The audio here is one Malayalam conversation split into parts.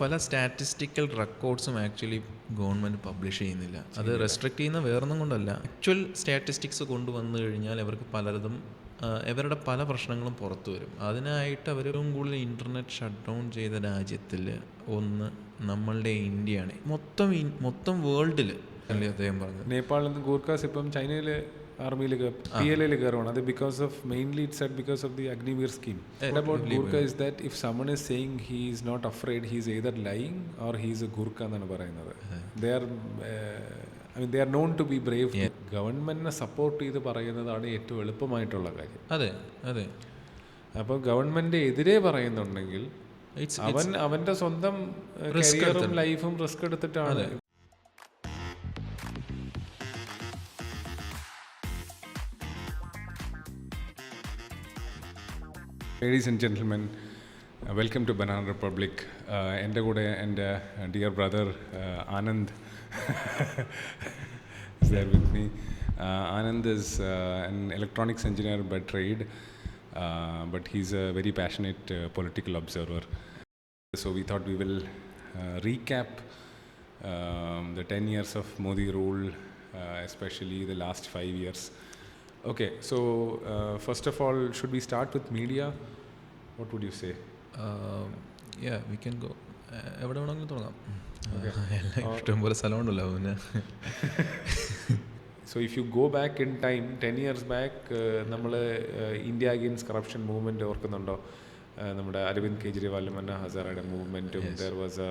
പല സ്റ്റാറ്റിസ്റ്റിക്കൽ റെക്കോർഡ്സും ആക്ച്വലി ഗവൺമെൻറ് പബ്ലിഷ് ചെയ്യുന്നില്ല. അത് റെസ്ട്രിക്റ്റ് ചെയ്യുന്ന വേറൊന്നും കൊണ്ടല്ല, ആക്ച്വൽ സ്റ്റാറ്റിസ്റ്റിക്സ് കൊണ്ടുവന്നു കഴിഞ്ഞാൽ അവർക്ക് പലതും ഇവരുടെ പല പ്രശ്നങ്ങളും പുറത്തു വരും. അതിനായിട്ട് അവരും കൂടുതൽ ഇൻ്റർനെറ്റ് ഷട്ട് ഡൗൺ ചെയ്ത രാജ്യത്തിൽ ഒന്ന് നമ്മളുടെ ഇന്ത്യയാണ്. മൊത്തം വേൾഡിൽ അല്ലേ അദ്ദേഹം പറഞ്ഞത്. നേപ്പാളിൽ നിന്ന് ഗൂർഖാസ് ഇപ്പം ചൈനയിൽ ആർമിയിൽ PLA കയറുവാണ്. അത് because of mainly it's said because of the Agniveer scheme. About Gurkha is that if someone is saying he is not afraid, he is either lying or he is a Gurkha എന്നാണ് പറയുന്നത്. They are known to be brave. ഗവൺമെന്റിനെ സപ്പോർട്ട് ചെയ്ത് പറയുന്നതാണ് ഏറ്റവും എളുപ്പമായിട്ടുള്ള കാര്യം. അതെ അതെ. അപ്പോൾ ഗവൺമെന്റ് എതിരെ പറയുന്നുണ്ടെങ്കിൽ അവന്റെ സ്വന്തം കരിയറും ലൈഫും റിസ്ക് എടുത്തിട്ടാണ്. Ladies and gentlemen, welcome to Banana Republic. എൻ്റെ കൂടെ എൻ്റെ dear brother Anand is there with me. Anand is an electronics engineer by trade, but he's a very passionate political observer. So we thought we will recap the 10 years of Modi rule, especially the last 5 years. Okay, so first of all, should we start with media? What would you say? Yeah, we can go. എവിടെ വേണമെങ്കിലും തുടങ്ങാം. ഇഷ്ടംപോലെ സ്ഥലമുണ്ടല്ലോ പിന്നെ. So if you go back in time, 10 years back, നമ്മൾ ഇന്ത്യ അഗെയിൻസ്റ്റ് കറപ്ഷൻ മൂവ്മെൻറ്റ് ഓർക്കുന്നുണ്ടോ? നമ്മുടെ അരവിന്ദ് കെജ്രിവാളും അന്ന ഹസാറയുടെ മൂവ്മെൻറ്റും. There was a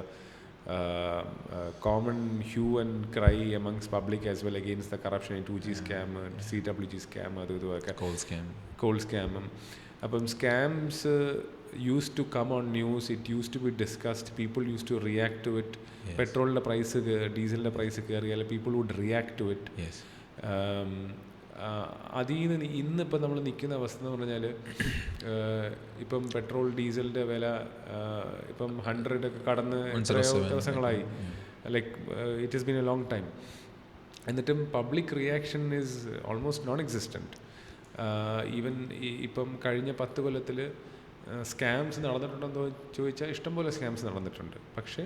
common hue and cry amongst public as well against the corruption in 2G scam, CWG scam, അതുമൊക്കെ coal scam. അപ്പം scams used to come on news, it used to be discussed, people used to react to it. പെട്രോളിൻ്റെ പ്രൈസ്, ഡീസലിൻ്റെ പ്രൈസ് കയറിയാൽ people would react to it. അതിൽ നിന്ന് ഇന്നിപ്പോൾ നമ്മൾ നിൽക്കുന്ന അവസ്ഥ എന്ന് പറഞ്ഞാൽ, ഇപ്പം പെട്രോൾ ഡീസലിൻ്റെ വില ഇപ്പം 100 ഒക്കെ കടന്ന് എത്രയോ ദിവസങ്ങളായി. Like it has been a long time. എന്നിട്ടും public reaction is almost non existent. Even ഇപ്പം കഴിഞ്ഞ 10 കൊല്ലത്തിൽ സ്കാംസ് നടന്നിട്ടുണ്ടെന്ന് ചോദിച്ചാൽ ഇഷ്ടംപോലെ സ്കാംസ് നടന്നിട്ടുണ്ട്. പക്ഷേ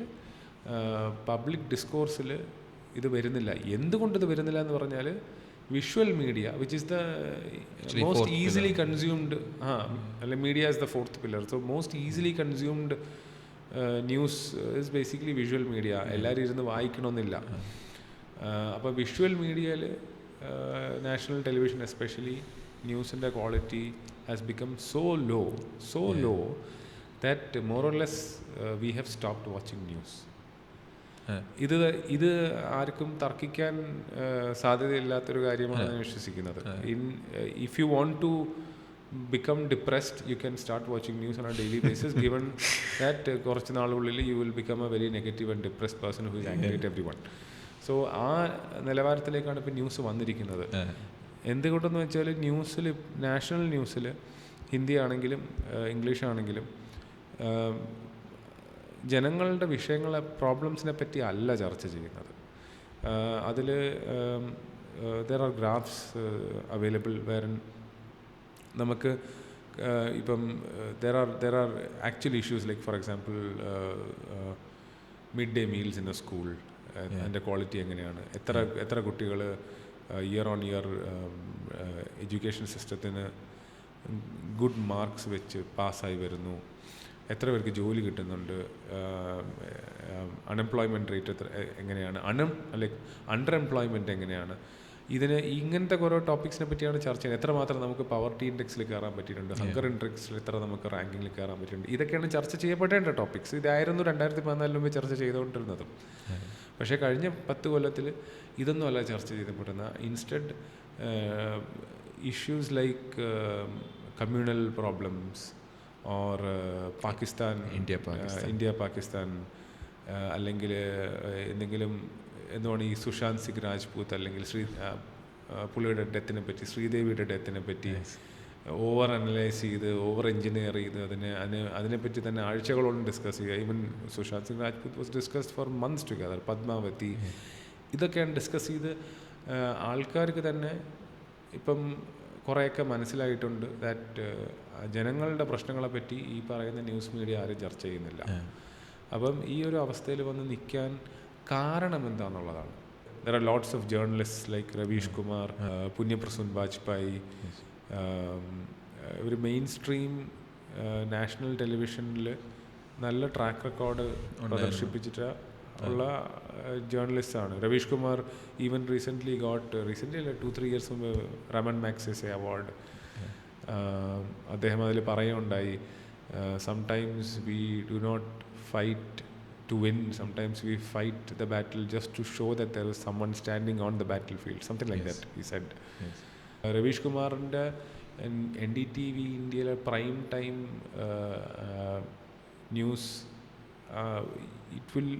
പബ്ലിക് ഡിസ്കോഴ്സിൽ ഇത് വരുന്നില്ല. എന്തുകൊണ്ടിത് വരുന്നില്ല എന്ന് പറഞ്ഞാൽ, visual media which is the most easily consumed, അല്ലെ media is the fourth pillar. So most easily consumed news is basically visual media. എല്ലാവരും ഇരുന്ന് വായിക്കണമെന്നില്ല. അപ്പോൾ വിഷ്വൽ മീഡിയയിൽ നാഷണൽ ടെലിവിഷൻ എസ്പെഷ്യലി ന്യൂസിൻ്റെ quality has become so low that more or less we have stopped watching news. ഇത് ആർക്കും തർക്കിക്കാൻ സാധ്യതയില്ലാത്തൊരു കാര്യമാണ് ഞാൻ വിശ്വസിക്കുന്നത്. If you want to become depressed, you can start watching news on a daily basis, given that കുറച്ച് നാളുകളിൽ you will become a very negative and depressed person who is angry at everyone. So ആ നിലവാരത്തിലേക്കാണ് ഇപ്പോൾ ന്യൂസ് വന്നിരിക്കുന്നത്. എന്തുകൊണ്ടെന്ന് വെച്ചാൽ, ന്യൂസിൽ, നാഷണൽ ന്യൂസിൽ ഹിന്ദി ആണെങ്കിലും ഇംഗ്ലീഷ് ആണെങ്കിലും ജനങ്ങളുടെ വിഷയങ്ങളെ, പ്രോബ്ലംസിനെ പറ്റി അല്ല ചർച്ച ചെയ്യുന്നത്. അതിൽ ദർ ആർ ഗ്രാഫ്സ് അവൈലബിൾ വേറെ നമുക്ക് ഇപ്പം there are actual issues like for example mid day meals in A school, അതിൻ്റെ ക്വാളിറ്റി എങ്ങനെയാണ്, എത്ര കുട്ടികൾ ഇയർ ഓൺ ഇയർ എഡ്യൂക്കേഷൻ സിസ്റ്റത്തിന് ഗുഡ് മാർക്സ് വെച്ച് പാസ്സായി വരുന്നു, എത്ര പേർക്ക് ജോലി കിട്ടുന്നുണ്ട്, അൺഎംപ്ലോയ്മെൻറ്റ് റേറ്റ് എങ്ങനെയാണ്, ലൈക്ക് അണ്ടർ എംപ്ലോയ്മെൻറ്റ് എങ്ങനെയാണ്. ഇങ്ങനത്തെ കുറേ ടോപ്പിക്സിനെ പറ്റിയാണ് ചർച്ച ചെയ്യുന്നത്. എത്രമാത്രം നമുക്ക് പവർട്ടി ഇൻഡെക്സിൽ കയറാൻ പറ്റിയിട്ടുണ്ട്, ഹങ്കർ ഇൻഡെക്സിൽ എത്ര നമുക്ക് റാങ്കിങ്ങിൽ കയറാൻ പറ്റിയിട്ടുണ്ട്. ഇതൊക്കെയാണ് ചർച്ച ചെയ്യപ്പെടേണ്ട ടോപ്പിക്സ്. ഇതായിരുന്നു 2014 മുമ്പ് ചർച്ച ചെയ്തുകൊണ്ടിരുന്നതും. പക്ഷേ കഴിഞ്ഞ 10 കൊല്ലത്തിൽ ഇതൊന്നും അല്ല ചർച്ച ചെയ്യപ്പെടുന്ന. Instead issues like communal problems or Pakistan, India Pakistan, അല്ലെങ്കിൽ എന്തെങ്കിലും എന്തുകൊണ്ട് ഈ സുശാന്ത് സിംഗ് രാജ്പൂത്ത് അല്ലെങ്കിൽ പുള്ളിയുടെ ഡെത്തിനെ പറ്റി, ശ്രീദേവിയുടെ ഡെത്തിനെ പറ്റി ഓവർ അനലൈസ് ചെയ്ത്, ഓവർ എൻജിനീയർ ചെയ്ത് അതിനെപ്പറ്റി തന്നെ ആഴ്ചകളോളം ഡിസ്കസ് ചെയ്യുക. Even Sushant Singh Rajput was discussed for months together. Padmavati, ഇതൊക്കെയാണ് ഡിസ്കസ് ചെയ്ത് ആൾക്കാർക്ക് തന്നെ ഇപ്പം കുറേയൊക്കെ മനസ്സിലായിട്ടുണ്ട് ദാറ്റ് ജനങ്ങളുടെ പ്രശ്നങ്ങളെപ്പറ്റി ഈ പറയുന്ന ന്യൂസ് മീഡിയ ആരും ചർച്ച ചെയ്യുന്നില്ല. അപ്പം ഈ ഒരു അവസ്ഥയിൽ വന്ന് നിൽക്കാൻ കാരണം എന്താണെന്നുള്ളതാണ്. There are lots of journalist like Ravish Kumar, Punya Prasun Vajpayee, ഒരു മെയിൻ സ്ട്രീം നാഷണൽ ടെലിവിഷനിൽ നല്ല ട്രാക്ക് റെക്കോർഡ് പ്രദർശിപ്പിച്ചിട്ട് ഉള്ള ജേർണലിസ്റ്റാണ്. രവീഷ് കുമാർ ഈവൻ റീസെൻ്റ്ലി അല്ല 2-3 years മുമ്പ് റമൺ മാഗ്സസെ അവാർഡ് അദ്ദേഹം അതിൽ പറയുകയുണ്ടായി. Sometimes we do not fight to win, sometimes we fight the battle just to show that there is someone standing on the battlefield, something like that he said. Ravish കുമാറിൻ്റെ NDTV ഇന്ത്യയിലെ prime time news it will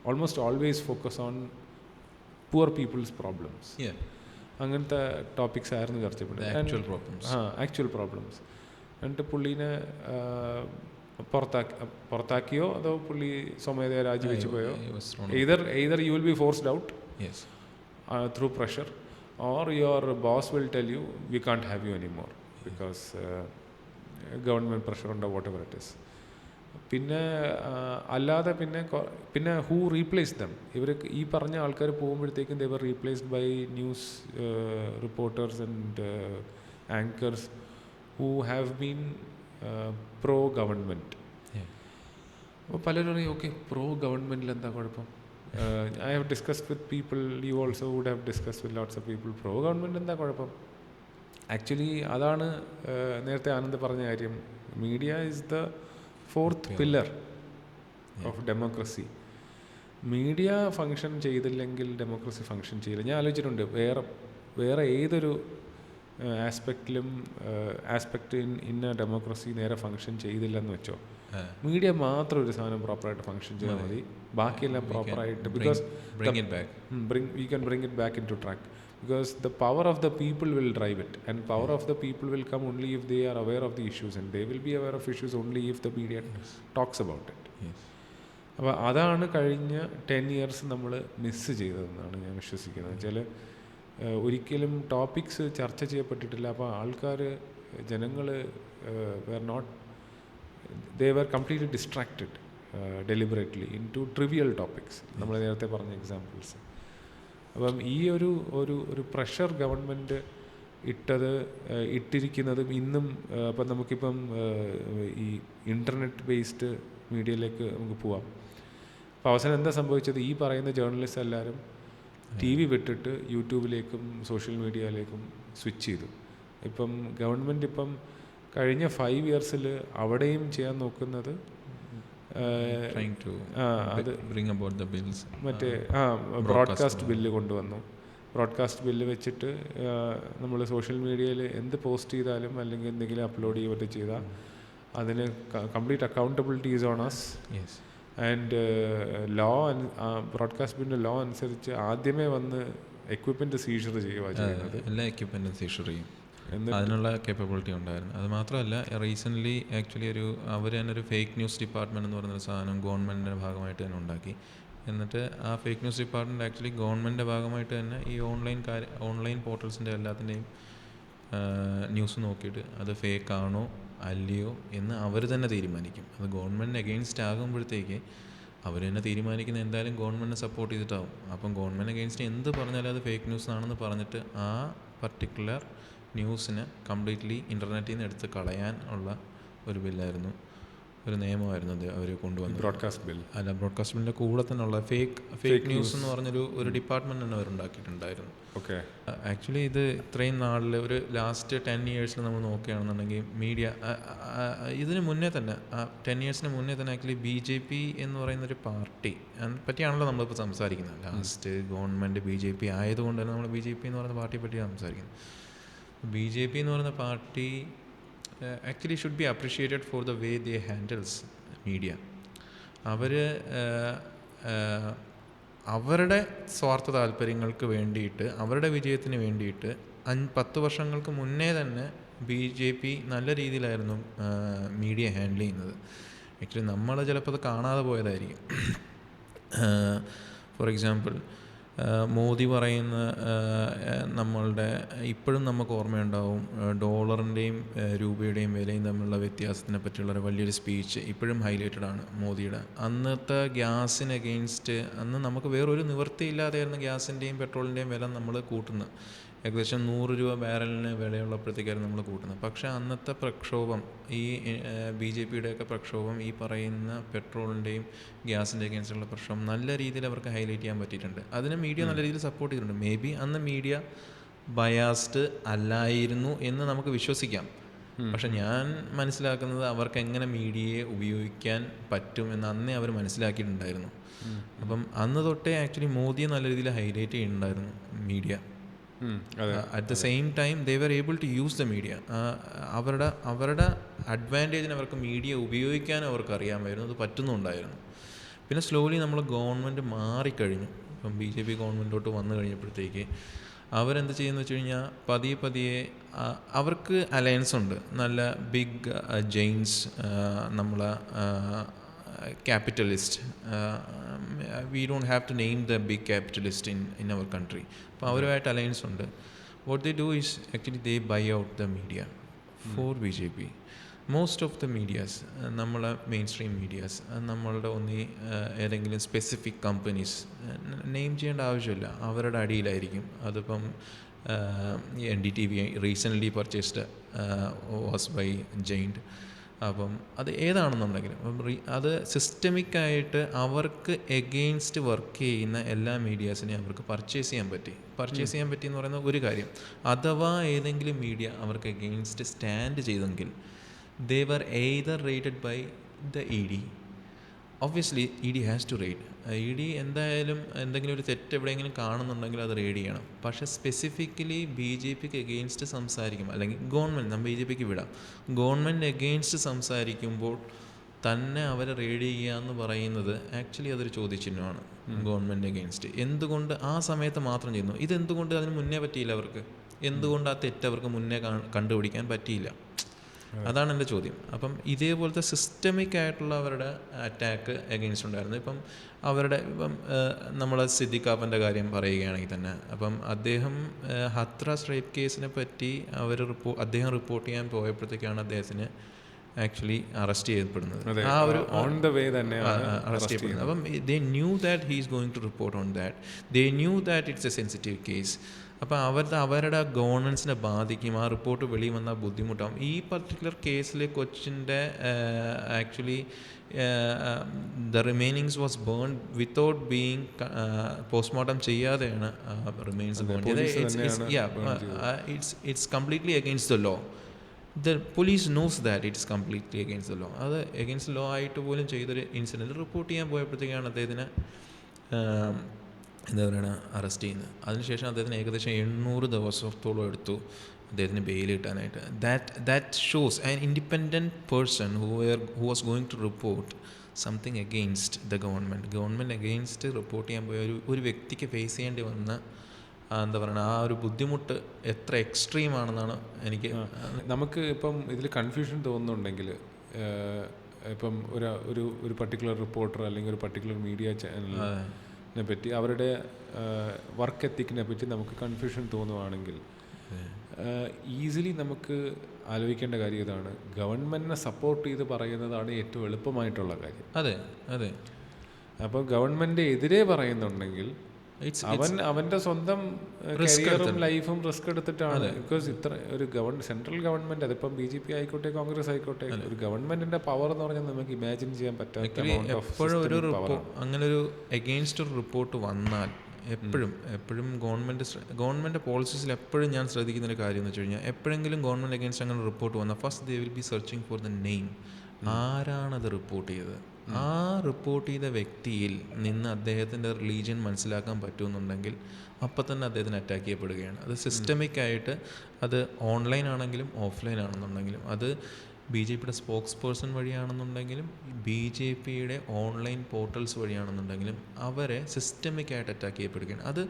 almost always focus on poor people's problems. അങ്ങനത്തെ ടോപ്പിക്സ് ആയിരുന്നു ചർച്ചപ്പെടുന്നത്, ആക്ച്വൽ പ്രോബ്ലംസ്. എന്നിട്ട് പുള്ളീനെ പുറത്താക്കിയോ അതോ പുള്ളി സ്വമേധയാ രാജിവെച്ച് പോയോ? either you will be forced out through pressure, or your boss will tell you we can't have you anymore because government pressure under whatever it is. പിന്നെ അല്ലാതെ പിന്നെ ഹൂ റീപ്ലേസ് ദം? ഇവർ ഈ പറഞ്ഞ ആൾക്കാർ പോകുമ്പോഴത്തേക്കും they were replaced by news reporters and anchors who have been pro government. അപ്പോൾ പലരും പറയും ഓക്കെ പ്രോ ഗവൺമെൻറ്റിൽ എന്താ കുഴപ്പം? I have discussed with people, you also would have discussed with lots of people. Pro government എന്താ കുഴപ്പം? ആക്ച്വലി അതാണ് നേരത്തെ ആനന്ദ് പറഞ്ഞ കാര്യം. Media is the 4th pillar of democracy. Media function ചെയ്തില്ലെങ്കിൽ ഡെമോക്രസി ഫങ്ഷൻ ചെയ്യില്ല. ഞാൻ ആലോചിച്ചിട്ടുണ്ട് വേറെ ഏതൊരു ആസ്പെക്റ്റ് ഇൻ എ ഡെമോക്രസി നേരെ ഫങ്ഷൻ ചെയ്തില്ലെന്ന് വെച്ചോ, മീഡിയ മാത്രം ഒരു സാധനം പ്രോപ്പറായിട്ട് ഫങ്ഷൻ ചെയ്താൽ മതി, ബാക്കിയെല്ലാം പ്രോപ്പറായിട്ട്. Because we can bring it back into track. because the power of the people will drive it, and power of the people will come only if they are aware of the issues, and they will be aware of issues only if the media talks about it. അപ്പോൾ അതാണ് കഴിഞ്ഞ 10 years നമ്മൾ മിസ് ചെയ്തതെന്നാണ് ഞാൻ വിശ്വസിക്കുന്നത്. വെച്ചാൽ ഒരിക്കലും ടോപ്പിക്സ് ചർച്ച ചെയ്യപ്പെട്ടിട്ടില്ല. അപ്പോൾ ജനങ്ങൾ they were completely distracted deliberately into trivial topics. നമ്മൾ നേരത്തെ പറഞ്ഞ എക്സാമ്പിൾസ്. അപ്പം ഈ ഒരു പ്രഷർ ഗവൺമെൻറ് ഇട്ടിരിക്കുന്നതും ഇന്നും അപ്പം നമുക്കിപ്പം ഈ ഇൻ്റർനെറ്റ് ബേസ്ഡ് മീഡിയയിലേക്ക് നമുക്ക് പോവാം. അപ്പോൾ അവസാനം എന്താ സംഭവിച്ചത്? ഈ പറയുന്ന ജേർണലിസ്റ്റ് എല്ലാവരും TV വിട്ടിട്ട് യൂട്യൂബിലേക്കും സോഷ്യൽ മീഡിയയിലേക്കും സ്വിച്ച് ചെയ്തു. ഇപ്പം ഗവൺമെൻറ് കഴിഞ്ഞ 5 years അവിടെയും ചെയ്യാൻ നോക്കുന്നത് മറ്റേ ബ്രോഡ്കാസ്റ്റ് ബില്ല് കൊണ്ടുവന്നു. ബ്രോഡ്കാസ്റ്റ് ബില്ല് വെച്ചിട്ട് നമ്മൾ സോഷ്യൽ മീഡിയയിൽ എന്ത് പോസ്റ്റ് ചെയ്താലും അല്ലെങ്കിൽ എന്തെങ്കിലും അപ്ലോഡ് ചെയ്യുകയോ ചെയ്താൽ അതിന് complete accountability is on us. And broadcast ബില്ലിൻ്റെ ലോ അനുസരിച്ച് ആദ്യമേ വന്ന് എക്വിപ്മെൻറ്റ് സീഷർ ചെയ്യുന്നത്, എല്ലാ എക്വിപ്മെൻറ്റും സീഷർ ചെയ്യും, അതിനുള്ള കേപ്പബിലിറ്റി ഉണ്ടായിരുന്നു. അത് മാത്രമല്ല റീസെൻ്റ്ലി ആക്ച്വലി അവർ തന്നെ ഒരു ഫേക്ക് ന്യൂസ് ഡിപ്പാർട്ട്മെൻറ്റ് എന്ന് പറയുന്നൊരു സാധനം ഗവൺമെൻറ്റിൻ്റെ ഭാഗമായിട്ട് തന്നെ ഉണ്ടാക്കി. എന്നിട്ട് ആ ഫേക്ക് ന്യൂസ് ഡിപ്പാർട്ട്മെൻറ്റ് ആക്ച്വലി ഗവൺമെൻറ്റിൻ്റെ ഭാഗമായിട്ട് തന്നെ ഈ ഓൺലൈൻ പോർട്ടൽസിൻ്റെ എല്ലാത്തിൻ്റെയും ന്യൂസ് നോക്കിയിട്ട് അത് ഫേക്ക് ആണോ അല്ലയോ എന്ന് അവർ തന്നെ തീരുമാനിക്കും. അത് ഗവൺമെൻറ്റിന് എഗെയിൻസ്റ്റ് ആകുമ്പോഴത്തേക്ക് അവർ തന്നെ തീരുമാനിക്കുന്നത് എന്തായാലും ഗവൺമെൻറ്റിനെ സപ്പോർട്ട് ചെയ്തിട്ടാവും. അപ്പം ഗവൺമെൻറ് എഗെയിൻസ്റ്റ് എന്ത് പറഞ്ഞാലും അത് ഫേക്ക് ന്യൂസ് ആണെന്ന് പറഞ്ഞിട്ട് ആ പർട്ടിക്കുലർ ന്യൂസിനെ കംപ്ലീറ്റ്ലി ഇൻ്റർനെറ്റിൽ നിന്ന് എടുത്ത് കളയാൻ ഉള്ള ഒരു ബില്ലായിരുന്നു, ഒരു നിയമമായിരുന്നു അത് അവർ കൊണ്ടുവന്നത്. ബ്രോഡ്കാസ്റ്റ് ബില്ലിൻ്റെ കൂടെ തന്നെ ഉള്ള ഫേക്ക് ന്യൂസ് എന്ന് പറഞ്ഞൊരു ഡിപ്പാർട്ട്മെൻറ്റ് തന്നെ അവരുണ്ടാക്കിയിട്ടുണ്ടായിരുന്നു. ഓക്കെ. ആക്ച്വലി ഇത് ഇത്രയും നാളിൽ ഒരു ലാസ്റ്റ് 10 years നമ്മൾ നോക്കുകയാണെന്നുണ്ടെങ്കിൽ മീഡിയ ഇതിന് മുന്നേ തന്നെ 10 years മുന്നേ തന്നെ ആക്ച്വലി BJP എന്ന് പറയുന്നൊരു പാർട്ടി പറ്റിയാണല്ലോ നമ്മളിപ്പോൾ സംസാരിക്കുന്നത്. ലാസ്റ്റ് ഗവൺമെൻറ് BJP ആയതുകൊണ്ട് തന്നെ നമ്മൾ BJP എന്ന് പറയുന്ന പാർട്ടിയെ പറ്റിയാണ് സംസാരിക്കുന്നത്. BJP എന്ന് പറയുന്ന party actually should be appreciated for the way they handles media. അവരുടെ സ്വാർത്ഥ താല്പര്യങ്ങൾക്ക് വേണ്ടിയിട്ട്, അവരുടെ വിജയത്തിന് വേണ്ടിയിട്ട് 10 വർഷങ്ങൾക്ക് മുന്നേ തന്നെ BJP നല്ല രീതിയിലായിരുന്നു മീഡിയ ഹാൻഡിൽ ചെയ്യുന്നത്. ആക്ച്വലി നമ്മൾ ചിലപ്പോൾ അത് കാണാതെ പോയതായിരിക്കും. ഫോർ എക്സാമ്പിൾ മോദി പറയുന്ന നമ്മളുടെ ഇപ്പോഴും നമുക്ക് ഓർമ്മയുണ്ടാവും ഡോളറിൻ്റെയും രൂപയുടെയും വിലയും തമ്മിലുള്ള വ്യത്യാസത്തിനെ പറ്റിയുള്ള വലിയൊരു സ്പീച്ച് ഇപ്പോഴും ഹൈലൈറ്റഡ് ആണ് മോദിയുടെ. അന്നത്തെ ഗ്യാസിന് അഗെയിൻസ്റ്റ് അന്ന് നമുക്ക് വേറൊരു നിവൃത്തിയില്ലാതെയായിരുന്നു ഗ്യാസിൻ്റെയും പെട്രോളിൻ്റെയും വില നമ്മൾ കൂട്ടുന്നത്. ഏകദേശം 100 രൂപ ബാരലിന് വിലയുള്ളപ്പോഴത്തേക്കായിരുന്നു നമ്മൾ കൂട്ടുന്നത്. പക്ഷേ അന്നത്തെ പ്രക്ഷോഭം, ഈ BJPയുടെയൊക്കെ പ്രക്ഷോഭം ഈ പറയുന്ന പെട്രോളിൻ്റെയും ഗ്യാസിൻ്റെ അഗെയിൻസ്റ്റുള്ള പ്രശ്നം നല്ല രീതിയിൽ അവർക്ക് ഹൈലൈറ്റ് ചെയ്യാൻ പറ്റിയിട്ടുണ്ട്. അതിന് മീഡിയ നല്ല രീതിയിൽ സപ്പോർട്ട് ചെയ്തിട്ടുണ്ട്. മേ ബി അന്ന് മീഡിയ ബയാസ്ഡ് അല്ലായിരുന്നു എന്ന് നമുക്ക് വിശ്വസിക്കാം. പക്ഷെ ഞാൻ മനസ്സിലാക്കുന്നത് അവർക്ക് എങ്ങനെ മീഡിയയെ ഉപയോഗിക്കാൻ പറ്റുമെന്ന് അന്നേ അവർ മനസ്സിലാക്കിയിട്ടുണ്ടായിരുന്നു. അപ്പം അന്ന് തൊട്ടേ ആക്ച്വലി മോദിയെ നല്ല രീതിയിൽ ഹൈലൈറ്റ് ചെയ്യുന്നുണ്ടായിരുന്നു media. At the same time they were able to use the media. അവരുടെ അഡ്വാൻറ്റേജിന് അവർക്ക് മീഡിയ ഉപയോഗിക്കാനും അവർക്ക് അറിയാമായിരുന്നു, അത് പറ്റുന്നുണ്ടായിരുന്നു. പിന്നെ സ്ലോലി നമ്മൾ ഗവൺമെൻറ് മാറിക്കഴിഞ്ഞു. ഇപ്പം BJP ഗവൺമെൻറ്റിലോട്ട് വന്നു കഴിഞ്ഞപ്പോഴത്തേക്ക് അവരെന്ത് ചെയ്യുന്നു വെച്ച് കഴിഞ്ഞാൽ പതിയെ അവർക്ക് അലയൻസ് ഉണ്ട്. നല്ല ബിഗ് ജെയിൻസ്, നമ്മളെ capitalist, we don't have to name the big capitalist in our country. അപ്പോൾ അവരുമായിട്ട് അലയൻസ് ഉണ്ട്. What they do is actually they buy out the media for BJP. Most of the medias, നമ്മളെ മെയിൻ സ്ട്രീം മീഡിയാസ്, നമ്മളുടെ ഏതെങ്കിലും സ്പെസിഫിക് കമ്പനീസ് നെയിം ചെയ്യേണ്ട ആവശ്യമില്ല, അവരുടെ അടിയിലായിരിക്കും. അതിപ്പം NDTV recently purchased was by ജെയിൻഡ്. അപ്പം അത് ഏതാണെന്നുണ്ടെങ്കിലും അത് സിസ്റ്റമിക്കായിട്ട് അവർക്ക് എഗെയിൻസ്റ്റ് വർക്ക് ചെയ്യുന്ന എല്ലാ മീഡിയാസിനെയും അവർക്ക് പർച്ചേസ് ചെയ്യാൻ പറ്റി എന്ന് പറയുന്ന ഒരു കാര്യം. അഥവാ ഏതെങ്കിലും മീഡിയ അവർക്ക് എഗെയിൻസ്റ്റ് സ്റ്റാൻഡ് ചെയ്തെങ്കിൽ they were either raided by the ED. Obviously ED has to raid. ED എന്തായാലും എന്തെങ്കിലും ഒരു തെറ്റ് എവിടെയെങ്കിലും കാണുന്നുണ്ടെങ്കിൽ അത് റെയ്ഡ് ചെയ്യണം. പക്ഷേ സ്പെസിഫിക്കലി BJPക്ക് എഗെയിൻസ്റ്റ് സംസാരിക്കും, അല്ലെങ്കിൽ ഗവൺമെൻറ്, നമ്മൾ BJPക്ക് വിടാം, ഗവൺമെൻറ് എഗെയിൻസ്റ്റ് സംസാരിക്കുമ്പോൾ തന്നെ അവരെ റെയ്ഡ് ചെയ്യുക എന്ന് പറയുന്നത് ആക്ച്വലി അതൊരു ചോദ്യചിഹ്നമാണ്. ഗവൺമെൻറ് എഗെയിൻസ്റ്റ് എന്തുകൊണ്ട് ആ സമയത്ത് മാത്രം ചെയ്യുന്നു? ഇതെന്തുകൊണ്ട് അതിന് മുന്നേ പറ്റിയില്ല അവർക്ക്? എന്തുകൊണ്ട് ആ തെറ്റ് അവർക്ക് മുന്നേ കണ്ടുപിടിക്കാൻ പറ്റിയില്ല? അതാണ് എൻ്റെ ചോദ്യം. അപ്പം ഇതേപോലത്തെ സിസ്റ്റമിക് ആയിട്ടുള്ള അവരുടെ അറ്റാക്ക് എഗെയിൻസ്റ്റ് ഉണ്ടായിരുന്നു. ഇപ്പം നമ്മളെ സിദ്ദിഖാപ്പൻ്റെ കാര്യം പറയുകയാണെങ്കിൽ തന്നെ, അപ്പം അദ്ദേഹം ഹത്രാസ് റേപ്പ് കേസിനെ പറ്റി അദ്ദേഹം റിപ്പോർട്ട് ചെയ്യാൻ പോയപ്പോഴത്തേക്കാണ് അദ്ദേഹത്തിന് ആക്ച്വലി അറസ്റ്റ് ചെയ്യപ്പെടുന്നത്. ആ ഒരു ഓൺ ദ വേ തന്നെ അറസ്റ്റ് ചെയ്യപ്പെടുന്നത്. അപ്പം they knew that he is going to report on that. They knew that it's a sensitive case. അപ്പോൾ അവരുടെ ഗവൺമെൻസിനെ ബാധിക്കും. ആ റിപ്പോർട്ട് വെളിയിൽ വന്നാൽ ബുദ്ധിമുട്ടാവും. ഈ പർട്ടിക്കുലർ കേസിൽ കൊച്ചിൻ്റെ actually the remainings was burn without being postmortem ചെയ്യാതെയാണ് റിമൈൻസ് ബേൺ ചെയ്തത്. It's completely against the law. The police knows that it's completely against the law. അത് അഗെയിൻസ്റ്റ് ലോ ആയിട്ട് പോലും ചെയ്തൊരു ഇൻസിഡൻറ്റ് റിപ്പോർട്ട് ചെയ്യാൻ പോയപ്പോഴത്തേക്കാണ് അദ്ദേഹത്തിന് എന്താ പറയുക അറസ്റ്റ് ചെയ്യുന്നത്. അതിനുശേഷം അദ്ദേഹത്തിന് ഏകദേശം 800 ദിവസത്തോളം എടുത്തു അദ്ദേഹത്തിന് ബെയിൽ കിട്ടാനായിട്ട്. That shows an independent person who was going to report something against the government against report ചെയ്യാൻ പോയ ഒരു വ്യക്തിക്ക് ഫേസ് ചെയ്യേണ്ടി വന്ന എന്താ പറയുക ആ ഒരു ബുദ്ധിമുട്ട് എത്ര എക്സ്ട്രീം ആണെന്നാണ് എനിക്ക്. നമുക്ക് ഇപ്പം ഇതിൽ കൺഫ്യൂഷൻ തോന്നുന്നുണ്ടെങ്കിൽ, ഇപ്പം ഒരു പർട്ടിക്കുലർ റിപ്പോർട്ടർ അല്ലെങ്കിൽ ഒരു പർട്ടിക്കുലർ മീഡിയ ചാനലിനെ പറ്റി അവരുടെ വർക്ക് എത്തിക്കിനെ പറ്റി നമുക്ക് കൺഫ്യൂഷൻ തോന്നുവാണെങ്കിൽ ഈസിലി നമുക്ക് ആലോചിക്കേണ്ട കാര്യം ഇതാണ്: ഗവൺമെൻറ്റിനെ സപ്പോർട്ട് ചെയ്ത് പറയുന്നതാണ് ഏറ്റവും എളുപ്പമായിട്ടുള്ള കാര്യം. അതെ അതെ. അപ്പോൾ ഗവൺമെൻറ് എതിരെ പറയുന്നുണ്ടെങ്കിൽ അവൻ്റെ സ്വന്തം കരിയറും ലൈഫും റിസ്ക് എടുത്തിട്ടാണ്. ബിക്കോസ് ഇത്ര ഒരു സെൻട്രൽ ഗവൺമെൻറ്, അതിപ്പം BJP ആയിക്കോട്ടെ കോൺഗ്രസ് ആയിക്കോട്ടെ, ഒരു ഗവൺമെന്റിന്റെ പവർ എന്ന് പറഞ്ഞാൽ നമുക്ക് ഇമാജിൻ ചെയ്യാൻ പറ്റാത്ത എപ്പോഴും അങ്ങനെ ഒരു അഗെയിൻസ്റ്റ് ഒരു റിപ്പോർട്ട് വന്നാൽ എപ്പോഴും ഗവൺമെൻറ് പോളിസീസിൽ എപ്പോഴും ഞാൻ ശ്രദ്ധിക്കുന്ന ഒരു കാര്യം എന്ന് വെച്ച് കഴിഞ്ഞാൽ, എപ്പോഴെങ്കിലും ഗവൺമെൻറ് അഗെയിൻസ്റ്റ് അങ്ങനെ റിപ്പോർട്ട് വന്നാൽ first they will B searching for the name. ആരാണത് റിപ്പോർട്ട് ചെയ്തത്? ആ റിപ്പോർട്ട് ചെയ്ത വ്യക്തിയിൽ നിന്ന് അദ്ദേഹത്തിൻ്റെ റിലീജിയൻ മനസ്സിലാക്കാൻ പറ്റുമെന്നുണ്ടെങ്കിൽ അപ്പം തന്നെ അദ്ദേഹത്തിന് അറ്റാക്ക് ചെയ്യപ്പെടുകയാണ്. അത് സിസ്റ്റമിക് ആയിട്ട്, അത് ഓൺലൈൻ ആണെങ്കിലും ഓഫ്ലൈൻ ആണെന്നുണ്ടെങ്കിലും, അത് BJPയുടെ സ്പോക്സ് പേഴ്സൺ വഴിയാണെന്നുണ്ടെങ്കിലും BJPയുടെ ഓൺലൈൻ പോർട്ടൽസ് വഴിയാണെന്നുണ്ടെങ്കിലും അവരെ സിസ്റ്റമിക്കായിട്ട് അറ്റാക്ക് ചെയ്യപ്പെടുകയാണ്. അത്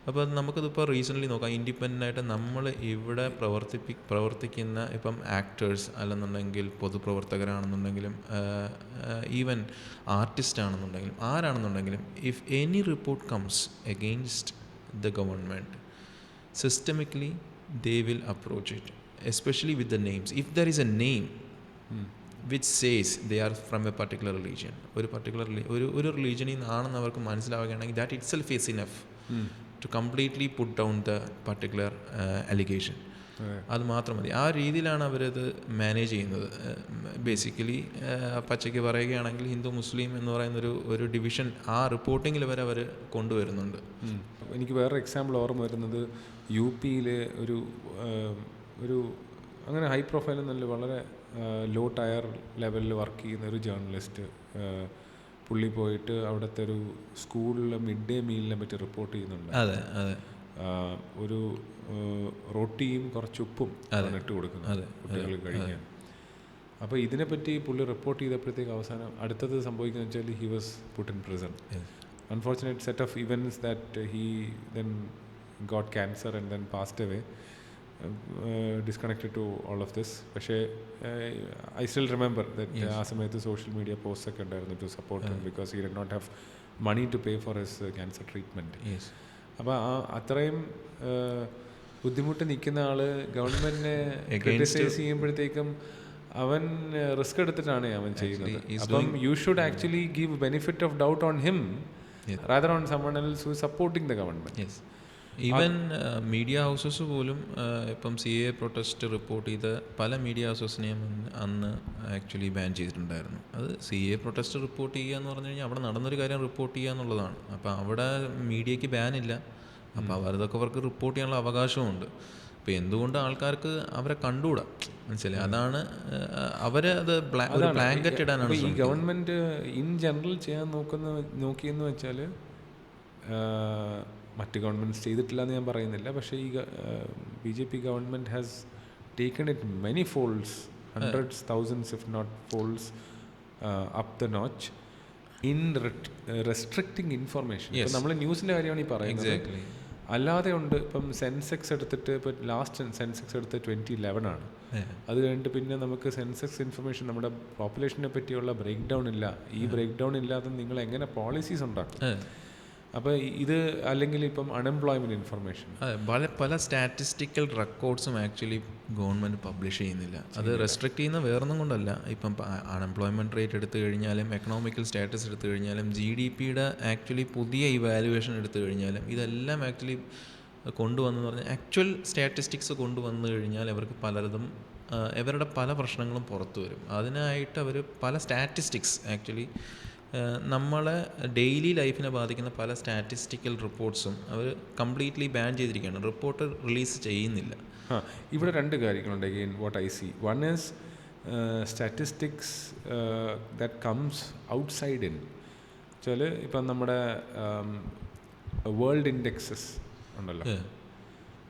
അപ്പോൾ നമുക്കതിപ്പോൾ റീസെൻ്റ്ലി നോക്കാം. ഇൻഡിപെൻഡൻ്റ് ആയിട്ട് നമ്മൾ ഇവിടെ പ്രവർത്തിക്കുന്ന ഇപ്പം ആക്ടേഴ്സ് അല്ലെന്നുണ്ടെങ്കിൽ പൊതുപ്രവർത്തകരാണെന്നുണ്ടെങ്കിലും ഈവൻ ആർട്ടിസ്റ്റ് ആണെന്നുണ്ടെങ്കിലും ആരാണെന്നുണ്ടെങ്കിലും if any report comes against the government systemically they will approach it, especially with the names. If there is a name which says they are from a particular religion, ഒരു റിലീജിയനിൽ നിന്നാണെന്ന് അവർക്ക് മനസ്സിലാവുകയാണെങ്കിൽ that itself is enough to completely put down the particular allegation. അത് മാത്രം മതി. ആ രീതിയിലാണ് അവരത് മാനേജ് ചെയ്യുന്നത്. ബേസിക്കലി പച്ചയ്ക്ക് പറയുകയാണെങ്കിൽ ഹിന്ദു മുസ്ലിം എന്ന് പറയുന്നൊരു ഡിവിഷൻ ആ റിപ്പോർട്ടിങ്ങിൽ വരെ അവർ കൊണ്ടുവരുന്നുണ്ട്. എനിക്ക് വേറൊരു എക്സാമ്പിൾ ഓർമ്മ വരുന്നത് UPയിൽ ഒരു അങ്ങനെ ഹൈ പ്രൊഫൈൽ എന്നല്ല, വളരെ ലോ ടയർ ലെവലിൽ വർക്ക് ചെയ്യുന്ന ഒരു ജേർണലിസ്റ്റ്, പുള്ളി പോയിട്ട് അവിടുത്തെ ഒരു സ്കൂളിൽ മിഡ് ഡേ മീലിനെ പറ്റി റിപ്പോർട്ട് ചെയ്യുന്നുണ്ട്. അതെ അതെ, ഒരു റൊട്ടിയും കുറച്ച് ഉപ്പും ഇട്ട് കൊടുക്കുന്നത് കുട്ടികൾ കഴിക്കാൻ. അപ്പോൾ ഇതിനെപ്പറ്റി പുള്ളി റിപ്പോർട്ട് ചെയ്തപ്പോഴത്തേക്ക് അവസാനം അടുത്തത് സംഭവിക്കുന്നത് വെച്ചാൽ he was put in prison. Unfortunate set of events that he then got cancer and then passed away, disconnected to all of this. പക്ഷേ ഐ സ്റ്റിൽ റിമെമ്പർ ദാറ്റ് ആ സമയത്ത് സോഷ്യൽ മീഡിയ പോസ്റ്റ് ഒക്കെ ഉണ്ടായിരുന്നു to support him because he did not have money to pay for his cancer treatment. അപ്പോൾ അത്രയും ബുദ്ധിമുട്ട് നിൽക്കുന്ന ആള് ഗവൺമെന്റിനെ ക്രിട്ടിസൈസ് ചെയ്യുമ്പോഴത്തേക്കും അവൻ റിസ്ക് എടുത്തിട്ടാണ് അവൻ ചെയ്യുന്നത്. അപ്പം you should actually give benefit of doubt on him rather on someone else who is supporting the government. Even media houses പോലും ഇപ്പം CAA പ്രൊട്ടസ്റ്റ് റിപ്പോർട്ട് ചെയ്ത പല മീഡിയ ഹൗസസിനെയും അന്ന് ആക്ച്വലി ബാൻ ചെയ്തിട്ടുണ്ടായിരുന്നു. അത് CAA പ്രൊട്ടസ്റ്റ് റിപ്പോർട്ട് ചെയ്യുക എന്ന് പറഞ്ഞു കഴിഞ്ഞാൽ അവിടെ നടന്നൊരു കാര്യം റിപ്പോർട്ട് ചെയ്യുക എന്നുള്ളതാണ്. അപ്പോൾ അവിടെ മീഡിയയ്ക്ക് ബാനില്ല. അപ്പോൾ അവർക്ക് റിപ്പോർട്ട് ചെയ്യാനുള്ള അവകാശമുണ്ട്. അപ്പോൾ എന്തുകൊണ്ട് ആൾക്കാർക്ക് അവരെ കണ്ടുകൂടാ? മനസ്സിലായി? അതാണ് അവരെ അത് ബ്ലാങ്കറ്റ് ഇടാനാണ്. ഈ ഗവൺമെൻറ് ഇൻ ജനറൽ ചെയ്യാൻ നോക്കിയെന്ന് വെച്ചാൽ മറ്റ് ഗവൺമെൻറ്റ്സ് ചെയ്തിട്ടില്ല എന്ന് ഞാൻ പറയുന്നില്ല. പക്ഷേ ഈ BJP government has taken it many folds, hundreds thousands if not folds up the notch in restricting information. ഇപ്പം നമ്മൾ ന്യൂസിൻ്റെ കാര്യമാണ് ഈ പറയുന്നത്. അല്ലാതെ ഉണ്ട്. ഇപ്പം സെൻസെക്സ് എടുത്തിട്ട് ഇപ്പോൾ ലാസ്റ്റ് സെൻസെക്സ് എടുത്ത് 2011 ആണ്. അത് കഴിഞ്ഞിട്ട് പിന്നെ നമുക്ക് സെൻസെക്സ് ഇൻഫർമേഷൻ നമ്മുടെ പോപ്പുലേഷനെ പറ്റിയുള്ള ബ്രേക്ക് ഡൗൺ ഇല്ല. ഈ ബ്രേക്ക് ഡൗൺ ഇല്ലാതെ നിങ്ങൾ എങ്ങനെ പോളിസീസ് ഉണ്ടാക്കും? അപ്പോൾ ഇത് അല്ലെങ്കിൽ ഇപ്പം അൺഎംപ്ലോയ്മെൻറ്റ് ഇൻഫർമേഷൻ, പല സ്റ്റാറ്റിസ്റ്റിക്കൽ റെക്കോർഡ്സും ആക്ച്വലി ഗവൺമെൻറ് പബ്ലിഷ് ചെയ്യുന്നില്ല. അത് റെസ്ട്രിക്റ്റ് ചെയ്യുന്ന വേറൊന്നും കൊണ്ടല്ല. ഇപ്പം അൺഎംപ്ലോയ്മെൻറ്റ് റേറ്റ് എടുത്തു കഴിഞ്ഞാലും എക്കണോമിക്കൽ സ്റ്റാറ്റസ് എടുത്തു കഴിഞ്ഞാലും GDPയുടെ ആക്ച്വലി പുതിയ ഇവാലുവേഷൻ എടുത്തു കഴിഞ്ഞാലും ഇതെല്ലാം ആക്ച്വലി കൊണ്ടുവന്നെന്ന് പറഞ്ഞാൽ ആക്ച്വൽ സ്റ്റാറ്റിസ്റ്റിക്സ് കൊണ്ടുവന്നു കഴിഞ്ഞാൽ അവർക്ക് പലതും ഇവരുടെ പല പ്രശ്നങ്ങളും പുറത്തു വരും. അതിനായിട്ട് അവർ പല സ്റ്റാറ്റിസ്റ്റിക്സ് ആക്ച്വലി നമ്മളെ ഡെയിലി ലൈഫിനെ ബാധിക്കുന്ന പല സ്റ്റാറ്റിസ്റ്റിക്കൽ റിപ്പോർട്ട്സും അവർ കംപ്ലീറ്റ്ലി ബാൻ ചെയ്തിരിക്കുകയാണ്. റിപ്പോർട്ട് റിലീസ് ചെയ്യുന്നില്ല. ഇവിടെ രണ്ട് കാര്യങ്ങളുണ്ട്. Again what I C, one is statistics that comes outside in വെച്ചാൽ ഇപ്പം നമ്മുടെ വേൾഡ് ഇൻഡെക്സസ് ഉണ്ടല്ലോ.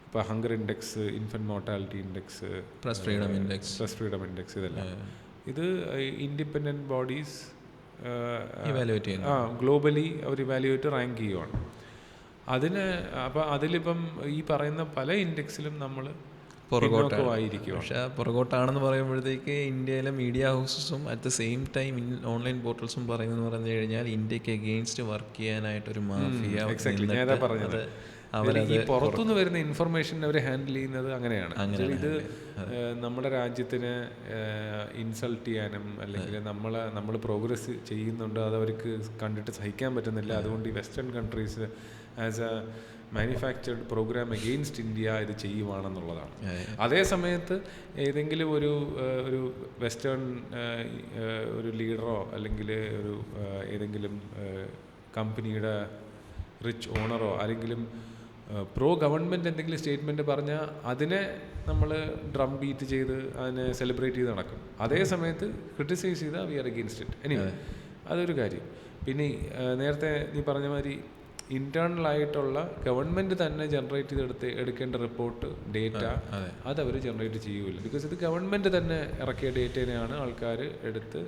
ഇപ്പോൾ hunger index, infant mortality index, press freedom index ഇതെല്ലാം ഇത് ഇൻഡിപെൻഡൻറ്റ് ബോഡീസ് ഇവാലുവേറ്റ് ചെയ്യുന്നു. ഗ്ലോബലി അവർ ഇവാലുവേറ്റ് റാങ്ക് ചെയ്യുവാണ് അതിന്. അപ്പോൾ അതിലിപ്പം ഈ പറയുന്ന പല ഇൻഡെക്സിലും നമ്മൾ പുറകോട്ടായിരിക്കും. പക്ഷേ പുറകോട്ടാണെന്ന് പറയുമ്പോഴത്തേക്ക് ഇന്ത്യയിലെ മീഡിയ ഹൗസസും at the same time online പോർട്ടൽസും പറയുന്നതെന്ന് പറഞ്ഞു കഴിഞ്ഞാൽ ഇന്ത്യക്ക് എഗെയിൻസ്റ്റ് വർക്ക് ചെയ്യാനായിട്ടൊരു മാഫിയ. ഞാൻ പറഞ്ഞത് ഈ പുറത്തുനിന്ന് വരുന്ന ഇൻഫർമേഷൻ അവർ ഹാൻഡിൽ ചെയ്യുന്നത് അങ്ങനെയാണ്. ഇത് നമ്മുടെ രാജ്യത്തിന് ഇൻസൾട്ട് ചെയ്യാനും അല്ലെങ്കിൽ നമ്മൾ പ്രോഗ്രസ് ചെയ്യുന്നുണ്ട് അതവർക്ക് കണ്ടിട്ട് സഹിക്കാൻ പറ്റുന്നില്ല. അതുകൊണ്ട് ഈ western countries as a manufactured program against India ഇത് ചെയ്യുവാണെന്നുള്ളതാണ്. അതേ സമയത്ത് ഏതെങ്കിലും ഒരു വെസ്റ്റേൺ ഒരു ലീഡറോ അല്ലെങ്കിൽ ഒരു ഏതെങ്കിലും കമ്പനിയുടെ റിച്ച് ഓണറോ ആരെങ്കിലും പ്രോ ഗവൺമെൻറ് എന്തെങ്കിലും സ്റ്റേറ്റ്മെൻറ്റ് പറഞ്ഞാൽ അതിനെ നമ്മൾ ഡ്രം ബീറ്റ് ചെയ്ത് അതിനെ സെലിബ്രേറ്റ് ചെയ്ത് നടക്കും. അതേ സമയത്ത് ക്രിട്ടിസൈസ് ചെയ്താൽ we are against it. Anyway അതൊരു കാര്യം. പിന്നെ നേരത്തെ നീ പറഞ്ഞ മാതിരി ഇന്റേണൽ ആയിട്ടുള്ള ഗവൺമെന്റ് തന്നെ ജനറേറ്റ് ചെയ്ത് എടുക്കേണ്ട റിപ്പോർട്ട് ഡേറ്റ അത് അവർ ജനറേറ്റ് ചെയ്യൂല. ബിക്കോസ് ഇത് ഗവൺമെന്റ് തന്നെ ഇറക്കിയ ഡേറ്റയാണ് ആൾക്കാർ എടുത്ത്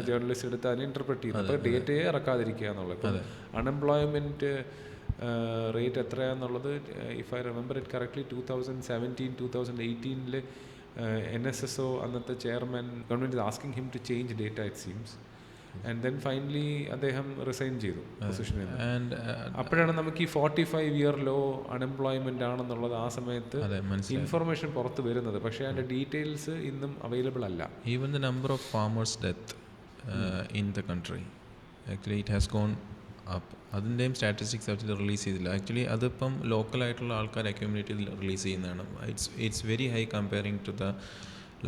ജേർണലിസ്റ്റ് എടുത്ത് അതിനെ ഇന്റർപ്രറ്റ് ചെയ്യുന്നത്. അപ്പോൾ ഡേറ്റയെ ഇറക്കാതിരിക്കുക എന്നുള്ളത്. ഇപ്പം അൺഎംപ്ലോയ്മെന്റ് റേറ്റ് എത്രയാണെന്നുള്ളത് if I remember it correctly 2017-2018 NSSO അന്നത്തെ chairman government is asking him to change data it seems. And then finally അദ്ദേഹം റിസൈൻ ചെയ്തു പൊസിഷനിൽ നിന്ന്. അപ്പോഴാണ് നമുക്ക് ഈ 45 ഇയർ ലോ അൺഎംപ്ലോയ്മെന്റ് ആണെന്നുള്ളത് ആ സമയത്ത് ഇൻഫർമേഷൻ പുറത്ത് വരുന്നത്. പക്ഷേ അതിന്റെ ഡീറ്റെയിൽസ് ഇന്നും അവൈലബിൾ അല്ല. Even the number of farmers death in the country actually it has gone up. അതിൻ്റെയും സ്റ്റാറ്റിസ്റ്റിക്സ് ആക്ച്വലി റിലീസ് ചെയ്തില്ല. ആക്ച്വലി അതിപ്പം ലോക്കലായിട്ടുള്ള ആൾക്കാർ അക്യൂമുലേറ്റ് ചെയ്ത് റിലീസ് ചെയ്യുന്നതാണ്. It's very high comparing to the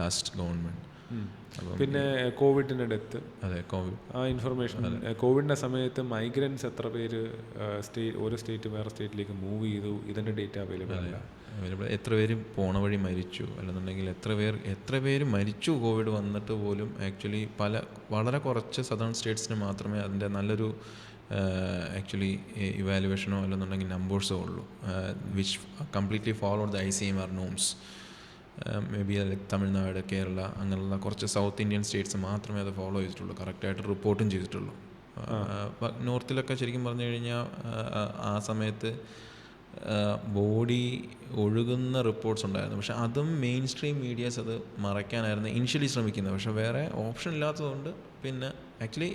last government. പിന്നെ കോവിഡിൻ്റെ ഡെത്ത്, അതെ കോവിഡ് ആ ഇൻഫർമേഷൻ, കോവിഡിൻ്റെ സമയത്ത് മൈഗ്രൻസ് എത്ര പേര് ഓരോ സ്റ്റേറ്റ് വേറെ സ്റ്റേറ്റിലേക്ക് മൂവ് ചെയ്തു, ഇതിൻ്റെ ഡേറ്റ അവൈലബിൾ അല്ല. എത്ര പേര് പോണ വഴി മരിച്ചു, അല്ലെന്നുണ്ടെങ്കിൽ എത്ര പേര് മരിച്ചു കോവിഡ് വന്നിട്ട് പോലും ആക്ച്വലി വളരെ കുറച്ച് സദേൺ സ്റ്റേറ്റ്സിന് മാത്രമേ അതിൻ്റെ നല്ലൊരു ആക്ച്വലി ഇവാലുവേഷനോ അല്ലെന്നുണ്ടെങ്കിൽ നമ്പേഴ്സോ ഉള്ളൂ, which completely follow the ICMR norms. May be Tamil Nadu, Kerala അങ്ങനെയുള്ള കുറച്ച് സൗത്ത് ഇന്ത്യൻ സ്റ്റേറ്റ്സ് മാത്രമേ അത് ഫോളോ ചെയ്തിട്ടുള്ളൂ, കറക്റ്റായിട്ട് റിപ്പോർട്ടും ചെയ്തിട്ടുള്ളൂ. നോർത്തിലൊക്കെ ശരിക്കും പറഞ്ഞു കഴിഞ്ഞാൽ ആ സമയത്ത് ബോഡി ഒഴുകുന്ന റിപ്പോർട്ട്സ് ഉണ്ടായിരുന്നു. പക്ഷേ അതും മെയിൻ സ്ട്രീം മീഡിയാസ് അത് മറയ്ക്കാനായിരുന്നു ഇനിഷ്യലി ശ്രമിക്കുന്നത്. പക്ഷേ വേറെ ഓപ്ഷൻ ഇല്ലാത്തതുകൊണ്ട് പിന്നെ actually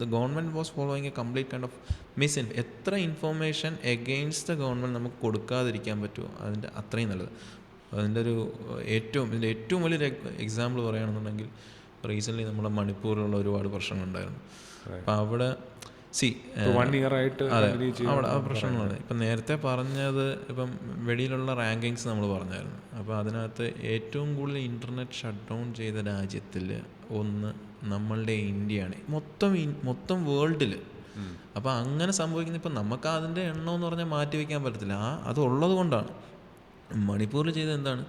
the government was following A complete kind of എത്ര ഇൻഫോർമേഷൻ എഗെയിൻസ്റ്റ് ദ ഗവൺമെൻറ് നമുക്ക് കൊടുക്കാതിരിക്കാൻ പറ്റുമോ അതിൻ്റെ അത്രയും നല്ലത്. ഇതിൻ്റെ ഏറ്റവും വലിയൊരു എക്സാമ്പിൾ പറയുകയാണെന്നുണ്ടെങ്കിൽ റീസെൻ്റ്ലി നമ്മുടെ മണിപ്പൂരിലുള്ള ഒരുപാട് പ്രശ്നങ്ങളുണ്ടായിരുന്നു. അപ്പം അവിടെ അതെ അവിടെ ആ പ്രശ്നങ്ങളുണ്ട്. ഇപ്പം നേരത്തെ പറഞ്ഞത് ഇപ്പം വെളിയിലുള്ള റാങ്കിങ്സ് നമ്മൾ പറഞ്ഞായിരുന്നു. അപ്പോൾ അതിനകത്ത് ഏറ്റവും കൂടുതൽ ഇൻ്റർനെറ്റ് ഷട്ട് ഡൗൺ ചെയ്ത രാജ്യത്തിൽ ഒന്ന് നമ്മളുടെ ഇന്ത്യയാണ്, മൊത്തം വേൾഡിൽ. അപ്പോൾ അങ്ങനെ സംഭവിക്കുന്ന ഇപ്പം നമുക്ക് അതിൻ്റെ എണ്ണം എന്ന് പറഞ്ഞാൽ മാറ്റി വയ്ക്കാൻ പറ്റത്തില്ല. അത് ഉള്ളത് കൊണ്ടാണ്. മണിപ്പൂരിൽ ചെയ്തത് എന്താണ്,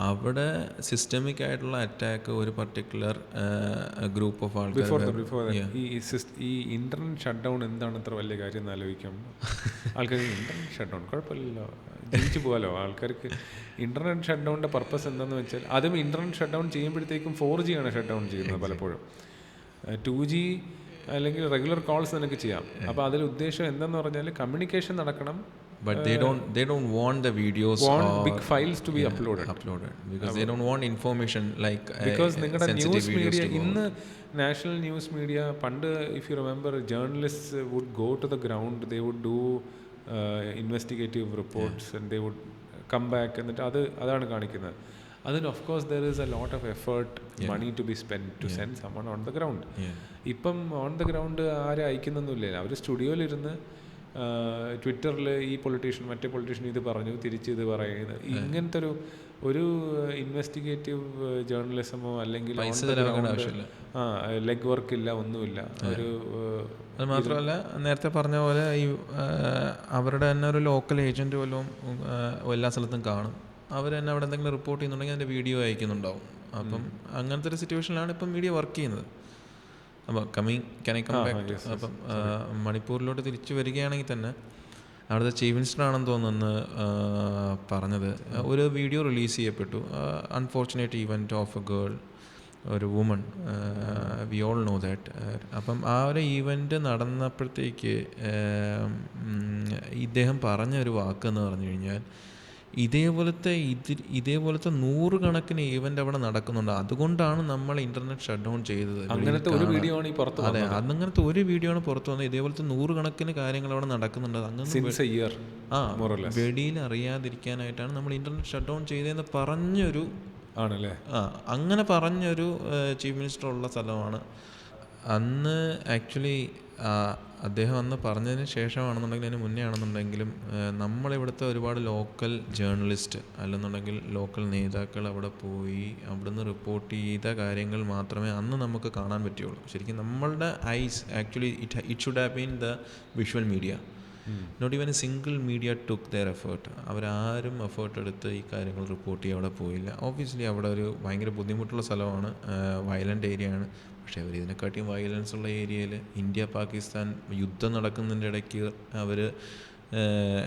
അവിടെ സിസ്റ്റമിക് ആയിട്ടുള്ള അറ്റാക്ക് ഒരു പർട്ടിക്കുലർ ഗ്രൂപ്പ് ഓഫ് ആൾക്കാർ. ഈ ഇന്റർനെറ്റ് ഷട്ട് ഡൗൺ എന്താണ് ഇത്ര വലിയ കാര്യം എന്ന് ആലോചിക്കാം. ആൾക്കാർക്ക് ഇന്റർനെറ്റ് ഷട്ട് ഡൗൺ കുഴപ്പമില്ലല്ലോ, ജീവിച്ചു പോകാലോ. ആൾക്കാർക്ക് ഇന്റർനെറ്റ് ഷട്ട് ഡൗണിൻ്റെ പർപ്പസ് എന്താണെന്ന് വെച്ചാൽ, അതും ഇന്റർനെറ്റ് ഷട്ട് ഡൗൺ ചെയ്യുമ്പോഴത്തേക്കും 4G ആണ് ഷട്ട് ഡൗൺ ചെയ്യുന്നത് പലപ്പോഴും. 2G അല്ലെങ്കിൽ റെഗുലർ കോൾസ് നിനക്ക് ചെയ്യാം. അപ്പോൾ അതിൽ ഉദ്ദേശം എന്താണെന്ന് പറഞ്ഞാൽ കമ്മ്യൂണിക്കേഷൻ നടക്കണം. But they don't want the videos or big files to be uploaded because they don't want information like because നിങ്ങളുടെ ന്യൂസ് മീഡിയ ഇന്ന് നാഷണൽ ന്യൂസ് മീഡിയ പണ്ട് if you remember journalists would go to the ground, they would do investigative reports and they would come back എന്നിട്ട് അതാണ് കാണിക്കുന്നത്. അതിന് of course there is a lot of effort, money to be spent to send someone on the ground. ഇപ്പം on the ground ആരും അയക്കുന്നൊന്നുമില്ല. അവർ സ്റ്റുഡിയോയിലിരുന്ന് ട്വിറ്ററിൽ ഈ പൊളിറ്റീഷ്യൻ മറ്റേ പൊളിറ്റീഷ്യൻ ഇത് പറഞ്ഞു തിരിച്ച് ഇത് പറയുന്നത്, ഇങ്ങനത്തെ ഒരു ഇൻവെസ്റ്റിഗേറ്റീവ് ജേർണലിസമോ അല്ലെങ്കിൽ ലെഗ് വർക്ക് ഇല്ല, ഒന്നുമില്ല. അത് മാത്രമല്ല നേരത്തെ പറഞ്ഞ പോലെ ഈ അവരുടെ തന്നെ ഒരു ലോക്കൽ ഏജൻറ്റ് വല്ലതും എല്ലാ സ്ഥലത്തും കാണും. അവർ തന്നെ അവിടെ എന്തെങ്കിലും റിപ്പോർട്ട് ചെയ്യുന്നുണ്ടെങ്കിൽ അതിൻ്റെ വീഡിയോ അയക്കുന്നുണ്ടാവും. അപ്പം അങ്ങനത്തെ ഒരു സിറ്റുവേഷനിലാണ് ഇപ്പം മീഡിയ വർക്ക് ചെയ്യുന്നത്. അപ്പം അപ്പം മണിപ്പൂരിലോട്ട് തിരിച്ചു വരികയാണെങ്കിൽ തന്നെ അവിടുത്തെ ചീഫ് മിനിസ്റ്റർ ആണെന്ന് തോന്നുന്നു പറഞ്ഞത്, ഒരു വീഡിയോ റിലീസ് ചെയ്യപ്പെട്ടു. Unfortunate event of a girl, ഒരു woman, we all know that. അപ്പം ആ ഒരു ഈവൻറ്റ് നടന്നപ്പോഴത്തേക്ക് ഇദ്ദേഹം പറഞ്ഞ ഒരു വാക്കെന്ന് പറഞ്ഞു കഴിഞ്ഞാൽ, ഇതേപോലത്തെ 100 കണക്കിന് ഈവൻ്റ് അവിടെ നടക്കുന്നുണ്ട്, അതുകൊണ്ടാണ് നമ്മൾ ഇന്റർനെറ്റ് ഷട്ട് ഡൗൺ ചെയ്തത്. അങ്ങനത്തെ ഒരു വീഡിയോ ആണ് അതെ, അങ്ങനത്തെ ഒരു വീഡിയോ ആണ് പുറത്തു വന്നത്. ഇതേപോലത്തെ 100 കണക്കിന് കാര്യങ്ങൾ അവിടെ നടക്കുന്നുണ്ട്. അങ്ങനെ വെളിയിൽ അറിയാതിരിക്കാനായിട്ടാണ് നമ്മൾ ഇന്റർനെറ്റ് ഷട്ട് ഡൗൺ ചെയ്തതെന്ന് പറഞ്ഞൊരു ആണല്ലേ, അങ്ങനെ പറഞ്ഞൊരു ചീഫ് മിനിസ്റ്റർ ഉള്ള സ്ഥലമാണ്. അന്ന് ആക്ച്വലി അദ്ദേഹം അന്ന് പറഞ്ഞതിന് ശേഷമാണെന്നുണ്ടെങ്കിൽ അതിന് മുന്നേ ആണെന്നുണ്ടെങ്കിലും നമ്മളിവിടുത്തെ ഒരുപാട് ലോക്കൽ ജേർണലിസ്റ്റ് അല്ലെന്നുണ്ടെങ്കിൽ ലോക്കൽ നേതാക്കൾ അവിടെ പോയി അവിടുന്ന് റിപ്പോർട്ട് ചെയ്ത കാര്യങ്ങൾ മാത്രമേ അന്ന് നമുക്ക് കാണാൻ പറ്റുള്ളൂ. ശരിക്കും നമ്മളുടെ eyes actually it should have been the visual media. Not even a single media took their effort. അവരാരും എഫേർട്ട് എടുത്ത് ഈ കാര്യങ്ങൾ റിപ്പോർട്ട് ചെയ്യാൻ അവിടെ പോയില്ല. ഓബ്വിയസ്ലി അവിടെ ഒരു ഭയങ്കര ബുദ്ധിമുട്ടുള്ള സ്ഥലമാണ്, വയലൻ്റ് ഏരിയ ആണ്. പക്ഷേ അവർ ഇതിനെക്കാട്ടിയും വയലൻസ് ഉള്ള ഏരിയയിൽ ഇന്ത്യ പാകിസ്ഥാൻ യുദ്ധം നടക്കുന്നതിൻ്റെ ഇടയ്ക്ക് അവർ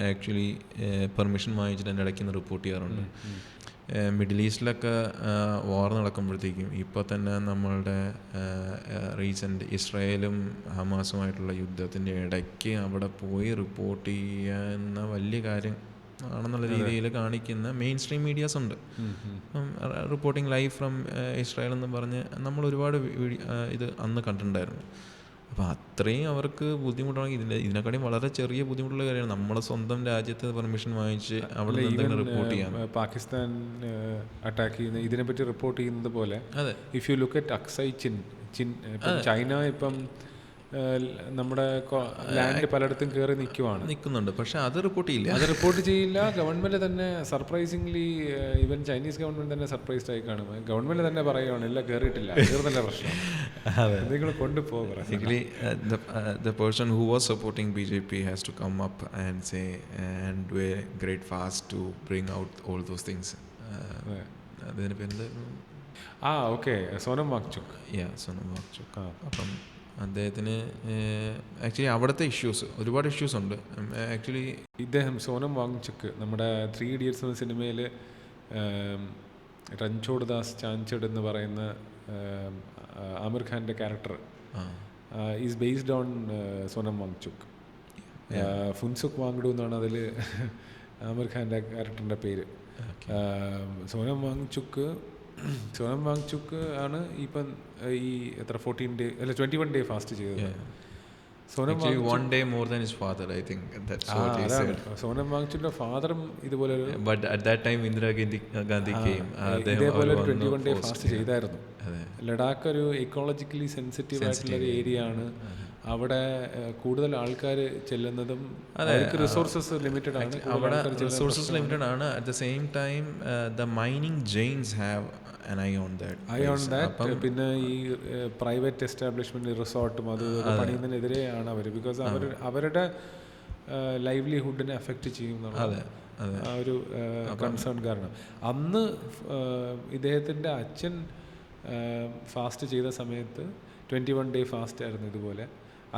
ആക്ച്വലി പെർമിഷൻ വാങ്ങിച്ചിട്ട് എൻ്റെ ഇടയ്ക്ക് നിന്ന് റിപ്പോർട്ട് ചെയ്യാറുണ്ട്. മിഡിൽ ഈസ്റ്റിലൊക്കെ വാർ നടക്കുമ്പോഴത്തേക്കും ഇപ്പോൾ തന്നെ നമ്മളുടെ റീസെൻ്റ് ഇസ്രായേലും ഹമാസുമായിട്ടുള്ള യുദ്ധത്തിൻ്റെ ഇടയ്ക്ക് അവിടെ പോയി റിപ്പോർട്ട് ചെയ്യുന്ന വലിയ കാര്യം ആണെന്നുള്ള രീതിയിൽ കാണിക്കുന്ന മെയിൻ സ്ട്രീം മീഡിയാസ് ഉണ്ട്. റിപ്പോർട്ടിങ് ലൈവ് ഫ്രം ഇസ്രായേൽ എന്ന് പറഞ്ഞ് നമ്മൾ ഒരുപാട് ഇത് അന്ന് കണ്ടിട്ടുണ്ടായിരുന്നു. അപ്പോൾ അത്രയും അവർക്ക് ബുദ്ധിമുട്ടാണെങ്കിൽ ഇതിനെക്കാട്ടിയും വളരെ ചെറിയ ബുദ്ധിമുട്ടുള്ള കാര്യമാണ് നമ്മുടെ സ്വന്തം രാജ്യത്ത് പെർമിഷൻ വാങ്ങിച്ച് അവിടെ എന്തെങ്കിലും റിപ്പോർട്ട് ചെയ്യാൻ. പാകിസ്ഥാൻ അറ്റാക്ക് ചെയ്യുന്ന ഇതിനെപ്പറ്റി റിപ്പോർട്ട് ചെയ്യുന്നത് പോലെ അതെ, if you look at Aksai Chin ഇപ്പം നമ്മുടെ ലാൻഡ് പലയിടത്തും കയറി നിൽക്കുന്നുണ്ട്. പക്ഷെ അത് റിപ്പോർട്ട് ചെയ്യില്ല, അത് റിപ്പോർട്ട് ചെയ്യില്ല. ഗവൺമെന്റ് തന്നെ സർപ്രൈസിംഗ്ലി ഈവൻ ചൈനീസ് ഗവൺമെന്റ് തന്നെ സർപ്രൈസ്ഡ് ആയി കാണും. ഗവൺമെന്റ് തന്നെ പറയുകയാണ് ഇല്ല കയറിയിട്ടില്ല, കയറുന്നില്ല പ്രശ്നം, നിങ്ങൾ കൊണ്ടുപോകും. The person who was supporting BJP has to come up and say and do a great fast to bring out all those things. അതിന് പേര് ഓക്കെ, സോനം വാങ്ചുക്. സോനം വാങ്ചുക്. അപ്പം അദ്ദേഹത്തിന് ആക്ച്വലി അവിടുത്തെ ഇഷ്യൂസ്, ഒരുപാട് ഇഷ്യൂസ് ഉണ്ട് ആക്ച്വലി. ഇദ്ദേഹം സോനം വാങ്ചുക് നമ്മുടെ 3 Idiots എന്ന സിനിമയിൽ രൺഛോഡ് ദാസ് ചാൻചഡ് എന്ന് പറയുന്ന ആമിർ ഖാൻ്റെ character is based on Sonam Wangchuk. Phunsukh Wangdu എന്നാണ് അതിൽ ആമിർ ഖാൻ്റെ ക്യാരക്ടറിൻ്റെ പേര്. സോനം വാങ്ചുക് ആണ് ഇപ്പം ഈ എത്ര 14 day അല്ല 21 day ഫാസ്റ്റ് ചെയ്തത്. Sonam one day more than his father, I think that's what he said. Sonam വാങ്ചുക്കിന്റെ ഫാദറും ഇതുപോലെ but at that time Indira Gandhi came, ഇതേപോലെ 21 day ഫാസ്റ്റ് ചെയ്തായിരുന്നു. ലഡാക്ക് ഒരു എക്കോളജിക്കലി സെൻസിറ്റീവ് ആയിട്ടുള്ള ഒരു ഏരിയ ആണ്. അവിടെ കൂടുതൽ ആൾക്കാർ ചെല്ലുന്നതും റിസോഴ്സസ് ലിമിറ്റഡ് ആണ്. അവിടെ റിസോഴ്സസ് ലിമിറ്റഡ് ആണ്. At the same time the mining Jains have an eye on that. പിന്നെ ഈ പ്രൈവറ്റ് എസ്റ്റാബ്ലിഷ്മെന്റ് റിസോർട്ടും അത് പണിയുന്നതിനെതിരെയാണ് അവർ. ബിക്കോസ് അവരുടെ ലൈവ്ലിഹുഡിനെ അഫക്റ്റ് ചെയ്യും ആ ഒരു കൺസേൺ കാരണം. അന്ന് ഇദ്ദേഹത്തിൻ്റെ അച്ഛൻ ഫാസ്റ്റ് ചെയ്ത സമയത്ത് 21 day ഫാസ്റ്റ് ആയിരുന്നു ഇതുപോലെ.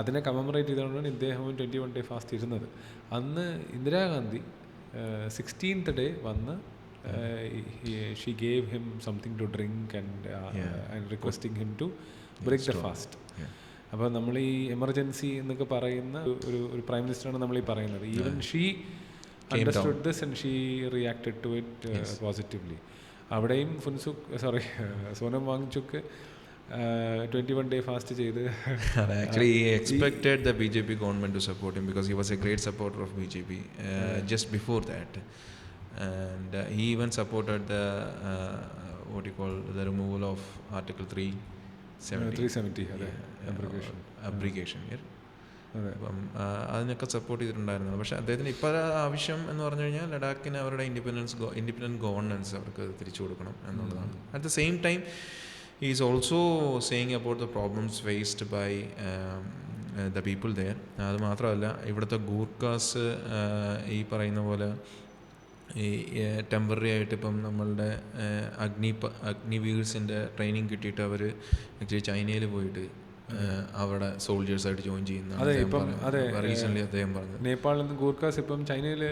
അതിനെ കമമറേറ്റ് ചെയ്തുകൊണ്ടാണ് ഇദ്ദേഹവും 21 day ഫാസ്റ്റ് ഇരുന്നത്. അന്ന് ഇന്ദിരാഗാന്ധി 16th day വന്ന് she gave him something to drink and requesting him to break the fast. അപ്പോൾ നമ്മൾ ഈ എമർജൻസി എന്നൊക്കെ പറയുന്ന ഒരു പ്രൈം മിനിസ്റ്ററാണ് നമ്മൾ ഈ പറയുന്നത്. Even she understood this and she reacted to it positively. അവിടെയും സോനം വാങ്ചുക് 21 day ഫാസ്റ്റ് ചെയ്ത് actually he expected the BJP government to support him because he was a great supporter of BJP just before that. And he even supported the what you call the removal of Article 370 abrogation. അപ്പം അതിനൊക്കെ സപ്പോർട്ട് ചെയ്തിട്ടുണ്ടായിരുന്നു. പക്ഷേ അദ്ദേഹത്തിന് ഇപ്പോൾ ആവശ്യം എന്ന് പറഞ്ഞു കഴിഞ്ഞാൽ ലഡാക്കിന് അവരുടെ ഇൻഡിപെൻഡൻറ്റ് ഗവർണൻസ് അവർക്ക് തിരിച്ചു കൊടുക്കണം എന്നുള്ളതാണ്. At the same time he is also saying about the problems faced by the people there. അത് മാത്രമല്ല ഇവിടുത്തെ ഗൂർഖാസ് ഈ പറയുന്ന പോലെ ഈ ടെമ്പററി ആയിട്ട് ഇപ്പം നമ്മളുടെ അഗ്നിവീഴ്സിൻ്റെ ട്രെയിനിങ് കിട്ടിയിട്ട് അവർ ആക്ച്വലി ചൈനയിൽ പോയിട്ട് അവിടെ സോൾജേഴ്സായിട്ട് ജോയിൻ ചെയ്യുന്ന റീസെൻ്റ്ലി അദ്ദേഹം പറഞ്ഞു. നേപ്പാളിൽ നിന്ന് ഗൂർഖാസ് ഇപ്പം ചൈനയിൽ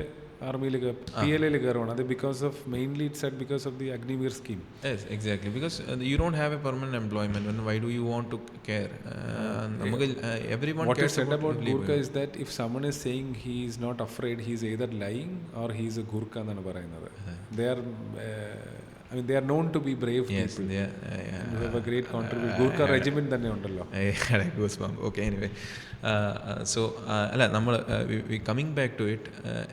ആർമിയിൽ PLA കയറുവാണ്. അത് because of mainly it's said because of the Agniveer scheme. Yes, exactly. Because you don't have a permanent employment, and why do you want to care? Everyone what cares is said about Gurkha is that if someone is saying he is not afraid, he is either lying or he is a Gurkha എന്നാണ് പറയുന്നത്. They are they are known to be brave people. They have a great contribution. Gurkha regiment തന്നെ ഉണ്ടല്ലോ. Okay, anyway. So അല്ല നമ്മൾ coming back to it,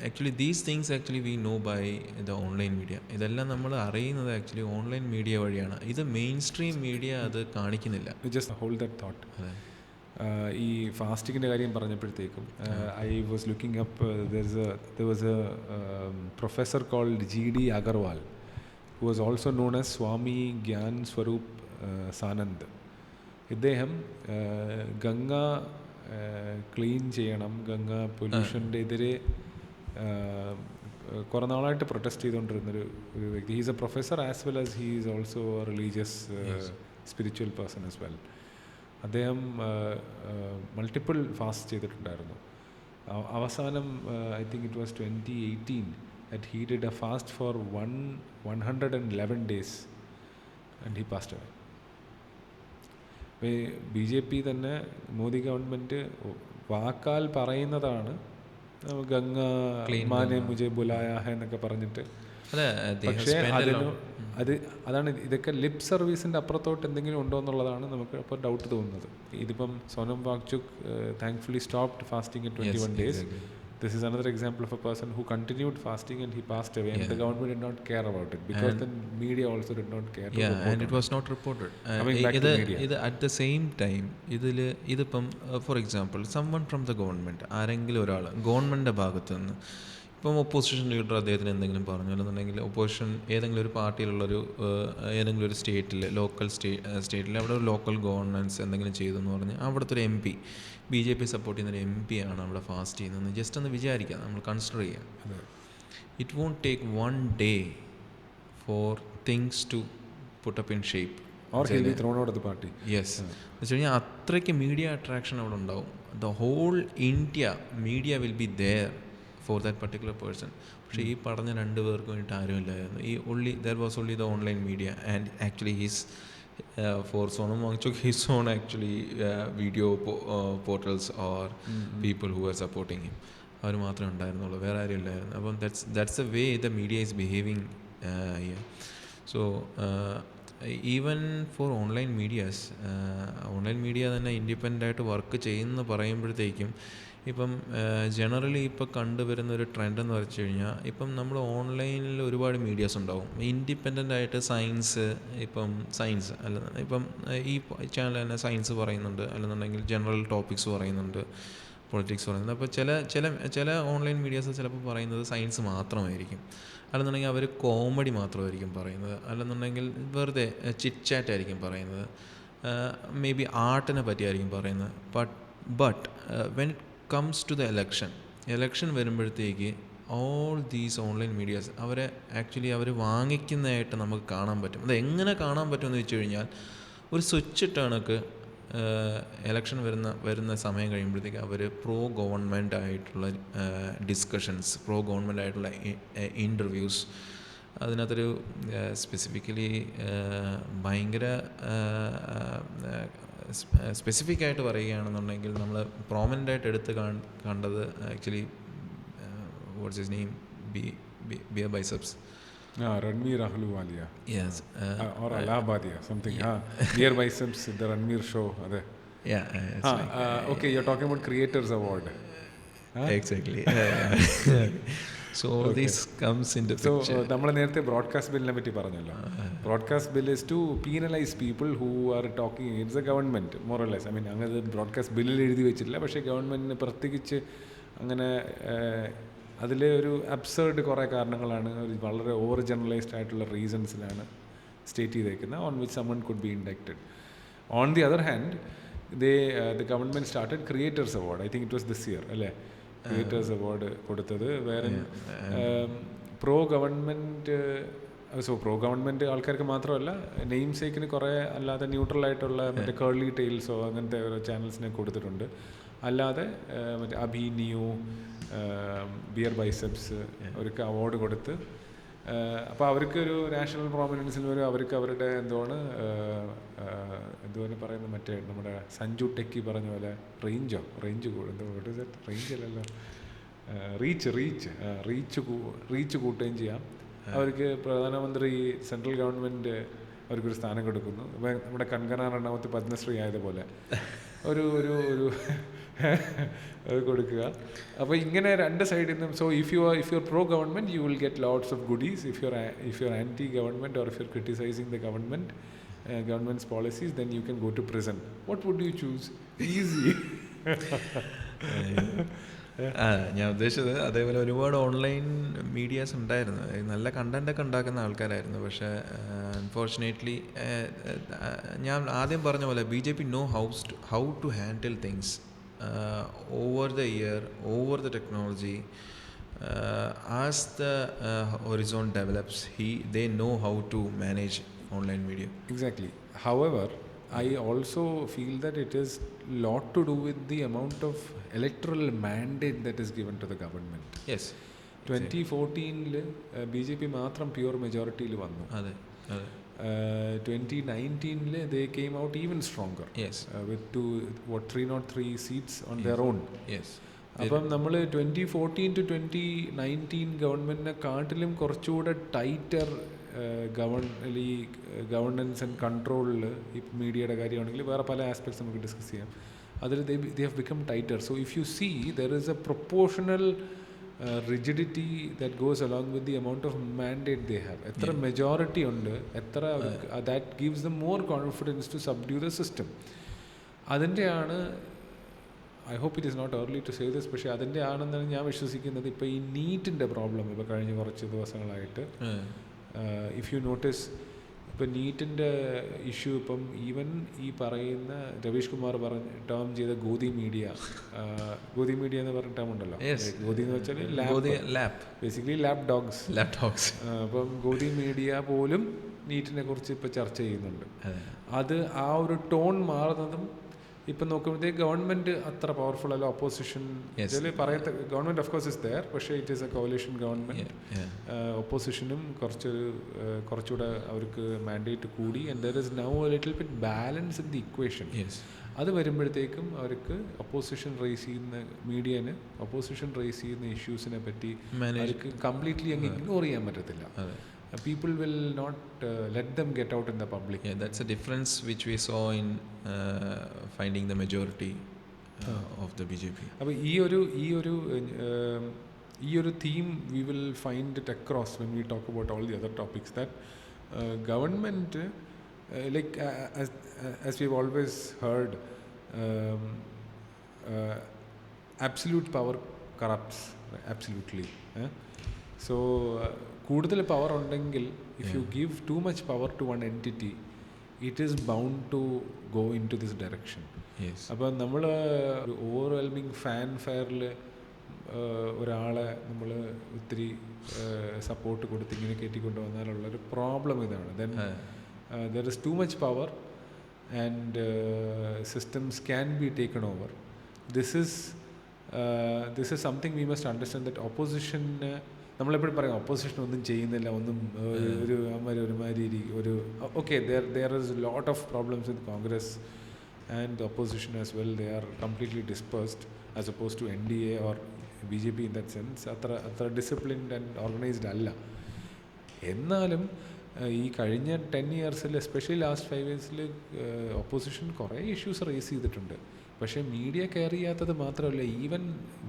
actually these things actually we know by the online media. ഇതെല്ലാം നമ്മൾ അറിയുന്നത് ആക്ച്വലി ഓൺലൈൻ മീഡിയ വഴിയാണ്. ഇത് മെയിൻ സ്ട്രീം മീഡിയ അത് കാണിക്കുന്നില്ല. Just hold that thought. ഈ ഫാസ്റ്റിങ്ങിൻ്റെ കാര്യം പറഞ്ഞപ്പോഴത്തേക്കും I was looking up there was a professor called G.D. Agarwal who was also known as Swami Gyan Swarup Sanand. ഇദ്ദേഹം ഗംഗ ക്ലീൻ ചെയ്യണം, ഗംഗ പൊല്യൂഷൻ്റെ എതിരെ കുറേ നാളായിട്ട് പ്രൊട്ടസ്റ്റ് ചെയ്തുകൊണ്ടിരുന്നൊരു വ്യക്തി. He's A professor as well as he is also religious spiritual person as well. അദ്ദേഹം മൾട്ടിപ്പിൾ ഫാസ്റ്റ് ചെയ്തിട്ടുണ്ടായിരുന്നു. അവസാനം I think it was 2018 that he did a fast for 111 days and he passed away. BJP തന്നെ, മോദി ഗവൺമെൻറ് വാക്കാൽ പറയുന്നതാണ് ഗംഗ മാനെ മുജെ ബുലായ എന്നൊക്കെ പറഞ്ഞിട്ട്. പക്ഷേ അതാണ് ഇതൊക്കെ ലിപ് സർവീസിൻ്റെ അപ്പുറത്തോട്ട് എന്തെങ്കിലും ഉണ്ടോ എന്നുള്ളതാണ് നമുക്ക് അപ്പോൾ ഡൗട്ട് തോന്നുന്നത്. ഇതിപ്പം Sonam Wangchuk thankfully stopped fasting in 21 days. This is another example of a person who continued fasting and he passed away, and the government did not care about it because the media also did not care to report and it was not reported. ഇത് at the same time ഇതിപ്പം for example someone from the government, ആരെങ്കിലും ഒരാൾ ഗവൺമെൻറ്റിൻ്റെ ഭാഗത്ത് നിന്ന് ഇപ്പം ഒപ്പോസിഷൻ ലീഡർ അദ്ദേഹത്തിന് എന്തെങ്കിലും പറഞ്ഞു അല്ലെന്നുണ്ടെങ്കിൽ ഒപ്പോസിഷൻ ഏതെങ്കിലും ഒരു പാർട്ടിയിലുള്ളൊരു ഏതെങ്കിലും ഒരു സ്റ്റേറ്റിൽ ലോക്കൽ സ്റ്റേറ്റിൽ അവിടെ ഒരു ലോക്കൽ ഗവർണൻസ് എന്തെങ്കിലും ചെയ്തെന്ന് പറഞ്ഞ് അവിടുത്തെ ഒരു MP BJP സപ്പോർട്ട് ചെയ്യുന്നൊരു MP ആണ് അവിടെ ഫാസ്റ്റ് ചെയ്യുന്നതെന്ന് ജസ്റ്റ് ഒന്ന് വിചാരിക്കാം, നമ്മൾ കൺസിഡർ ചെയ്യാം. It won't take 1 day for things to put up in shape. Yes, എന്ന് വെച്ച് കഴിഞ്ഞാൽ അത്രയ്ക്ക് മീഡിയ അട്രാക്ഷൻ അവിടെ ഉണ്ടാവും. The whole India media will be there for that particular person. പക്ഷേ ഈ പറഞ്ഞ 2 പേർക്ക് വേണ്ടിയിട്ട് ആരുമില്ലായിരുന്നു. There was only the online media and actually he's for Sonam Wangchuk his own actually video portals or people who were supporting him. അവർ മാത്രമേ ഉണ്ടായിരുന്നുള്ളൂ, വേറെ ആരും ഇല്ലായിരുന്നു. അപ്പം that's the way the media is behaving here. So even for online medias, online media തന്നെ ഇൻഡിപെൻഡൻ്റ് ആയിട്ട് വർക്ക് ചെയ്യുന്ന പറയുമ്പോഴത്തേക്കും ഇപ്പം ജനറലി ഇപ്പോൾ കണ്ടുവരുന്നൊരു ട്രെൻഡ് എന്ന് വെച്ച് കഴിഞ്ഞാൽ ഇപ്പം നമ്മൾ ഓൺലൈനിൽ ഒരുപാട് മീഡിയാസ് ഉണ്ടാവും. ഇൻഡിപെൻഡൻ്റ് ആയിട്ട് സയൻസ്, ഇപ്പം സയൻസ് അല്ല ഇപ്പം ഈ ചാനൽ തന്നെ സയൻസ് പറയുന്നുണ്ട്, അല്ലെന്നുണ്ടെങ്കിൽ ജനറൽ ടോപ്പിക്സ് പറയുന്നുണ്ട്, പൊളിറ്റിക്സ് പറയുന്നത്. അപ്പോൾ ചില ഓൺലൈൻ മീഡിയാസ് ചിലപ്പോൾ പറയുന്നത് സയൻസ് മാത്രമായിരിക്കും, അല്ലെന്നുണ്ടെങ്കിൽ അവർ കോമഡി മാത്രമായിരിക്കും പറയുന്നത്, അല്ലെന്നുണ്ടെങ്കിൽ വെറുതെ ചിറ്റ് ചാറ്റ് ആയിരിക്കും പറയുന്നത്, മേ ബി ആർട്ടിനെ പറ്റിയായിരിക്കും പറയുന്നത്. But when it comes to the election വരുമ്പോഴത്തേക്ക് ഓൾ ദീസ് ഓൺലൈൻ മീഡിയാസ് അവർ വാങ്ങിക്കുന്നതായിട്ട് നമുക്ക് കാണാൻ പറ്റും. അത് എങ്ങനെ കാണാൻ പറ്റുമെന്ന് വെച്ച് കഴിഞ്ഞാൽ ഒരു സ്വിച്ച് ഇട്ട കണക്ക് എലക്ഷൻ വരുന്ന സമയം കഴിയുമ്പോഴത്തേക്ക് അവർ പ്രോ ഗവൺമെൻറ് ആയിട്ടുള്ള ഡിസ്കഷൻസ്, പ്രോ ഗവൺമെൻറ് ആയിട്ടുള്ള ഇൻ്റർവ്യൂസ്, അതിനകത്തൊരു സ്പെസിഫിക്കലി ഭയങ്കര സ്പെസിഫിക് ആയിട്ട് പറയുകയാണെന്നുണ്ടെങ്കിൽ നമ്മൾ പ്രോമിനൻ്റ് ആയിട്ട് എടുത്ത് കണ്ടത് actually what's his name, beer biceps. Ranveer Ahluwalia. Yes. Or Allahabadia, something. Beer Biceps, the Ranveer show. Yeah. Okay, you're talking about Creators Award. Exactly. So this comes into picture. So നമ്മൾ നേരത്തെ ബ്രോഡ്കാസ്റ്റ് ബില്ലിനെ പറ്റി പറഞ്ഞല്ലോ. Broadcast bill is to penalize people who are talking against the government, more or less. I mean, അങ്ങനെ ബ്രോഡ്കാസ്റ്റ് ബില്ലിൽ എഴുതി വെച്ചിട്ടില്ല, പക്ഷേ ഗവൺമെൻറ്റിന് പ്രത്യേകിച്ച് അങ്ങനെ അതിൽ ഒരു അബ്സേർഡ് കുറേ കാരണങ്ങളാണ്, വളരെ ഓവർ ജനറലൈസ്ഡ് ആയിട്ടുള്ള റീസൺസിലാണ് സ്റ്റേറ്റ് ചെയ്തേക്കുന്നത്, on which someone could be inducted. On the other hand the government started creators award. I think it was this year അല്ലേ, ക്രിയേറ്റേഴ്സ് അവാർഡ് കൊടുത്തത്. വേറെ പ്രോ ഗവൺമെൻറ് ആൾക്കാർക്ക് മാത്രമല്ല, നെയിം സേക്കിന് കുറേ അല്ലാതെ ന്യൂട്രലായിട്ടുള്ള മറ്റേ കേർലി ടെയിൽസോ അങ്ങനത്തെ ഓരോ ചാനൽസിനെ കൊടുത്തിട്ടുണ്ട്. അല്ലാതെ മറ്റേ അഭി നിയു, ബിയർ ബൈസെപ്സ് അവർക്ക് അവാർഡ് കൊടുത്ത്, അപ്പോൾ അവർക്കൊരു നാഷണൽ പ്രോമിനൻസിൽ വരും. അവർക്ക് അവരുടെ എന്തുവാണ് പറയുന്നത്, മറ്റേ നമ്മുടെ സഞ്ജു ടെക്കി പറഞ്ഞ പോലെ റേഞ്ച് അല്ലല്ലോ, റീച്ച് കൂട്ടുകയും ചെയ്യാം. അവർക്ക് പ്രധാനമന്ത്രി, സെൻട്രൽ ഗവൺമെൻറ് അവർക്കൊരു സ്ഥാനം കൊടുക്കുന്നു. ഇപ്പം നമ്മുടെ കങ്കന റണാവത്ത് പത്മശ്രീ ആയതുപോലെ ഒരു കൊടുക്കുക. അപ്പോൾ ഇങ്ങനെ രണ്ട് സൈഡിൽ നിന്നും. So if you pro government you will get lots of goodies. If you are anti government or if you are criticising the government's policies, then you can go to prison. What would you choose? Easy. ഞാൻ ഉദ്ദേശിച്ചത് അതേപോലെ ഒരുപാട് ഓൺലൈൻ മീഡിയാസ് ഉണ്ടായിരുന്നു, നല്ല കണ്ടൻറ്റൊക്കെ ഉണ്ടാക്കുന്ന ആൾക്കാരായിരുന്നു. പക്ഷേ അൺഫോർച്ചുനേറ്റ്ലി ഞാൻ ആദ്യം പറഞ്ഞ പോലെ BJP know how to handle things over the year, over the technology, as the horizon develops, they know how to manage online media. Exactly. However, I also feel that it is lot to do with the amount of electoral mandate that is given to the government. Yes. 2014 B J P മാത്രം പ്യുവർ മെജോറിറ്റിയിൽ വന്നു. അതെ അതെ. 2019 they came out even stronger. Yes. With 303 seats on their own. Yes. അപ്പം നമ്മൾ 2014 to 2019 ഗവൺമെൻറ്റിനെ കാട്ടിലും കുറച്ചുകൂടെ ടൈറ്റർ ഈ ഗവർണൻസ് ആൻഡ് കൺട്രോളിൽ ഈ മീഡിയയുടെ കാര്യമാണെങ്കിൽ വേറെ പല ആസ്പെക്ട്സ് നമുക്ക് ഡിസ്കസ് ചെയ്യാം. അതിൽ they have become tighter. So if you see, there is a proportional rigidity that goes along with the amount of mandate they have. എത്ര മെജോറിറ്റി ഉണ്ട്, എത്ര that gives them more confidence to subdue the system. അതിൻ്റെയാണ്, I hope it is not early to say this, പക്ഷേ അതിൻ്റെ ആണെന്നാണ് ഞാൻ വിശ്വസിക്കുന്നത്. ഇപ്പോൾ ഈ നീറ്റിൻ്റെ പ്രോബ്ലം ഇപ്പോൾ കഴിഞ്ഞ കുറച്ച് ദിവസങ്ങളായിട്ട്, ഇഫ് യു നോട്ടീസ്, ഇപ്പം നീറ്റിൻ്റെ ഇഷ്യൂ ഇപ്പം ഈവൻ ഈ പറയുന്ന രവീഷ് കുമാർ ടേം ചെയ്ത ഗോദി മീഡിയ എന്ന് പറഞ്ഞ ടേം ഉണ്ടല്ലോ, ഗോദി എന്ന് വെച്ചാൽ ലാബ്, ബേസിക്കലി ലാബ് ഡോഗ്സ്. അപ്പം ഗോദി മീഡിയ പോലും നീറ്റിനെ കുറിച്ച് ഇപ്പോൾ ചർച്ച ചെയ്യുന്നുണ്ട്. അത് ആ ഒരു ടോൺ മാറുന്നതും ഇപ്പം നോക്കുമ്പോഴത്തേക്ക് ഗവൺമെൻറ് അത്ര പവർഫുൾ അല്ല, ഒപ്പോസിഷൻ പറയത്ത government of course is there, പക്ഷേ it is a coalition government. ഒപ്പോസിഷനും കുറച്ചുകൂടെ അവർക്ക് മാൻഡേറ്റ് കൂടി, and there is now a little bit balance in the equation. അത് വരുമ്പോഴത്തേക്കും അവർക്ക് ഒപ്പോസിഷൻ റേസ് ചെയ്യുന്ന മീഡിയന് ഒപ്പോസിഷൻ റേസ് ചെയ്യുന്ന ഇഷ്യൂസിനെ പറ്റി അവർക്ക് കംപ്ലീറ്റ്ലി അങ്ങ് ഇഗ്നോർ ചെയ്യാൻ പറ്റത്തില്ല. People will not let them get out in the public. Yeah, that's a difference which we saw in finding the majority of the BJP. അപ്പോൾ ഈ ഒരു theme we will find it across when we talk about all the other topics, that government like as we've always heard, absolute power corrupts absolutely. So കൂടുതൽ പവർ ഉണ്ടെങ്കിൽ, if you give too much power to one entity, it is bound to go into this direction. അപ്പം നമ്മൾ ഓവർവെൽമിങ് ഫാൻ ഫെയറിൽ ഒരാളെ നമ്മൾ ഒത്തിരി സപ്പോർട്ട് കൊടുത്ത് ഇങ്ങനെ കയറ്റിക്കൊണ്ട് വന്നാലുള്ളൊരു പ്രോബ്ലം ഇതാണ്. Then there is too much power and systems can be taken over. This is something we must understand, that ഓപ്പോസിഷന് നമ്മളെപ്പോഴും പറയും ഓപ്പോസിഷൻ ഒന്നും ചെയ്യുന്നില്ല, ഒന്നും ഒരുമാതിരി okay, there is a lot of problems with Congress and the opposition as well. They are completely dispersed as opposed to NDA or BJP in that sense. അത്ര ഡിസിപ്ലിൻഡ് ആൻഡ് ഓർഗനൈസ്ഡ് അല്ല. എന്നാലും ഈ കഴിഞ്ഞ 10 yearsൽ, എസ്പെഷ്യലി ലാസ്റ്റ് 5 yearsൽ ഒപ്പോസിഷൻ കുറേ ഇഷ്യൂസ് റേസ് ചെയ്തിട്ടുണ്ട്. പക്ഷേ മീഡിയ കെയർ ചെയ്യാത്തത് മാത്രമല്ല, even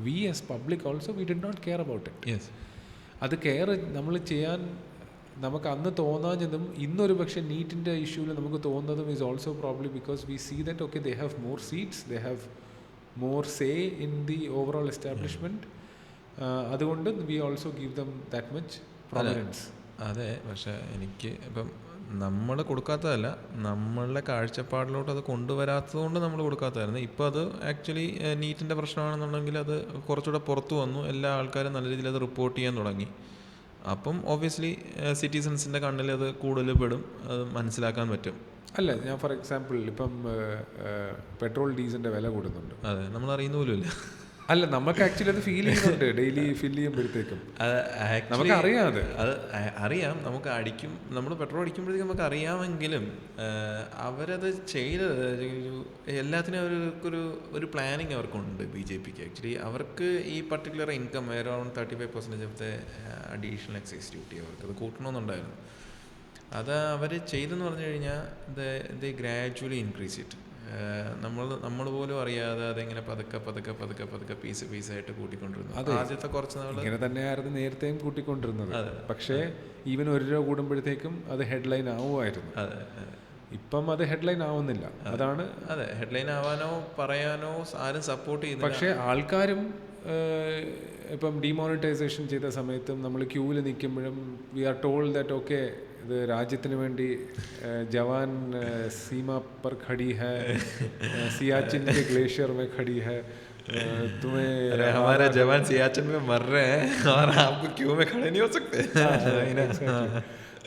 we as public also we did not care about it. അത് കെയർ നമ്മൾ ചെയ്യാൻ നമുക്ക് അന്ന് തോന്നാഞ്ഞതും ഇന്നൊരു പക്ഷേ നീറ്റിൻ്റെ ഇഷ്യൂവിൽ നമുക്ക് തോന്നുന്നതും is also probably because we see that okay, they have more seats, they have more say in the overall establishment. അതുകൊണ്ട് we also give them that much prominence. അതെ, പക്ഷേ എനിക്ക് ഇപ്പം നമ്മൾ കൊടുക്കാത്തതല്ല, നമ്മളുടെ കാഴ്ചപ്പാടിലോട്ട് അത് കൊണ്ടുവരാത്തത് കൊണ്ട് നമ്മൾ കൊടുക്കാത്തതായിരുന്നു. ഇപ്പോൾ അത് ആക്ച്വലി നീറ്റിൻ്റെ പ്രശ്നമാണെന്നുണ്ടെങ്കിൽ അത് കുറച്ചുകൂടെ പുറത്തു വന്നു, എല്ലാ ആൾക്കാരും നല്ല രീതിയിൽ അത് റിപ്പോർട്ട് ചെയ്യാൻ തുടങ്ങി. അപ്പം ഓബ്വിയസ്ലി സിറ്റിസൺസിൻ്റെ കണ്ണിൽ അത് കൂടുതൽ പെടും, അത് മനസ്സിലാക്കാൻ പറ്റും. അല്ല, ഞാൻ ഫോർ എക്സാമ്പിൾ ഇപ്പം പെട്രോൾ ഡീസലിൻ്റെ വില കൂടുന്നുണ്ട്. അതെ, നമ്മൾ അറിയുന്ന പോലും ഇല്ല. അല്ല, നമുക്ക് ആക്ച്വലി അത് ഫീൽ ചെയ്യുന്നുണ്ട് ഡെയിലി ഫിൽ ചെയ്യുമ്പോഴത്തേക്കും. നമുക്ക് അറിയാം, അത് അറിയാം, നമുക്ക് അടിക്കും, നമ്മൾ പെട്രോൾ അടിക്കുമ്പോഴത്തേക്കും നമുക്ക് അറിയാമെങ്കിലും അവരത് ചെയ്തത് എല്ലാത്തിനും ഒരു പ്ലാനിങ് അവർക്കുണ്ട്. BJP ആക്ച്വലി അവർക്ക് ഈ particular income around 35% of the additional excise duty അവർക്കത് കൂട്ടണമെന്നുണ്ടായിരുന്നു. അത് അവർ ചെയ്തെന്ന് പറഞ്ഞു കഴിഞ്ഞാൽ ദേ ഗ്രാജുവലി ഇൻക്രീസ് ഇറ്റ്. നമ്മൾ പോലും അറിയാതെ അതെങ്ങനെ പതുക്കെ പീസായിട്ട് കൂട്ടിക്കൊണ്ടിരുന്നു. ആദ്യത്തെ കുറച്ച് നാൾ ഇങ്ങനെ തന്നെയായിരുന്നു നേരത്തെയും കൂട്ടിക്കൊണ്ടിരുന്നത്. പക്ഷേ ഈവൻ 1 രൂപ കൂടുമ്പോഴത്തേക്കും അത് ഹെഡ്ലൈൻ ആവുമായിരുന്നു. ഇപ്പം അത് ഹെഡ്ലൈൻ ആവുന്നില്ല. അതാണ്. അതെ, ഹെഡ്ലൈൻ ആവാനോ പറയാനോ ആരും സപ്പോർട്ട് ചെയ്യുന്നു. പക്ഷേ ആൾക്കാരും ഇപ്പം ഡിമോണിറ്റൈസേഷൻ ചെയ്ത സമയത്തും നമ്മൾ ക്യൂവിൽ നിൽക്കുമ്പോഴും we are told that okay ഇത് രാജ്യത്തിന് വേണ്ടി ജവാൻ സീമ പർ ഖടി ഹൈ, സിയാച്ചിൻ के ग्लेशियर में खड़ी है, तुम्हें हमारे जवान सियाचिन में मर रहे हैं और आपको क्यों में खड़े नहीं हो सकते.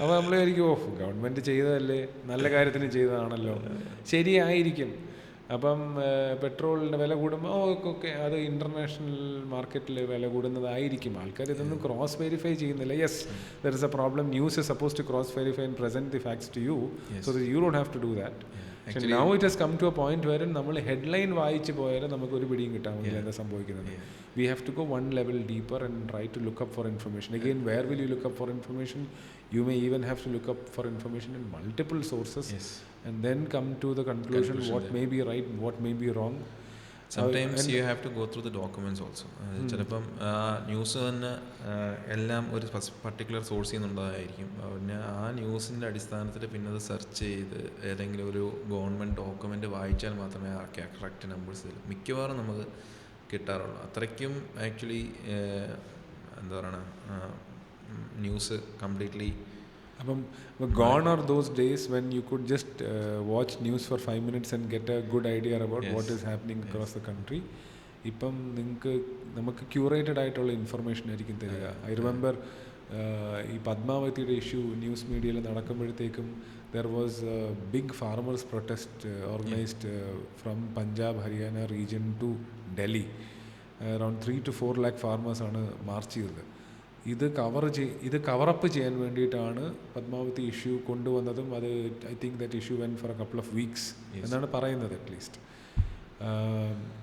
അപ്പോൾ നമ്മൾ വിചാരിക്കും ഓഫ് ഗവൺമെൻറ് ചെയ്തതല്ലേ, നല്ല കാര്യത്തിന് ചെയ്തതാണല്ലോ, ശരിയായിരിക്കും. അപ്പം പെട്രോളിൻ്റെ വില കൂടുമ്പോൾ ഓക്കെ അത് ഇൻ്റർനാഷണൽ മാർക്കറ്റിൽ വില കൂടുന്നതായിരിക്കും. ആൾക്കാർ ഇതൊന്നും ക്രോസ് വെരിഫൈ ചെയ്യുന്നില്ല. Yes, there is a problem. News is suppose to cross verify and present the facts to you, so that you don't have to do that. പക്ഷേ now it has come to a point വേറെ നമ്മൾ ഹെഡ്ലൈൻ വായിച്ച് പോയാൽ നമുക്ക് ഒരു പിടിയും കിട്ടാൻ വേണ്ടി എന്താ സംഭവിക്കുന്നത്. We have to go one level deeper and try to look up for information. Again, where will you look up for information? You may even have to look up for information in multiple sources, and then come to the conclusion what may be right, what may be wrong. Sometimes you have to go through the documents also. ചിലപ്പം ന്യൂസ് തന്നെ എല്ലാം ഒരു പർട്ടിക്കുലർ സോഴ്സിൽ നിന്നുള്ളതായിരിക്കും. പിന്നെ ആ ന്യൂസിൻ്റെ അടിസ്ഥാനത്തിൽ പിന്നെ അത് സെർച്ച് ചെയ്ത് ഏതെങ്കിലും ഒരു ഗവൺമെൻറ് ഡോക്യുമെൻ്റ് വായിച്ചാൽ മാത്രമേ ആ കറക്റ്റ് നമ്പേഴ്സ് മിക്കവാറും നമുക്ക് കിട്ടാറുള്ളൂ. അത്രയ്ക്കും ആക്ച്വലി എന്താ പറയണ ന്യൂസ് കംപ്ലീറ്റ്ലി. അപ്പം gone are those days when you could just watch news for 5 minutes and get a good idea about what is happening across the country. ഇപ്പം നമുക്ക് ക്യൂറേറ്റഡ് ആയിട്ടുള്ള ഇൻഫർമേഷൻ ആയിരിക്കും തരിക. ഐ റിമെമ്പർ ഈ പദ്മാവതിയുടെ ഇഷ്യൂ ന്യൂസ് മീഡിയയിൽ നടക്കുമ്പോഴത്തേക്കും there was a big farmers protest organized from Punjab, Haryana region to Delhi. Around 3 to 4 lakh farmers ആണ് മാർച്ച് ചെയ്തത്. ഇത് കവറപ്പ് ചെയ്യാൻ വേണ്ടിയിട്ടാണ് പദ്മാവതി ഇഷ്യൂ കൊണ്ടുവന്നതും. അത് I think that issue went for a couple of weeks എന്നാണ് പറയുന്നത് അറ്റ്ലീസ്റ്റ്.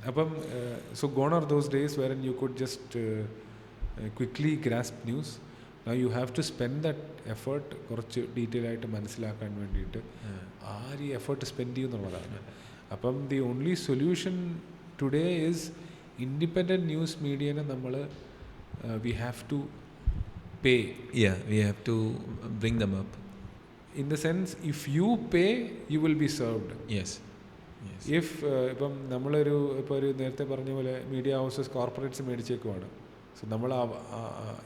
അപ്പം so gone are those days when you could just quickly grasp news. Now you have to spend that effort കുറച്ച് ഡീറ്റെയിൽ ആയിട്ട് മനസ്സിലാക്കാൻ വേണ്ടിയിട്ട്. ആര് ഈ എഫേർട്ട് സ്പെൻഡ് ചെയ്യുന്നുള്ളതാണ്. അപ്പം the only solution today is independent news മീഡിയനെ നമ്മൾ we have to pay. Yeah, we have to bring them up. In the sense, if you pay, you will be served. Yes. If ഇപ്പം ഇപ്പോൾ ഒരു നേരത്തെ പറഞ്ഞ പോലെ മീഡിയ ഹൗസസ് കോർപ്പറേറ്റ്സ് മേടിച്ചേക്കുവാണ്. സോ നമ്മൾ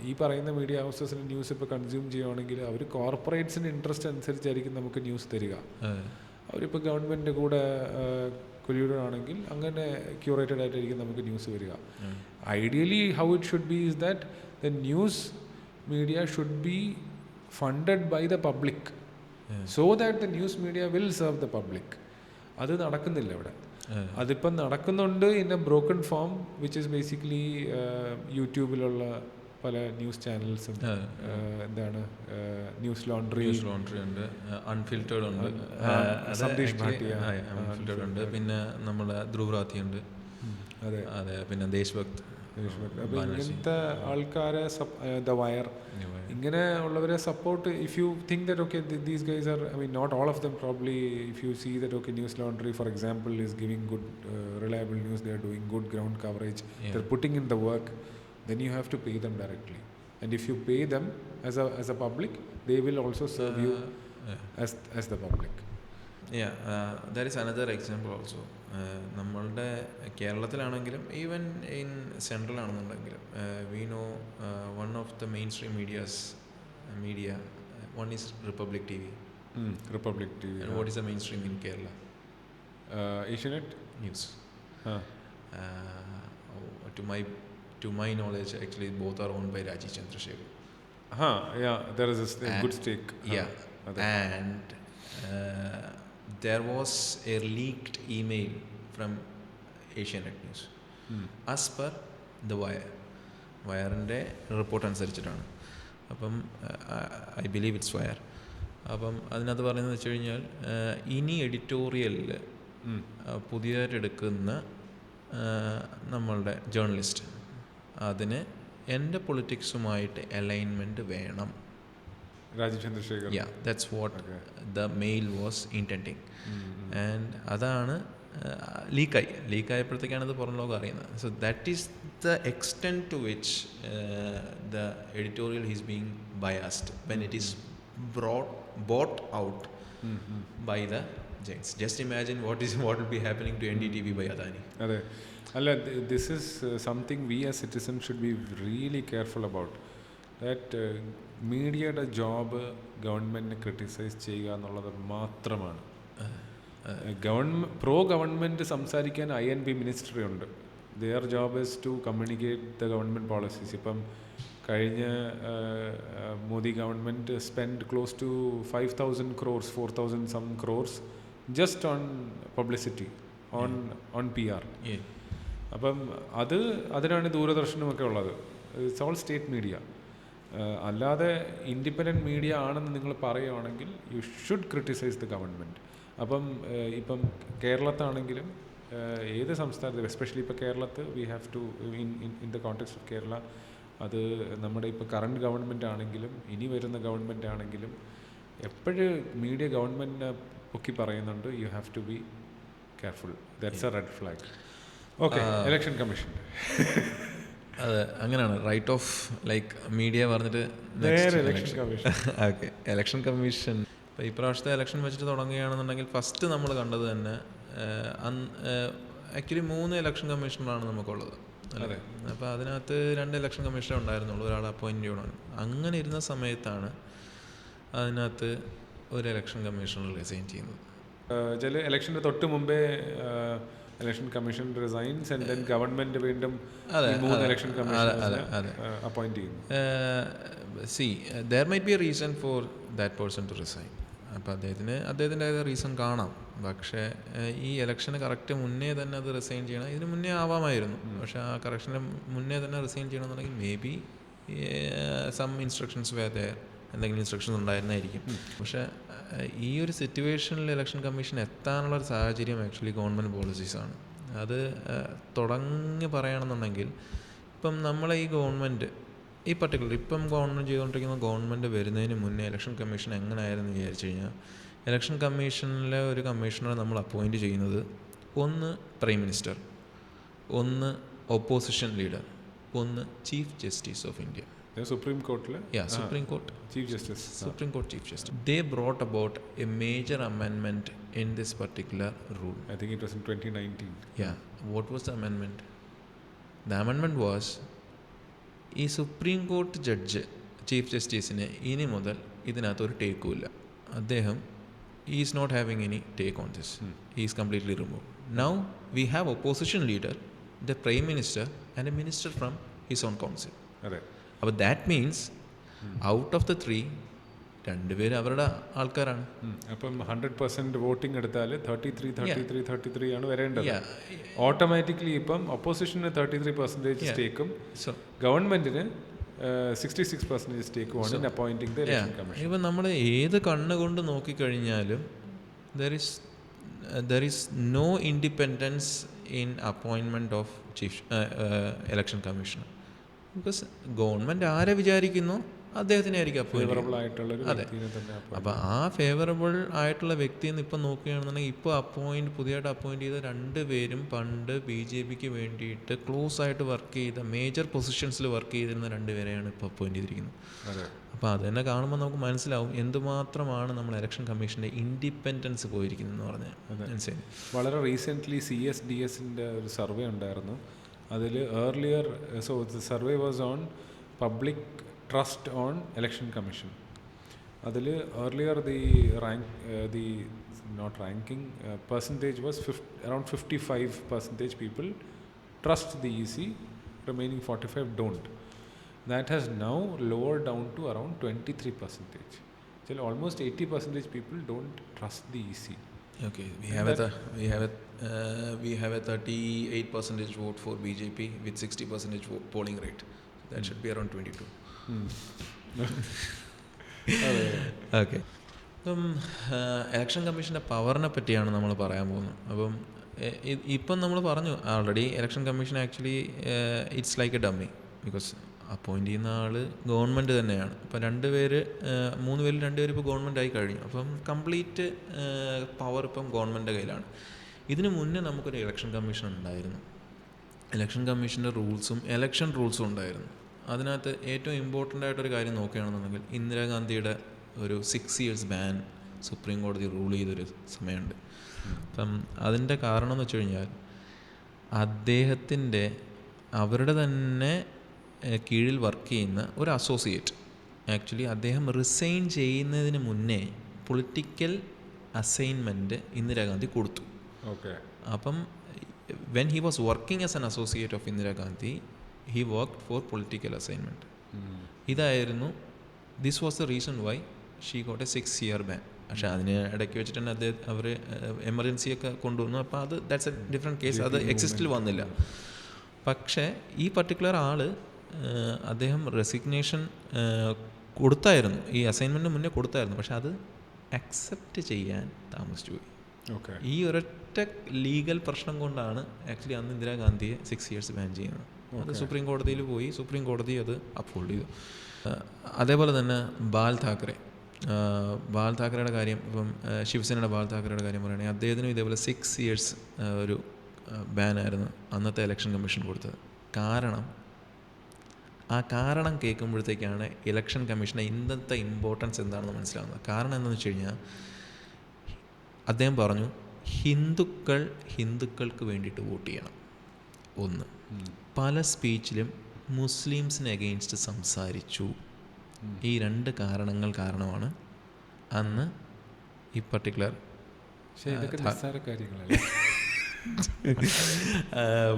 ഈ പറയുന്ന മീഡിയ ഹൗസസിന് ന്യൂസ് ഇപ്പോൾ കൺസ്യൂം ചെയ്യുകയാണെങ്കിൽ അവർ കോർപ്പറേറ്റ്സിന് ഇൻട്രസ്റ്റ് അനുസരിച്ചായിരിക്കും നമുക്ക് ന്യൂസ് തരിക. അവരിപ്പോൾ ഗവൺമെൻറ്റിൻ്റെ കൂടെ കൊല്യൂഡഡ് ആണെങ്കിൽ അങ്ങനെ ക്യൂറേറ്റഡ് ആയിട്ടായിരിക്കും നമുക്ക് ന്യൂസ് വരിക. Ideally how it should be is that the news media should be funded by the public, so that the news media will serve the public. അത് നടക്കുന്നില്ല ഇവിടെ. അതിപ്പം നടക്കുന്നുണ്ട് in a broken form, which is basically യൂട്യൂബിലുള്ള പല ന്യൂസ് ചാനൽസും. എന്താണ് ന്യൂസ് ലോണ്ട്രി ഉണ്ട്, അൺഫിൽറ്റേർഡ് ഉണ്ട്, സന്ദേശ് ഭാട്ടിയ അൺഫിൽറ്റേർഡ് ഉണ്ട്, പിന്നെ നമ്മുടെ ധ്രുവ്രാത്തി ഉണ്ട്, അതെ, പിന്നെ ദേശഭക്ത്. അപ്പോൾ ഇങ്ങനത്തെ ആൾക്കാരെ ദ വയർ ഇങ്ങനെ ഉള്ളവരെ support. If you think that okay these guys are, I mean not all of them probably, if you see that okay Newslaundry for example is giving good reliable news, they are doing good ground coverage, they are putting in the work, then you have to pay them directly. And if you pay them as a public, they will also serve you as the public. Yeah, there is another example also. നമ്മളുടെ കേരളത്തിലാണെങ്കിലും ഈവൻ ഇൻ സെൻട്രൽ ആണെന്നുണ്ടെങ്കിലും we know one of the mainstream media one is Republic TV. Republic TV. And what is the mainstream in Kerala? Asianet News. To my knowledge, actually both are owned by Rajiv Chandrasekhar. Yeah, there is a good stake. And there was a leaked email from Asianet News. As per the വയറിൻ്റെ റിപ്പോർട്ട് അനുസരിച്ചിട്ടാണ്. അപ്പം ഐ ബിലീവ് ഇറ്റ്സ് വയർ. അപ്പം അതിനകത്ത് പറയുന്നത് വെച്ച് കഴിഞ്ഞാൽ ഇനി എഡിറ്റോറിയലിൽ പുതിയതായിട്ട് എടുക്കുന്ന നമ്മളുടെ ജേർണലിസ്റ്റ് അതിന് എൻ്റെ പൊളിറ്റിക്സുമായിട്ട് അലൈൻമെൻറ്റ് വേണം. Rajeev Chandrasekhar. Yeah, that's what the mail was intending. And അതാണ് ലീക്കായപ്പോഴത്തേക്കാണ് ഇത് പുറം ലോകം അറിയുന്നത്. So that is the extent to which the editorial is being biased when it is bought out by the giants. Just imagine what will be happening to NDTV by Adani. അതെ, അല്ല, this is something we as citizens should be really careful about. That മീഡിയയുടെ ജോബ് ഗവൺമെൻറ്റിനെ ക്രിട്ടിസൈസ് ചെയ്യുക എന്നുള്ളത് മാത്രമാണ്. പ്രോ ഗവൺമെൻറ് സംസാരിക്കാൻ INB മിനിസ്ട്രി ഉണ്ട്. Their job is to communicate the government policies. ഇപ്പം കഴിഞ്ഞ Modi government spend close to 5,000 crores, 4,000 some crores just on publicity, on PR. അപ്പം അതിനാണ് ദൂരദർശനമൊക്കെ ഉള്ളത്. It's all state media. അല്ലാതെ ഇൻഡിപെൻഡൻറ്റ് മീഡിയ ആണെന്ന് നിങ്ങൾ പറയുകയാണെങ്കിൽ you should criticise the government. അപ്പം ഇപ്പം കേരളത്താണെങ്കിലും ഏത് സംസ്ഥാനത്തും, എസ്പെഷ്യലി ഇപ്പോൾ കേരളത്ത് V have to in the context of Kerala, അത് നമ്മുടെ ഇപ്പോൾ കറണ്ട് ഗവൺമെൻറ് ആണെങ്കിലും ഇനി വരുന്ന ഗവൺമെൻറ് ആണെങ്കിലും എപ്പോഴും മീഡിയ ഗവൺമെൻറ്റിനെ പൊക്കി പറയുന്നുണ്ട്. You have to be careful. That's a red flag. Okay, election commission അതെ അങ്ങനെയാണ്. റൈറ്റ് ഓഫ് ലൈക്ക് മീഡിയ പറഞ്ഞിട്ട് ഓക്കെ, ഇലക്ഷൻ കമ്മീഷൻ ഇപ്പോൾ ഇപ്രാവശ്യത്തെ ഇലക്ഷൻ വെച്ചിട്ട് തുടങ്ങുകയാണെന്നുണ്ടെങ്കിൽ ഫസ്റ്റ് നമ്മൾ കണ്ടത് തന്നെ ആക്ച്വലി 3 ഇലക്ഷൻ കമ്മീഷണറാണ് നമുക്കുള്ളത് അല്ലേ. അപ്പോൾ അതിനകത്ത് 2 ഇലക്ഷൻ കമ്മീഷണർ ഉണ്ടായിരുന്നുള്ളൂ, ഒരാൾ അപ്പോയിൻറ്റ് ചെയ്യണം. അങ്ങനെ ഇരുന്ന സമയത്താണ് അതിനകത്ത് ഒരു ഇലക്ഷൻ കമ്മീഷണർ റിസൈൻ ചെയ്യുന്നത്. ചില ഇലക്ഷൻ്റെ തൊട്ട് മുമ്പേ election commission resigns and then government വീണ്ടും 3 ഇലക്ഷൻ കമ്മീഷണറെ അപ്പോയിൻറ്റ് ചെയ്യുന്നു. See there might be a reason for that person to resign. അപ്പോൾ അദ്ദേഹത്തിൻ്റെ റീസൺ കാണാം. പക്ഷേ ഈ ഇലക്ഷന് കറക്റ്റ് മുന്നേ തന്നെ അത് റിസൈൻ ചെയ്യണം. ഇതിന് മുന്നേ ആവാമായിരുന്നു, പക്ഷേ ആ കറക്ഷന് മുന്നേ തന്നെ റിസൈൻ ചെയ്യണമെന്നുണ്ടെങ്കിൽ മേ ബി സം ഇൻസ്ട്രക്ഷൻസ് വേറെ എന്തെങ്കിലും ഇൻസ്ട്രക്ഷൻസ് ഉണ്ടായിരുന്നായിരിക്കും. പക്ഷേ ഈ ഒരു സിറ്റുവേഷനിൽ ഇലക്ഷൻ കമ്മീഷൻ എത്താനുള്ളൊരു സാഹചര്യം ആക്ച്വലി ഗവൺമെൻറ് പോളിസീസാണ്. അത് തുടങ്ങി പറയുകയാണെന്നുണ്ടെങ്കിൽ ഇപ്പം നമ്മളെ ഈ ഗവൺമെൻറ് ഈ പർട്ടിക്കുലർ ഇപ്പം ഗവൺമെൻറ് ചെയ്തുകൊണ്ടിരിക്കുന്ന ഗവൺമെൻറ് വരുന്നതിന് മുന്നേ ഇലക്ഷൻ കമ്മീഷൻ എങ്ങനെയായിരുന്നു വിചാരിച്ചു കഴിഞ്ഞാൽ, ഇലക്ഷൻ കമ്മീഷനിലെ ഒരു കമ്മീഷണറെ നമ്മൾ അപ്പോയിൻറ്റ് ചെയ്യുന്നത് ഒന്ന് പ്രൈം മിനിസ്റ്റർ, ഒന്ന് ഓപ്പോസിഷൻ ലീഡർ, ഒന്ന് chief justice of India. Supreme Court Supreme Court Chief Justice. Supreme Court Chief Justice. They brought about a major amendment in this particular rule. I think it was in 2019. Yeah. What was the amendment? The amendment was ഈ സുപ്രീം കോർട്ട് ജഡ്ജ് ചീഫ് ജസ്റ്റിസിന് ഇനി മുതൽ ഇതിനകത്തൊരു ടേക്കും ഇല്ല. അദ്ദേഹം is not having any take on this. Is completely remove. Now we have opposition leader, the prime minister and a minister from his own council. അതെ. അപ്പോൾ that means out of the 3 2 അവരുടെ ആൾക്കാരാണ്. അപ്പം 100% വോട്ടിംഗ് എടുത്താൽ 33 ആണ് വരേണ്ടത്. ഓട്ടോമാറ്റിക്കലി ഇപ്പം ഒപ്പോസിഷന് 33% സ്റ്റേക്കും ഗവൺമെന്റിന് 66% സ്റ്റേക്കുമാണ് in appointing the election commission. ഇപ്പം നമ്മൾ ഏത് കണ്ണുകൊണ്ട് നോക്കിക്കഴിഞ്ഞാലും there is no independence in appointment of chief election commissioner. Because government ആരെ വിചാരിക്കുന്നു അദ്ദേഹത്തിനെ ആയിരിക്കും ഫേവറബിൾ ആയിട്ടുള്ള. അതെ. അപ്പോൾ ആ ഫേവറബിൾ ആയിട്ടുള്ള വ്യക്തിയെന്ന് ഇപ്പം നോക്കുകയാണെന്നുണ്ടെങ്കിൽ ഇപ്പോൾ പുതിയതായിട്ട് അപ്പോയിൻറ്റ് ചെയ്ത 2 പേരും പണ്ട് BJPക്ക് വേണ്ടിയിട്ട് ക്ലോസ് ആയിട്ട് വർക്ക് ചെയ്ത മേജർ പൊസിഷൻസിൽ വർക്ക് ചെയ്തിരുന്ന 2 പേരെയാണ് ഇപ്പോൾ അപ്പോയിൻറ്റ് ചെയ്തിരിക്കുന്നത്. അപ്പോൾ അത് തന്നെ കാണുമ്പോൾ നമുക്ക് മനസ്സിലാവും എന്തുമാത്രമാണ് നമ്മൾ ഇലക്ഷൻ കമ്മീഷൻ്റെ ഇൻഡിപെൻഡൻസ് പോയിരിക്കുന്നതെന്ന് പറഞ്ഞാൽ മനസ്സിലായി. വളരെ റീസെൻ്റ്ലി CSDSൻ്റെ ഒരു സർവേ ഉണ്ടായിരുന്നു. അതിൽ earlier the survey was on public trust on election commission. അതിൽ earlier the not ranking percentage was around 55% people trust the EC, remaining 45 don't. That has now lowered down to around 23%. So almost 80% people don't trust the EC. Okay, we have a 38% vote for BJP with 60% polling rate. That should be around 22. Okay. അപ്പം ഇലക്ഷൻ കമ്മീഷൻ്റെ പവറിനെ പറ്റിയാണ് നമ്മൾ പറയാൻ പോകുന്നത്. അപ്പം ഇപ്പം നമ്മൾ പറഞ്ഞു already election commission actually it's like A dummy. Because appoint ചെയ്യുന്ന ആൾ ഗവൺമെൻറ് തന്നെയാണ്. അപ്പം 3 പേര് 2 പേര് ഇപ്പോൾ ഗവൺമെൻറ് ആയി കഴിഞ്ഞു. അപ്പം കംപ്ലീറ്റ് പവർ ഇപ്പം ഗവൺമെൻറ്റിൻ്റെ കയ്യിലാണ്. ഇതിനു മുന്നേ നമുക്കൊരു ഇലക്ഷൻ കമ്മീഷൻ ഉണ്ടായിരുന്നു. ഇലക്ഷൻ കമ്മീഷൻ്റെ ഇലക്ഷൻ റൂൾസും ഉണ്ടായിരുന്നു. അതിനകത്ത് ഏറ്റവും ഇമ്പോർട്ടൻ്റ് ആയിട്ടൊരു കാര്യം നോക്കുകയാണെന്നുണ്ടെങ്കിൽ ഇന്ദിരാഗാന്ധിയുടെ ഒരു 6 years ബാൻ സുപ്രീം കോടതി റൂൾ ചെയ്തൊരു സമയമുണ്ട്. അപ്പം അതിൻ്റെ കാരണം എന്ന് വെച്ച് കഴിഞ്ഞാൽ അവരുടെ തന്നെ കീഴിൽ വർക്ക് ചെയ്യുന്ന ഒരു അസോസിയേറ്റ് ആക്ച്വലി അദ്ദേഹം റിസൈൻ ചെയ്യുന്നതിന് മുന്നേ പൊളിറ്റിക്കൽ അസൈൻമെൻറ്റ് ഇന്ദിരാഗാന്ധി കൊടുത്തു. ഓക്കെ. അപ്പം when he was working as an associate of Indira Gandhi he worked four political assignment. ഇതായിരുന്നു this was the reason why she got A 6 year ban. പക്ഷേ അതിന് ഇടയ്ക്ക് വെച്ചിട്ട് തന്നെ അവർ എമർജൻസിയൊക്കെ കൊണ്ടുവന്നു. അപ്പോൾ അത് ദാറ്റ്സ് എ ഡിഫറെൻറ്റ് കേസ്, അത് എക്സിസ്റ്റിൽ വന്നില്ല. പക്ഷേ ഈ പർട്ടിക്കുലർ ആൾ അദ്ദേഹം റെസിഗ്നേഷൻ കൊടുത്തായിരുന്നു, ഈ അസൈൻമെൻറ്റിന് മുന്നേ കൊടുത്തായിരുന്നു. പക്ഷെ അത് അക്സെപ്റ്റ് ചെയ്യാൻ താമസിച്ചു പോയി. ഓക്കെ. ഈ ഒരൊറ്റ ലീഗൽ പ്രശ്നം കൊണ്ടാണ് ആക്ച്വലി അന്ന് ഇന്ദിരാഗാന്ധിയെ 6 years ബാൻ ചെയ്യുന്നത്. അത് സുപ്രീം കോടതിയിൽ പോയി, സുപ്രീം കോടതി അത് അപ്ഹോൾഡ് ചെയ്തു. അതേപോലെ തന്നെ ബാൽ താക്കറയുടെ കാര്യം, ഇപ്പം ശിവസേനയുടെ ബാൽ താക്കറയുടെ കാര്യം പറയുകയാണെങ്കിൽ അദ്ദേഹത്തിനും ഇതേപോലെ 6 years ഒരു ബാനായിരുന്നു അന്നത്തെ ഇലക്ഷൻ കമ്മീഷൻ കൊടുത്തത്. കാരണം കേൾക്കുമ്പോഴത്തേക്കാണ് ഇലക്ഷൻ കമ്മീഷൻ്റെ ഇന്നത്തെ ഇമ്പോർട്ടൻസ് എന്താണെന്ന് മനസ്സിലാവുന്നത്. കാരണം എന്താണെന്ന് വെച്ച് കഴിഞ്ഞാൽ അദ്ദേഹം പറഞ്ഞു ഹിന്ദുക്കൾക്ക് വേണ്ടിയിട്ട് വോട്ട് ചെയ്യണം. ഒന്ന്, പല സ്പീച്ചിലും മുസ്ലിംസിന് അഗെയിൻസ്റ്റ് സംസാരിച്ചു. ഈ 2 കാരണങ്ങൾ കാരണമാണ് അന്ന് ഈ particular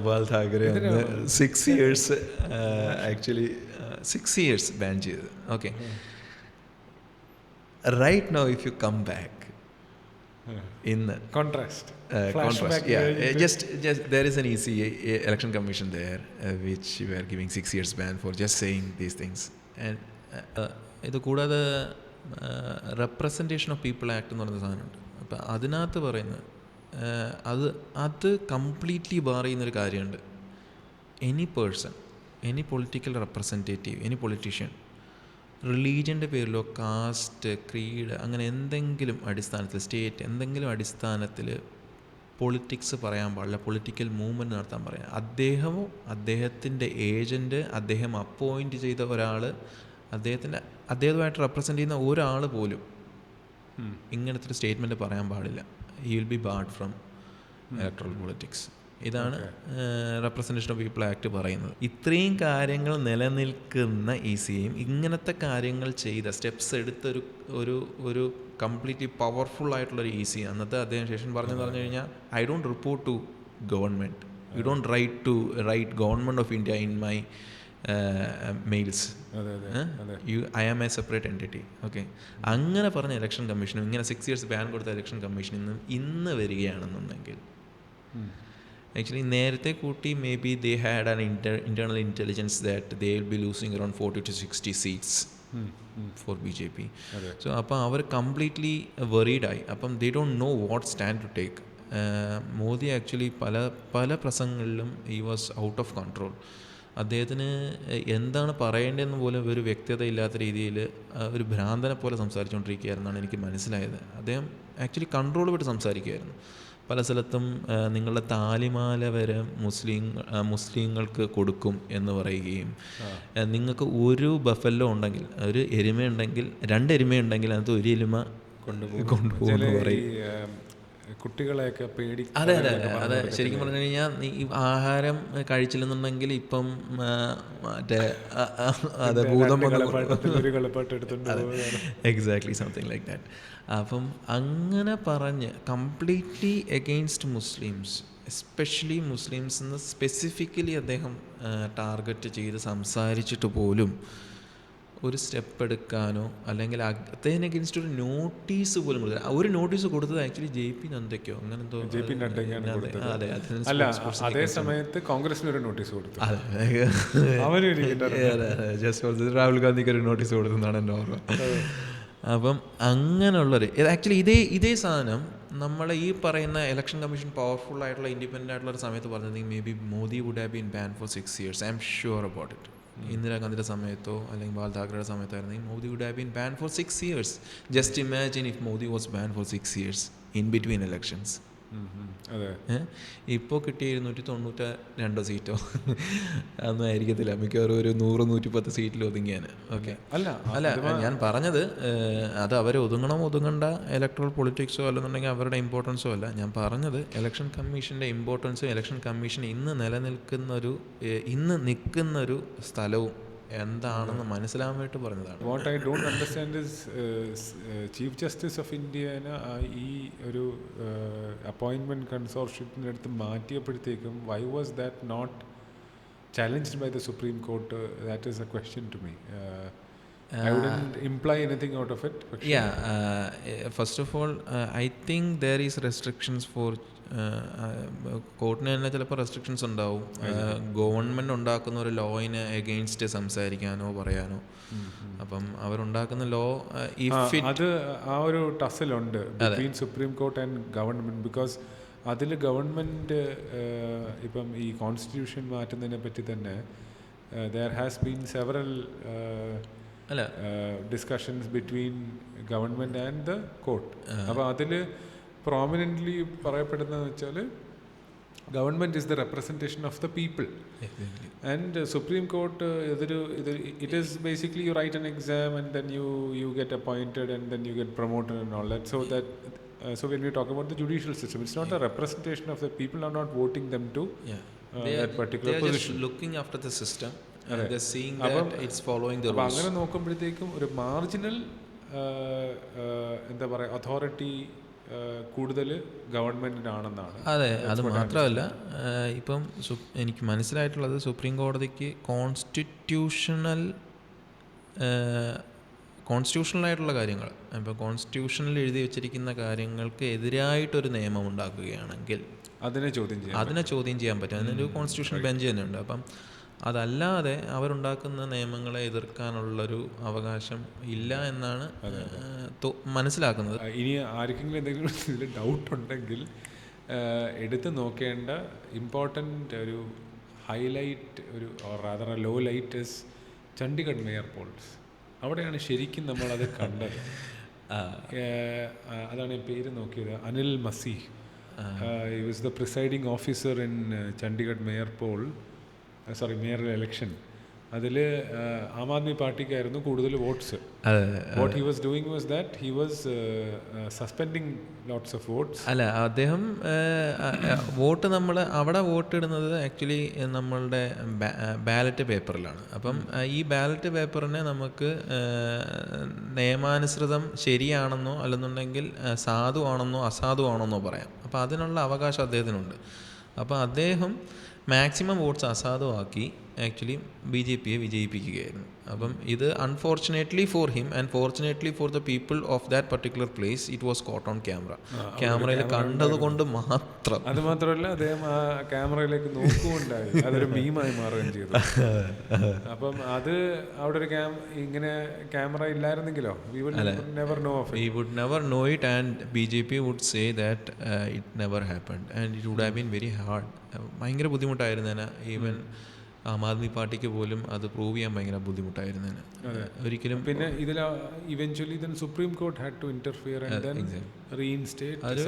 Bal Thackeray 6 years actually 6 years ban ചെയ്തത്. Okay. Right now if you come back ഇന്ന് contrast, just there is an EC election commission there which were giving 6 years ban for just saying these things. And ഇത് കൂടാതെ റെപ്രസെൻറ്റേഷൻ ഓഫ് പീപ്പിൾ ആക്ട് എന്ന് പറയുന്ന സാധനമുണ്ട്. അപ്പം അതിനകത്ത് പറയുന്നത് അത് കംപ്ലീറ്റ്ലി ബാർ ചെയ്യുന്നൊരു കാര്യമുണ്ട്. Any person, any political representative, any politician റിലീജിയൻ്റെ പേരിലോ കാസ്റ്റ്, ക്രീഡ്, അങ്ങനെ എന്തെങ്കിലും അടിസ്ഥാനത്തിൽ, സ്റ്റേറ്റ് എന്തെങ്കിലും അടിസ്ഥാനത്തിൽ പൊളിറ്റിക്സ് പറയാൻ പാടില്ല, പൊളിറ്റിക്കൽ മൂവ്മെൻറ്റ് നടത്താൻ പറയാം. അദ്ദേഹത്തിൻ്റെ ഏജൻറ്റ്, അദ്ദേഹം അപ്പോയിൻറ്റ് ചെയ്ത ഒരാൾ, അദ്ദേഹവുമായിട്ട് റെപ്രസെൻ്റ് ചെയ്യുന്ന ഒരാൾ പോലും ഇങ്ങനത്തെ ഒരു സ്റ്റേറ്റ്മെൻറ്റ് പറയാൻ പാടില്ല. He will be Bard from electoral politics. ഇതാണ് റെപ്രസെൻറ്റേഷൻ ഓഫ് പീപ്പിൾ ആക്ട് പറയുന്നത്. ഇത്രയും കാര്യങ്ങൾ നിലനിൽക്കുന്ന ECയും ഇങ്ങനത്തെ കാര്യങ്ങൾ ചെയ്ത സ്റ്റെപ്സ് എടുത്തൊരു ഒരു കംപ്ലീറ്റ്ലി പവർഫുൾ ആയിട്ടുള്ളൊരു EC അന്നത്തെ അദ്ദേഹം ശേഷം പറഞ്ഞു കഴിഞ്ഞാൽ I don't report to government, you don't write government of India in my mails, I am a separate entity. Okay. അങ്ങനെ പറഞ്ഞ ഇലക്ഷൻ കമ്മീഷനും ഇങ്ങനെ 6 years ബാൻ കൊടുത്ത ഇലക്ഷൻ കമ്മീഷൻ ഇന്ന് വരികയാണെന്നുണ്ടെങ്കിൽ ആക്ച്വലി നേരത്തെ കൂട്ടി may be they had an internal intelligence that they will be losing around 40 to 60 seats for BJP. So അപ്പോൾ അവർ കംപ്ലീറ്റ്ലി വെറീഡായി. അപ്പം they don't know what stand to take. Modi actually പല പ്രസംഗങ്ങളിലും he was out of control. അദ്ദേഹത്തിന് എന്താണ് പറയേണ്ടതെന്ന് പോലും ഒരു വ്യക്തത ഇല്ലാത്ത രീതിയിൽ ഒരു ഭ്രാന്തനെ പോലെ സംസാരിച്ചുകൊണ്ടിരിക്കുകയായിരുന്നാണ് എനിക്ക് മനസ്സിലായത്. അദ്ദേഹം ആക്ച്വലി കൺട്രോൾ വിട്ട് സംസാരിക്കുകയായിരുന്നു. പല സ്ഥലത്തും നിങ്ങളുടെ താലിമാല വരെ മുസ്ലിങ്ങൾക്ക് കൊടുക്കും എന്ന് പറയുകയും, നിങ്ങൾക്ക് ഒരു ബഫല്ലോ ഉണ്ടെങ്കിൽ, ഒരു എരുമയുണ്ടെങ്കിൽ, 2 എരുമയുണ്ടെങ്കിൽ അതിനകത്ത് ഒരു എരുമ കൊണ്ടുപോകുമെന്ന് പറയും. കുട്ടികളെയൊക്കെ പേടി. അതെ. ശരിക്കും പറഞ്ഞു കഴിഞ്ഞാൽ നീ ആഹാരം കഴിച്ചില്ലെന്നുണ്ടെങ്കിൽ ഇപ്പം മറ്റേ ഭൂതം എക്സാക്ട്ലി സംതിങ് ലൈക്ക് ദാറ്റ്. അപ്പം അങ്ങനെ പറഞ്ഞ് completely against Muslims, especially Muslims എന്ന് സ്പെസിഫിക്കലി അദ്ദേഹം ടാർഗറ്റ് ചെയ്ത് സംസാരിച്ചിട്ട് പോലും ഒരു സ്റ്റെപ്പ് എടുക്കാനോ അല്ലെങ്കിൽ അദ്ദേഹത്തിന് അഗെയിൻസ്റ്റ് ഒരു നോട്ടീസ് പോലും കൊടുത്തില്ല. ഒരു നോട്ടീസ് കൊടുത്തത് ആക്ച്വലി JP നദ്ദയ്ക്കോ അങ്ങനെ എന്തോ. അതെ. അല്ല, അതേ സമയത്ത് കോൺഗ്രസിന് ഒരു നോട്ടീസ് കൊടുത്തു. രാഹുൽ ഗാന്ധിക്ക് ഒരു നോട്ടീസ് കൊടുത്തെന്നാണ് എൻ്റെ ഓർമ്മ. അപ്പം അങ്ങനെയുള്ളൊരു ആക്ച്വലി ഇതേ സാധനം നമ്മളെ ഈ പറയുന്ന ഇലക്ഷൻ കമ്മീഷൻ പവർഫുൾ ആയിട്ടുള്ള ഇൻഡിപെൻഡൻ്റ് ആയിട്ടുള്ള ഒരു സമയത്ത് പറഞ്ഞിട്ടുണ്ടെങ്കിൽ may be Modi would have been ban for 6 years. I'm sure about it. ഇന്ദിരാഗാന്ധിയുടെ സമയത്തോ അല്ലെങ്കിൽ ബാൽ താക്കറയുടെ സമയത്തായിരുന്നെങ്കിൽ Modi would have been ban for 6 years. Just imagine if Modi was ban for 6 years in between elections. അതെ. ഇപ്പോൾ കിട്ടിയ 292 സീറ്റോ അതൊന്നും ആയിരിക്കത്തില്ല, മിക്കവാറും ഒരു 100-110 സീറ്റിൽ ഒതുങ്ങിയാണ്. ഓക്കെ, അല്ല ഞാൻ പറഞ്ഞത് അത് അവർ ഒതുങ്ങണ്ട ഇലക്ട്രൽ പൊളിറ്റിക്സോ അല്ലെന്നുണ്ടെങ്കിൽ അവരുടെ ഇമ്പോർട്ടൻസോ അല്ല. ഞാൻ പറഞ്ഞത് ഇലക്ഷൻ കമ്മീഷൻ്റെ ഇമ്പോർട്ടൻസും ഇലക്ഷൻ കമ്മീഷൻ ഇന്ന് നിൽക്കുന്നൊരു സ്ഥലവും എന്താണെന്ന് മനസ്സിലാവാൻ വേണ്ടി പറഞ്ഞതാണ്. What I don't understand is chief justice of ഇന്ത്യനെ ഈ ഒരു അപ്പോയിൻമെൻറ്റ് കൺസോർഷ്യത്തിൻ്റെ അടുത്ത് മാറ്റിയപ്പോഴത്തേക്കും why was that not challenged by the supreme court? That is a question to me. I wouldn't imply anything out of it. First of all, I think there is restrictions for കോർട്ടിന് തന്നെ ചിലപ്പോൾ റെസ്ട്രിക്ഷൻസ് ഉണ്ടാവും. ഗവൺമെൻറ് ഉണ്ടാക്കുന്ന ഒരു ലോയിന് എഗെയിൻസ്റ്റ് സംസാരിക്കാനോ പറയാനോ. അപ്പം അവരുണ്ടാക്കുന്ന ലോ അത് ആ ഒരു ടസലുണ്ട് between supreme court and government. Because അതിൽ ഗവൺമെൻറ് ഇപ്പം ഈ കോൺസ്റ്റിറ്റ്യൂഷൻ മാറ്റുന്നതിനെ പറ്റി തന്നെ there has been several discussions between government and the court. അപ്പോൾ അതിൽ പ്രോമിനൻ്റ്ലി പറയപ്പെടുന്നതെന്ന് വെച്ചാൽ government is the representation of the people and supreme court it is basically you write an exam and then you get appointed and then you get promoted and all that. So when we talk about the judicial system, it's not a representation of the people are not voting them to that particular they are position. Just looking after the system and they're seeing that it's following the rules. അങ്ങനെ നോക്കുമ്പോഴത്തേക്കും ഒരു മാർജിനൽ എന്താ പറയുക അതോറിറ്റി കൂടുതൽ ഗവൺമെൻറ്റിനാണെന്നാണ്. അതെ, അത് മാത്രമല്ല ഇപ്പം എനിക്ക് മനസ്സിലായിട്ടുള്ളത് സുപ്രീം കോടതിക്ക് കോൺസ്റ്റിറ്റ്യൂഷണലായിട്ടുള്ള കാര്യങ്ങൾ, ഇപ്പോൾ കോൺസ്റ്റിറ്റ്യൂഷനിൽ എഴുതി വെച്ചിരിക്കുന്ന കാര്യങ്ങൾക്ക് എതിരായിട്ടൊരു നിയമം ഉണ്ടാക്കുകയാണെങ്കിൽ അതിനെ ചോദ്യം ചെയ്യാൻ പറ്റും. അതിനൊരു കോൺസ്റ്റിറ്റ്യൂഷൻ ബെഞ്ച് തന്നെ ഉണ്ട്. അപ്പം അതല്ലാതെ അവരുണ്ടാക്കുന്ന നിയമങ്ങളെ എതിർക്കാനുള്ളൊരു അവകാശം ഇല്ല എന്നാണ് മനസ്സിലാക്കുന്നത്. ഇനി ആർക്കെങ്കിലും എന്തെങ്കിലും ഇതിൽ ഡൗട്ട് ഉണ്ടെങ്കിൽ എടുത്ത് നോക്കേണ്ട ഇമ്പോർട്ടൻ്റ് ഒരു ഹൈലൈറ്റ് ഒരു rather low light is Chandigarh mayor polls. അവിടെയാണ് ശരിക്കും നമ്മളത് കണ്ടത്. അതാണ് പേര് നോക്കിയത്, Anil Masih. He was the presiding officer in Chandigarh mayor mayor election. അതിൽ ആം ആദ്മി പാർട്ടിക്കായിരുന്നു കൂടുതൽ votes. What he was doing was that he was suspending lots of votes. അല്ല, അദ്ദേഹം വോട്ട് അവിടെ വോട്ടിടുന്നത് ആക്ച്വലി നമ്മളുടെ ബാലറ്റ് പേപ്പറിലാണ്. അപ്പം ഈ ബാലറ്റ് പേപ്പറിനെ നമുക്ക് നിയമാനുസൃതം ശരിയാണെന്നോ അല്ലെന്നുണ്ടെങ്കിൽ സാധുവാണെന്നോ അസാധുവാണെന്നോ പറയാം. അപ്പോൾ അതിനുള്ള അവകാശം അദ്ദേഹത്തിനുണ്ട്. അപ്പോൾ അദ്ദേഹം മാക്സിമം വോട്ട്സ് അസാധുവാക്കി ആക്ച്വലി BJP വിജയിപ്പിക്കുകയായിരുന്നു. അപ്പം ഇത് unfortunately for him and fortunately for the people of that particular place it was coat on ക്യാമറയിൽ കണ്ടത് കൊണ്ട് മാത്രം. അത് മാത്രമല്ല അദ്ദേഹം ആ ക്യാമറയിലേക്ക് നോക്കുകൊണ്ടായി അതൊരു മീമായി മാറുകയും ചെയ്തു. അപ്പം അത് അവിടെ ഒരു ഇങ്ങനെ camera ഇല്ലായിരുന്നെങ്കിലോ we would never know it and BJP would say that it never happened and it would have been very hard. ഭയങ്കര ബുദ്ധിമുട്ടായിരുന്നേനെ. ഈവൻ ആം ആദ്മി പാർട്ടിക്ക് പോലും അത് പ്രൂവ് ചെയ്യാൻ ഭയങ്കര ബുദ്ധിമുട്ടായിരുന്നേനെ ഒരിക്കലും. പിന്നെ ഇതിൽ eventually supreme court had to interfere and then reinstate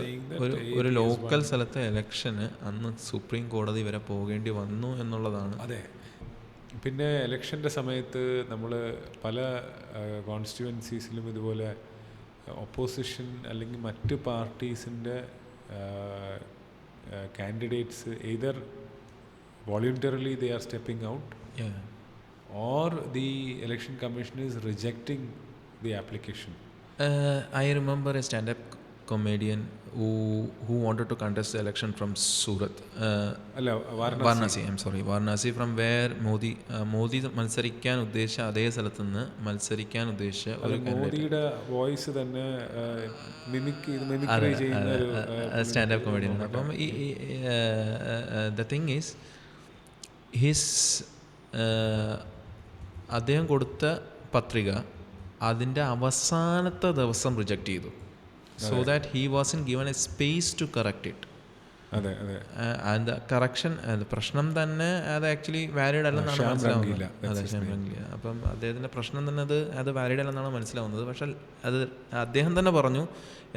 ഒരു ലോക്കൽ സ്ഥലത്തെ ഇലക്ഷന് അന്ന് സുപ്രീം കോടതി വരെ പോകേണ്ടി വന്നു എന്നുള്ളതാണ്. അതെ. പിന്നെ ഇലക്ഷൻ്റെ സമയത്ത് നമ്മൾ പല കോൺസ്റ്റിറ്റ്യുവൻസീസിലും ഇതുപോലെ ഒപ്പോസിഷൻ അല്ലെങ്കിൽ മറ്റ് പാർട്ടീസിൻ്റെ candidates either voluntarily they are stepping out or the election commission is rejecting the application. I remember a stand-up comedian who wanted to contest the election from Surat. Varanasi, from where Modi മത്സരിക്കാൻ ഉദ്ദേശിച്ച അതേ സ്ഥലത്ത് നിന്ന് മത്സരിക്കാൻ ഉദ്ദേശിച്ച ഒരു മോദിയുടെ വോയിസ് തന്നെ മിമിക്രി ചെയ്യുന്ന ഒരു സ്റ്റാൻഡപ്പ് കൊമേഡിയൻ. അപ്പം ദ തിങ് ഈസ് അദ്ദേഹം കൊടുത്ത പത്രിക അതിൻ്റെ അവസാനത്തെ ദിവസം റിജക്റ്റ് ചെയ്തു. So that he wasn't given a space to correct it. അതെ അതെ അത് കറക്ഷൻ പ്രശ്നം തന്നെ അത് ആക്ച്വലി വാലിഡ് അല്ലെന്നാണ് മനസ്സിലാവുന്നത്. അതെ, ഷംരംഗിയ. അപ്പം അദ്ദേഹത്തിൻ്റെ പ്രശ്നം തന്നെ അത് വാലിഡ് അല്ലെന്നാണ് മനസ്സിലാവുന്നത്. പക്ഷേ അത് അദ്ദേഹം തന്നെ പറഞ്ഞു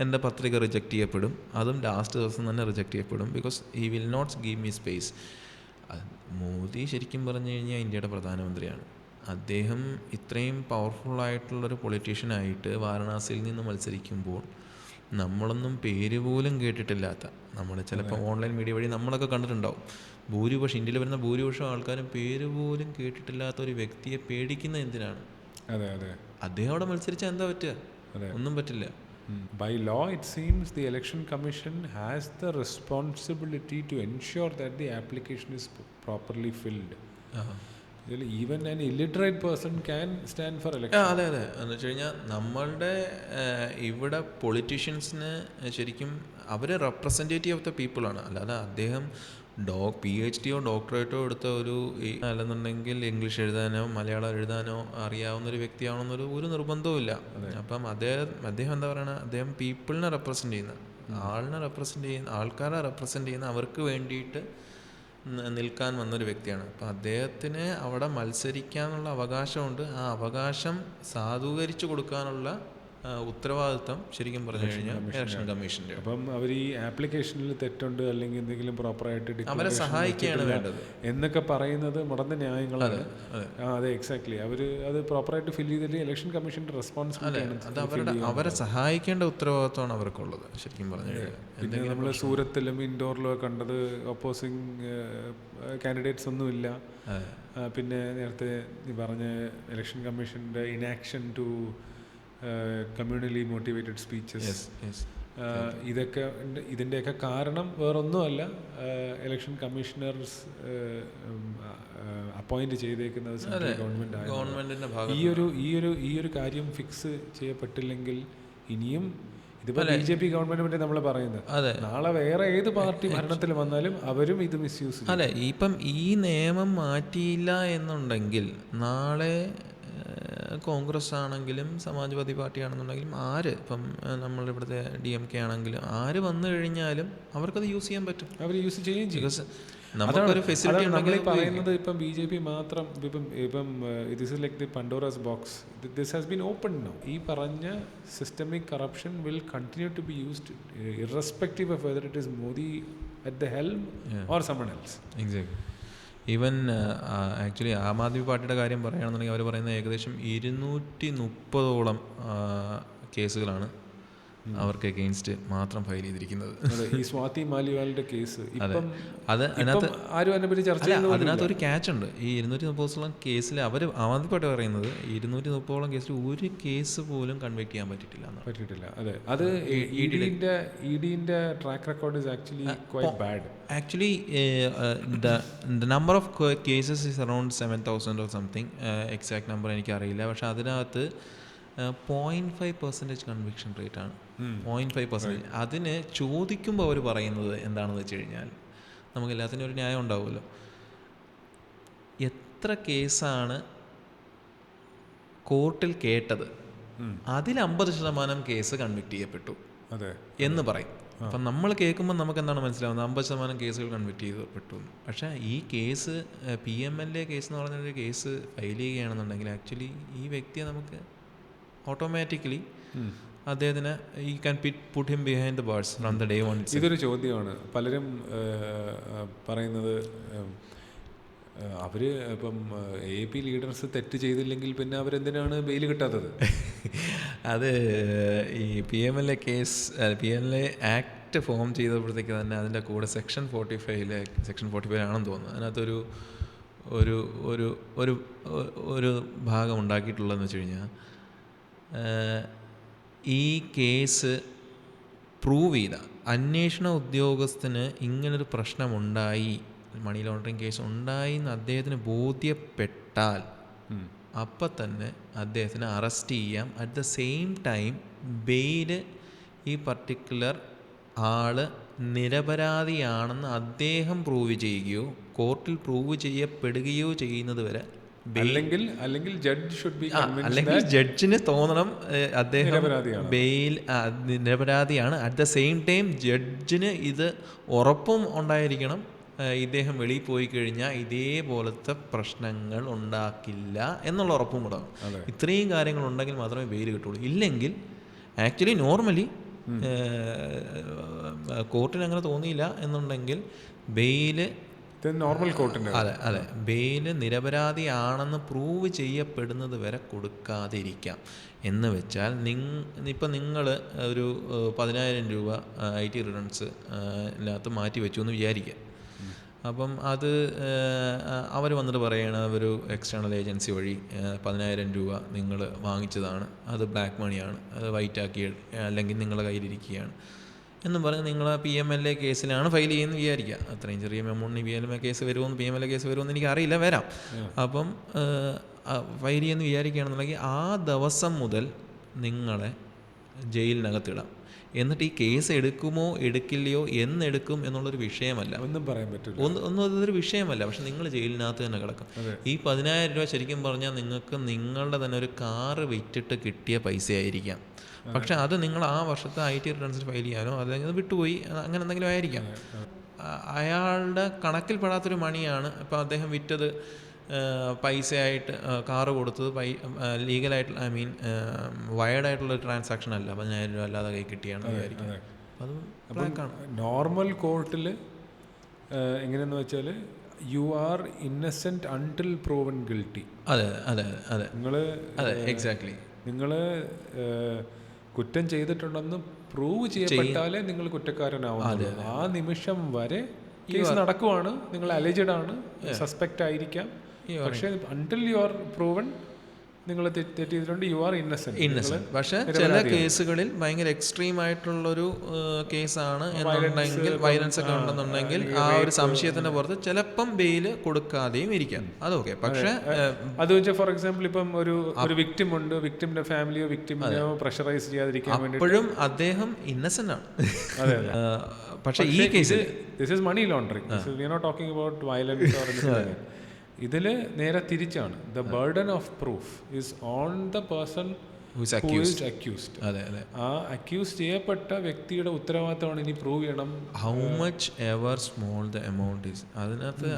എൻ്റെ പത്രിക റിജക്റ്റ് ചെയ്യപ്പെടും, അതും ലാസ്റ്റ് ദിവസം തന്നെ റിജക്റ്റ് ചെയ്യപ്പെടും, because he will not give me space. Modi ശരിക്കും പറഞ്ഞു കഴിഞ്ഞാൽ ഇന്ത്യയുടെ പ്രധാനമന്ത്രിയാണ്. അദ്ദേഹം ഇത്രയും പവർഫുള്ളായിട്ടുള്ളൊരു പൊളിറ്റീഷ്യനായിട്ട് വാരണാസിയിൽ നിന്ന് മത്സരിക്കുമ്പോൾ നമ്മളൊന്നും പേര് പോലും കേട്ടിട്ടില്ലാത്ത, നമ്മൾ ചിലപ്പോൾ ഓൺലൈൻ മീഡിയ വഴി നമ്മളൊക്കെ കണ്ടിട്ടുണ്ടാവും, ഭൂരിപക്ഷം ഇന്ത്യയിൽ വരുന്ന ഭൂരിപക്ഷം ആൾക്കാരും പേര് പോലും കേട്ടിട്ടില്ലാത്ത ഒരു വ്യക്തിയെ പേടിക്കുന്ന എന്തിനാണ്? അതെ അതെ അദ്ദേഹം അവിടെ മത്സരിച്ചാൽ എന്താ പറ്റുക? ഒന്നും പറ്റില്ല. By law, it seems the Election Commission has the responsibility to ensure that the application is properly filled. Even an illiterate person can stand for election. അതെ അതെ. എന്ന് വെച്ച് കഴിഞ്ഞാൽ നമ്മളുടെ ഇവിടെ പൊളിറ്റീഷ്യൻസിന് ശരിക്കും അവർ റെപ്രസെൻറ്റേറ്റീവ് ഓഫ് ദ പീപ്പിളാണ്. അല്ലാതെ അദ്ദേഹം PhD ഡോക്ടറേറ്റോ എടുത്ത അല്ലെന്നുണ്ടെങ്കിൽ ഇംഗ്ലീഷ് എഴുതാനോ മലയാളം എഴുതാനോ അറിയാവുന്ന ഒരു വ്യക്തിയാണെന്നൊരു നിർബന്ധവും ഇല്ല. അപ്പം അദ്ദേഹം എന്താ പറയുക, അദ്ദേഹം പീപ്പിളിനെ റെപ്രസെൻ്റ് ചെയ്യുന്ന, ആൾക്കാരെ റെപ്രസെൻ്റ് ചെയ്യുന്ന, അവർക്ക് വേണ്ടിയിട്ട് നിൽക്കാൻ വന്നൊരു വ്യക്തിയാണ്. അപ്പം അദ്ദേഹത്തിന് അവിടെ മത്സരിക്കാനുള്ള അവകാശമുണ്ട്. ആ അവകാശം സാധൂകരിച്ചു കൊടുക്കാനുള്ള ഉത്തരവാദിത്വം ശരിക്കും പറഞ്ഞു കഴിഞ്ഞാൽ ഇലക്ഷൻ കമ്മീഷൻ്റെ. അപ്പം അവർ ഈ ആപ്ലിക്കേഷനിൽ തെറ്റുണ്ട് അല്ലെങ്കിൽ എന്തെങ്കിലും പ്രോപ്പറായിട്ട് അവരെ സഹായിക്കുകയാണ് വേണ്ടത് എന്നൊക്കെ പറയുന്നത് മുടന്ന ന്യായങ്ങളാണ്. അതെ, എക്സാക്ട്ലി. അവർ അത് പ്രോപ്പറായിട്ട് ഫിൽ ചെയ്തിട്ട് ഇലക്ഷൻ കമ്മീഷൻ്റെ റെസ്പോൺസിബിലിറ്റി ആണ്. അവരെ സഹായിക്കേണ്ട ഉത്തരവാദിത്വമാണ് അവർക്കുള്ളത് ശരിക്കും പറഞ്ഞു കഴിഞ്ഞാൽ. പിന്നെ നമ്മൾ സൂരത്തിലും ഇൻഡോറിലും കണ്ടത് ഒപ്പോസിങ് കാൻഡിഡേറ്റ്സ് ഒന്നുമില്ല. പിന്നെ നേരത്തെ ഈ പറഞ്ഞ ഇലക്ഷൻ കമ്മീഷൻ്റെ inaction to communally motivated speeches, ഇതൊക്കെ ഇതിൻ്റെയൊക്കെ കാരണം വേറൊന്നുമല്ല, ഇലക്ഷൻ കമ്മീഷണേഴ്സ് അപ്പോയിന്റ് ചെയ്തേക്കുന്നത് സെൻട്രൽ ഗവൺമെൻറ്. ഈ ഒരു കാര്യം ഫിക്സ് ചെയ്യപ്പെട്ടില്ലെങ്കിൽ ഇനിയും ഇതിപ്പോൾ BJP ഗവൺമെന്റ് പറ്റി നമ്മൾ പറയുന്നത്, നാളെ വേറെ ഏത് പാർട്ടി ഭരണത്തിൽ വന്നാലും അവരും ഇത് മിസ്യൂസ്. അല്ലെ, ഇപ്പം ഈ നിയമം മാറ്റിയില്ല എന്നുണ്ടെങ്കിൽ നാളെ കോൺഗ്രസ് ആണെങ്കിലും സമാജ്വാദി പാർട്ടി ആണെന്നുണ്ടെങ്കിലും ഇപ്പം നമ്മളിവിടുത്തെ DMK ആണെങ്കിലും ആര് വന്നു കഴിഞ്ഞാലും അവർക്കത് യൂസ് ചെയ്യാൻ പറ്റും. അവർ യൂസ് ചെയ്യുകയും ചെയ്യും. നമുക്കൊരു ഫെസിലിറ്റി നമ്മൾ പറയുന്നത് ഇപ്പം BJP മാത്രം ഇപ്പം this is like the Pandora's box. This has been open now. ഈ പറഞ്ഞ systemic corruption will continue to be used irrespective of whether it is Modi at the helm or someone else. Exactly. Even actually Aam Aadmi പാർട്ടിയുടെ കാര്യം പറയുകയാണെന്നുണ്ടെങ്കിൽ അവർ പറയുന്നത് ഏകദേശം 230ഓളം കേസുകളാണ് അവർക്ക് എഗെയിൻസ്റ്റ് മാത്രം ഫയൽ ചെയ്തിരിക്കുന്നത്. ഈ സ്വാതി മാലിവാലിന്റെ കേസ് അതിനകത്ത് ഒരു ക്യാച്ച് ഉണ്ട്. ഈ 230ഓളം കേസിൽ അവർ ആം ആദ്മി പാർട്ടി പറയുന്നത് 230ഓളം കേസിൽ ഒരു കേസ് പോലും കൺവിക്ട് ചെയ്യാൻ പറ്റിയിട്ടില്ല. അതെ, അത് EDന്റെ track record is actually quite bad. Actually, the number of cases is around 7,000 or something. Exact number എനിക്കറിയില്ല. പക്ഷെ അതിനകത്ത് 0.5% കൺവിക്ഷൻ റേറ്റ് ആണ്. 0.5%. അതിന് ചോദിക്കുമ്പോൾ അവർ പറയുന്നത് എന്താണെന്ന് വെച്ച് കഴിഞ്ഞാൽ, നമുക്ക് എല്ലാത്തിനും ഒരു ന്യായം ഉണ്ടാവുമല്ലോ. എത്ര കേസാണ് കോർട്ടിൽ കേട്ടത്, അതിൽ 50% കേസ് കൺവിക്ട് ചെയ്യപ്പെട്ടു എന്ന് പറയും. അപ്പം നമ്മൾ കേൾക്കുമ്പോൾ നമുക്ക് എന്താണ് മനസ്സിലാവുന്നത്, 50% കേസുകൾ കൺവിക്ട് ചെയ്യപ്പെട്ടു. പക്ഷേ ഈ കേസ് PMLA കേസ് എന്ന് പറഞ്ഞൊരു കേസ് ഫയൽ ചെയ്യുകയാണെന്നുണ്ടെങ്കിൽ ആക്ച്വലി ഈ വ്യക്തിയെ നമുക്ക് ഓട്ടോമാറ്റിക്കലി അദ്ദേഹത്തിന് ഈ can put him behind the bars from the day one. ഇതൊരു ചോദ്യമാണ് പലരും പറയുന്നത്. അവർ ഇപ്പം AP ലീഡേഴ്സ് തെറ്റ് ചെയ്തില്ലെങ്കിൽ പിന്നെ അവരെന്തിനാണ് ബെയിൽ കിട്ടാത്തത്? അത് ഈ PMLA ആക്ട് ഫോം ചെയ്തപ്പോഴത്തേക്ക് തന്നെ അതിൻ്റെ കൂടെ സെക്ഷൻ 45 ആണെന്ന് തോന്നുന്നു. അതിനകത്തൊരു ഒരു ഒരു ഒരു ഒരു ഭാഗം ഉണ്ടാക്കിയിട്ടുള്ളതെന്ന് വെച്ച് കഴിഞ്ഞാൽ, ഈ കേസ് പ്രൂവ് ചെയ്ത അന്വേഷണ ഉദ്യോഗസ്ഥന് ഇങ്ങനൊരു പ്രശ്നമുണ്ടായി, മണി ലോണ്ടറിങ് കേസ് ഉണ്ടായി എന്ന് അദ്ദേഹത്തിന് ബോധ്യപ്പെട്ടാൽ അപ്പം തന്നെ അദ്ദേഹത്തിന് അറസ്റ്റ് ചെയ്യാം. At the same time Bale ഈ പർട്ടിക്കുലർ ആള് നിരപരാധിയാണെന്ന് അദ്ദേഹം പ്രൂവ് ചെയ്യുകയോ കോർട്ടിൽ പ്രൂവ് ചെയ്യപ്പെടുകയോ ചെയ്യുന്നത് വരെ അല്ലെങ്കിൽ ജഡ്ജ് ഷുഡ് ബി അല്ലെങ്കിൽ ജഡ്ജിന് തോന്നണം അദ്ദേഹം ബെയിൽ നിരപരാധിയാണ്. അറ്റ് ദ സെയിം ടൈം ജഡ്ജിന് ഇത് ഉറപ്പും ഉണ്ടായിരിക്കണം, ഇദ്ദേഹം വെളിയിൽ പോയി കഴിഞ്ഞാൽ ഇതേപോലത്തെ പ്രശ്നങ്ങൾ ഉണ്ടാക്കില്ല എന്നുള്ള ഉറപ്പും കൂടെ. ഇത്രയും കാര്യങ്ങൾ ഉണ്ടെങ്കിൽ മാത്രമേ ബെയിൽ കിട്ടുള്ളൂ. ഇല്ലെങ്കിൽ ആക്ച്വലി നോർമലി കോർട്ടിന് അങ്ങനെ തോന്നിയില്ല എന്നുണ്ടെങ്കിൽ ബെയില് നോർമൽ കോർട്ടിൻ്റെ അതെ ബെയില് നിരപരാധിയാണെന്ന് പ്രൂവ് ചെയ്യപ്പെടുന്നത് വരെ കൊടുക്കാതിരിക്കാം. എന്ന് വെച്ചാൽ ഇപ്പം നിങ്ങൾ ഒരു 10,000 രൂപ IT റിട്ടേൺസ് അതിനകത്ത് മാറ്റി വെച്ചു എന്ന് വിചാരിക്കുക. അപ്പം അത് അവർ വന്നിട്ട് പറയണ ഒരു എക്സ്റ്റേണൽ ഏജൻസി വഴി 10,000 രൂപ നിങ്ങൾ വാങ്ങിച്ചതാണ്, അത് ബ്ലാക്ക് മണിയാണ്, അത് വൈറ്റാക്കി അല്ലെങ്കിൽ നിങ്ങളുടെ കയ്യിലിരിക്കുകയാണ് എന്നും പറഞ്ഞ് നിങ്ങൾ PMLA കേസിലാണ് ഫയൽ ചെയ്യുന്നത് വിചാരിക്കുക. അത്രയും ചെറിയ എമൗണ്ടിന് PMLA കേസ് വരുമോന്ന് PMLA കേസ് വരുമെന്ന് എനിക്കറിയില്ല, വരാം. അപ്പം ഫയൽ ചെയ്യുമെന്ന് വിചാരിക്കുകയാണെന്നുണ്ടെങ്കിൽ ആ ദിവസം മുതൽ നിങ്ങളെ ജയിലിനകത്തിടാം. എന്നിട്ട് ഈ കേസ് എടുക്കുമോ എടുക്കില്ലയോ എന്നെടുക്കും എന്നുള്ളൊരു വിഷയമല്ല, ഒന്നും പറയാൻ പറ്റില്ല, ഒന്നും അതൊരു വിഷയമല്ല. പക്ഷെ നിങ്ങൾ ജയിലിനകത്ത് തന്നെ കിടക്കും. ഈ 10,000 രൂപ ശരിക്കും പറഞ്ഞാൽ നിങ്ങൾക്ക് നിങ്ങളുടെ തന്നെ ഒരു കാറ് വിറ്റിട്ട് കിട്ടിയ പൈസ ആയിരിക്കാം. പക്ഷെ അത് നിങ്ങൾ ആ വർഷത്തെ IT റിട്ടേൺസിൽ ഫയൽ ചെയ്യാനോ അല്ലെങ്കിൽ വിട്ടുപോയി അങ്ങനെ എന്തെങ്കിലും ആയിരിക്കാം. അയാളുടെ കണക്കിൽപ്പെടാത്തൊരു മണിയാണ്. ഇപ്പോൾ അദ്ദേഹം വിറ്റത് പൈസയായിട്ട് കാറ് കൊടുത്തത് ലീഗലായിട്ട് വയർഡായിട്ടുള്ള ട്രാൻസാക്ഷൻ അല്ല, 10,000 രൂപ അല്ലാതെ കൈ കിട്ടിയാണ് വിചാരിക്കും. അത് നോർമൽ കോർട്ടിൽ എങ്ങനെയെന്ന് വെച്ചാൽ you are Innocent until proven guilty. അതെ അതെ അതെ നിങ്ങൾ എക്സാക്ട്ലി നിങ്ങൾ കുറ്റം ചെയ്തിട്ടുണ്ടെന്ന് പ്രൂവ് ചെയ്യപ്പെട്ടാലേ നിങ്ങൾ കുറ്റക്കാരനാവുന്നു. ആ നിമിഷം വരെ കേസ് നടക്കുവാണ്, നിങ്ങൾ അലിജഡ് ആണ്, സസ്പെക്റ്റ് ആയിരിക്കാം. പക്ഷേ അൺടിൽ യു ആർ പ്രൂവൻ നിങ്ങൾ തെറ്റ് ചെയ്തിട്ടുണ്ട്, യു ആർ ഇന്നസെന്റ്. പക്ഷെ ചില കേസുകളിൽ ഭയങ്കര എക്സ്ട്രീം ആയിട്ടുള്ളൊരു കേസാണ് എന്നുണ്ടെങ്കിൽ, വയലൻസ് ഒക്കെ ഉണ്ടെന്നുണ്ടെങ്കിൽ ആ ഒരു സംശയത്തിന്റെ പുറത്ത് ചിലപ്പം ബെയില് കൊടുക്കാതെയും ഇരിക്കാം. അതൊക്കെ. പക്ഷെ അത് വെച്ചാൽ ഫോർ എക്സാമ്പിൾ ഇപ്പം ഒരു വിക്ടിം ഉണ്ട്, വിക്ടിമിന്റെ ഫാമിലിയോ വിക്ടിമിനെയോ പ്രഷറൈസ് ചെയ്യാതിരിക്കാൻ വേണ്ടി അപ്പോഴും അദ്ദേഹം ഇന്നസെന്റ് ആണ്. പക്ഷെ ഈ കേസിൽ this is money laundering, we are not talking about violence or anything. ഇതിൽ നേരെ തിരിച്ചാണ്. The burden of proof is on the person who is accused. ആ അക്യൂസ് ചെയ്യപ്പെട്ട വ്യക്തിയുടെ ഉത്തരവാദിത്തമാണ് ഇനി പ്രൂവ് ചെയ്യണം how much ever small the amount is.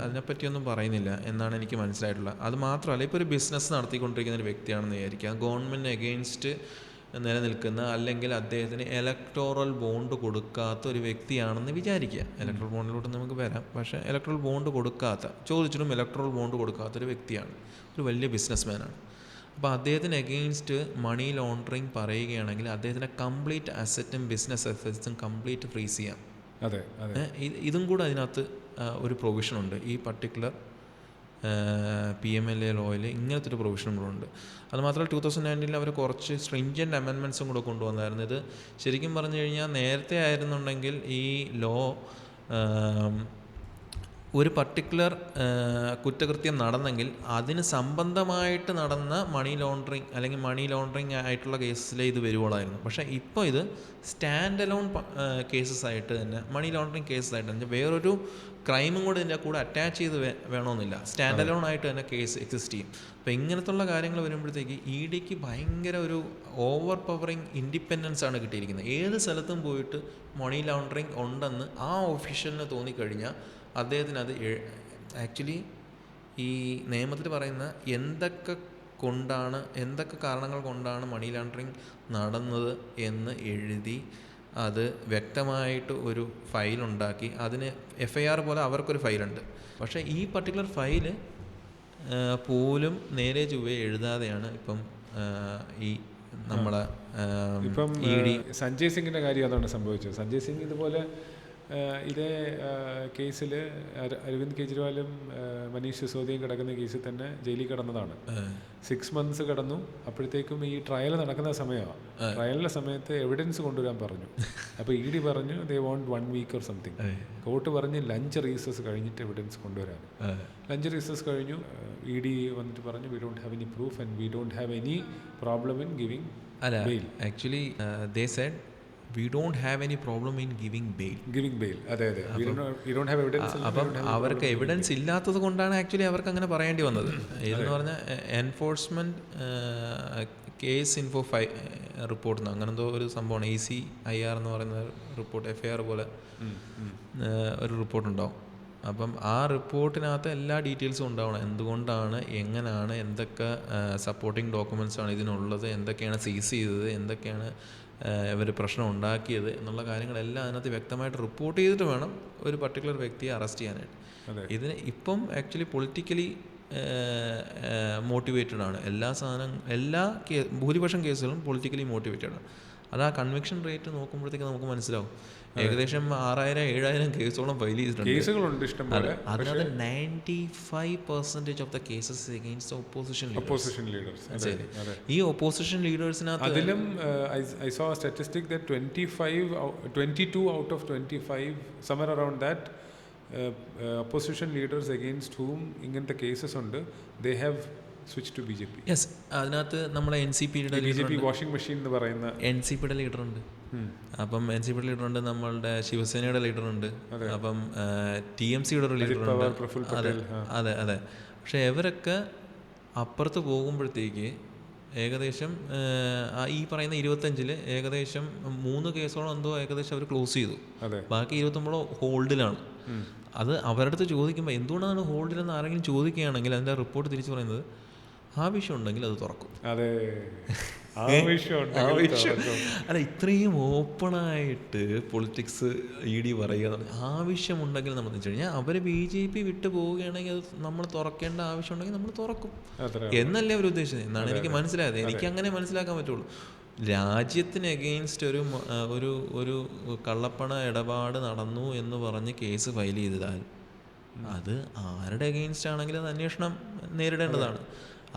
അതിനെപ്പറ്റിയൊന്നും പറയുന്നില്ല എന്നാണ് എനിക്ക് മനസ്സിലായിട്ടുള്ളത്. അത് മാത്രമല്ല, ഇപ്പോൾ ഒരു ബിസിനസ് നടത്തിക്കൊണ്ടിരിക്കുന്ന ഒരു വ്യക്തിയാണെന്ന് വിചാരിക്കുക, ഗവൺമെൻറ്റിന് എഗെയിൻസ്റ്റ് നിലനിൽക്കുന്ന അല്ലെങ്കിൽ അദ്ദേഹത്തിന് ഇലക്ടോറൽ ബോണ്ട് കൊടുക്കാത്ത ഒരു വ്യക്തിയാണെന്ന് വിചാരിക്കുക. ഇലക്ട്രൽ ബോണ്ടിലോട്ട് നമുക്ക് വരാം. പക്ഷേ ഇലക്ട്രൽ ബോണ്ട് ചോദിച്ചിട്ടും ഇലക്ട്രൽ ബോണ്ട് കൊടുക്കാത്തൊരു വ്യക്തിയാണ്, ഒരു വലിയ ബിസിനസ്മാനാണ്. അപ്പോൾ അദ്ദേഹത്തിന് എഗെയിൻസ്റ്റ് മണി ലോണ്ടറിങ് പറയുകയാണെങ്കിൽ അദ്ദേഹത്തിൻ്റെ കംപ്ലീറ്റ് അസറ്റും ബിസിനസ് അസറ്റ്സും കംപ്ലീറ്റ് ഫ്രീസ് ചെയ്യാം. ഇതും കൂടെ അതിനകത്ത് ഒരു പ്രൊവിഷനുണ്ട്. ഈ പർട്ടിക്കുലർ PMLA ലോയിൽ ഇങ്ങനത്തെ ഒരു പ്രൊവിഷനും കൂടെ ഉണ്ട്. അതുമാത്രമല്ല 2019 അവർ കുറച്ച് സ്ട്രിഞ്ചൻ്റ് അമെൻമെൻറ്റ്സും കൂടെ കൊണ്ടുവന്നായിരുന്നു. ഇത് ശരിക്കും പറഞ്ഞു കഴിഞ്ഞാൽ നേരത്തെ ആയിരുന്നുണ്ടെങ്കിൽ ഈ ലോ ഒരു പർട്ടിക്കുലർ കുറ്റകൃത്യം നടന്നെങ്കിൽ അതിന് സംബന്ധമായിട്ട് നടന്ന മണി ലോണ്ടറിങ് ആയിട്ടുള്ള കേസിലേ ഇത് വരുവോളായിരുന്നു. പക്ഷേ ഇപ്പോൾ ഇത് സ്റ്റാൻഡ് അലോൺ കേസസ് ആയിട്ട് തന്നെ, മണി ലോണ്ടറിങ് കേസസ് ആയിട്ട് തന്നെ, വേറൊരു ക്രൈമും കൂടെ ഇതിൻ്റെ കൂടെ അറ്റാച്ച് ചെയ്ത് വേണമെന്നില്ല, സ്റ്റാൻഡ് അലോൺ ആയിട്ട് തന്നെ കേസ് എക്സിസ്റ്റ് ചെയ്യും. അപ്പോൾ ഇങ്ങനത്തുള്ള കാര്യങ്ങൾ വരുമ്പോഴത്തേക്ക് EDക്ക് ഭയങ്കര ഒരു ഓവർ പവറിങ് ഇൻഡിപെൻഡൻസ് ആണ് കിട്ടിയിരിക്കുന്നത്. ഏത് സ്ഥലത്തും പോയിട്ട് മണി ലോണ്ടറിങ് ഉണ്ടെന്ന് ആ ഒഫീഷ്യലിന് തോന്നിക്കഴിഞ്ഞാൽ അദ്ദേഹത്തിന് അത് ആക്ച്വലി ഈ നിയമത്തിൽ പറയുന്ന എന്തൊക്കെ കാരണങ്ങൾ കൊണ്ടാണ് മണി ലോണ്ടറിങ് നടന്നത് എന്ന് എഴുതി അത് വ്യക്തമായിട്ട് ഒരു ഫയലുണ്ടാക്കി, അതിന് FIR പോലെ അവർക്കൊരു ഫയലുണ്ട്. പക്ഷേ ഈ പർട്ടിക്കുലർ ഫയല് പോലും നേരെ ചൊവ്വേ എഴുതാതെയാണ് ഇപ്പം ഈ നമ്മളെ ഇപ്പം സഞ്ജയ് സിംഗിൻ്റെ കാര്യം അതാണ് സംഭവിച്ചത്. സഞ്ജയ് സിംഗ് ഇതുപോലെ ഇതേ കേസിൽ അരവിന്ദ് കെജ്രിവാളും മനീഷ് സിസോദിയും കിടക്കുന്ന കേസിൽ തന്നെ ജയിലിൽ കിടന്നതാണ്. 6 months കിടന്നു. അപ്പോഴത്തേക്കും ഈ ട്രയൽ നടക്കുന്ന സമയമാണ്. ട്രയലിൻ്റെ സമയത്ത് എവിഡൻസ് കൊണ്ടുവരാൻ പറഞ്ഞു. അപ്പോൾ ED പറഞ്ഞു they want 1 week or something. Court പറഞ്ഞ് ലഞ്ച് റീസസ് കഴിഞ്ഞിട്ട് എവിഡൻസ് കൊണ്ടുവരാൻ. ലഞ്ച് റീസസ് കഴിഞ്ഞു. ED വന്നിട്ട് പറഞ്ഞു we don't have any proof and we don't have any problem in giving bail. Actually they said we don't have any problem in giving bail. അതെ അപ്പം അവർക്ക് എവിഡൻസ് ഇല്ലാത്തത് കൊണ്ടാണ് ആക്ച്വലി അവർക്ക് അങ്ങനെ പറയേണ്ടി വന്നത്. ഇതെന്ന് പറഞ്ഞാൽ എൻഫോഴ്സ്മെൻറ്റ് കേസ് ഇൻഫോ റിപ്പോർട്ട് അങ്ങനെ എന്തോ ഒരു സംഭവമാണ്, ACIR എന്ന് പറയുന്ന റിപ്പോർട്ട്, FIR പോലെ ഒരു റിപ്പോർട്ടുണ്ടാവും. അപ്പം ആ റിപ്പോർട്ടിനകത്ത് എല്ലാ ഡീറ്റെയിൽസും ഉണ്ടാവണം. എന്തുകൊണ്ടാണ്, എങ്ങനെയാണ്, എന്തൊക്കെ സപ്പോർട്ടിങ് ഡോക്യുമെൻറ്റ്സ് ആണ് ഇതിനുള്ളത്, എന്തൊക്കെയാണ് സീസ് ചെയ്തത്, എന്തൊക്കെയാണ് ഇവർ പ്രശ്നം ഉണ്ടാക്കിയത് എന്നുള്ള കാര്യങ്ങളെല്ലാം അതിനകത്ത് വ്യക്തമായിട്ട് റിപ്പോർട്ട് ചെയ്തിട്ട് വേണം ഒരു പർട്ടിക്കുലർ വ്യക്തിയെ അറസ്റ്റ് ചെയ്യാനായിട്ട്. ഇതിന് ഇപ്പം ആക്ച്വലി പൊളിറ്റിക്കലി മോട്ടിവേറ്റഡ് ആണ് ഭൂരിപക്ഷം കേസുകളും പൊളിറ്റിക്കലി മോട്ടിവേറ്റഡ് ആണ്. അത് ആ കൺവിക്ഷൻ റേറ്റ് നോക്കുമ്പോഴത്തേക്ക് നമുക്ക് മനസ്സിലാവും. ഏകദേശം 6000-7000 കേസോളം ഫയൽ ചെയ്തിട്ടുണ്ട്. അതിനകത്ത് 95% of the cases against opposition leaders. ഈ ഒപ്പോസിഷൻ ലീഡേഴ്സിനകത്ത് അതിലും I saw a statistic that 22 out of 25 somewhere around that opposition leaders against whom ഇങ്ങനത്തെ കേസസ് ഉണ്ട്, they have switched to BJP. Yes, അതിനകത്ത് നമ്മുടെ BJP വാഷിംഗ് മെഷീൻ എന്ന് പറയുന്ന NCPയുടെ ലീഡറുണ്ട്. അപ്പം NCPയുടെ ലീഡറുണ്ട്, നമ്മളുടെ ശിവസേനയുടെ ലീഡറുണ്ട്, അപ്പം TMCയുടെ ഒരു ലീഡറുണ്ട്. അതെ. പക്ഷെ ഇവരൊക്കെ അപ്പുറത്ത് പോകുമ്പോഴത്തേക്ക് ഏകദേശം ഈ പറയുന്ന 25 ഏകദേശം 3 കേസോളം എന്തോ ഏകദേശം അവർ ക്ലോസ് ചെയ്തു. ബാക്കി 29 ഹോൾഡിലാണ്. അത് അവരുടെ അടുത്ത് ചോദിക്കുമ്പോൾ എന്തുകൊണ്ടാണ് ഹോൾഡിലെന്ന് ആരെങ്കിലും ചോദിക്കുകയാണെങ്കിൽ അതിൻ്റെ റിപ്പോർട്ട് തിരിച്ചു പറയുന്നത് ആവശ്യമുണ്ടെങ്കിൽ അത് തുറക്കും. അല്ല, ഇത്രയും ഓപ്പണായിട്ട് പൊളിറ്റിക്സ് ED പറയുക, ആവശ്യമുണ്ടെങ്കിൽ നമ്മൾ വെച്ച് കഴിഞ്ഞാൽ അവർ BJP വിട്ടു പോവുകയാണെങ്കിൽ അത് നമ്മൾ തുറക്കേണ്ട ആവശ്യമുണ്ടെങ്കിൽ നമ്മൾ തുറക്കും എന്നല്ലേ അവർ ഉദ്ദേശിച്ചത് എന്നാണ് എനിക്ക് മനസ്സിലായത്. എനിക്ക് അങ്ങനെ മനസ്സിലാക്കാൻ പറ്റുള്ളൂ. രാജ്യത്തിന് എഗെയിൻസ്റ്റ് ഒരു കള്ളപ്പണ ഇടപാട് നടന്നു എന്ന് പറഞ്ഞ് കേസ് ഫയൽ ചെയ്താൽ അത് ആരുടെ എഗെയിൻസ്റ്റ് ആണെങ്കിലും അത് അന്വേഷണം നേരിടേണ്ടതാണ്.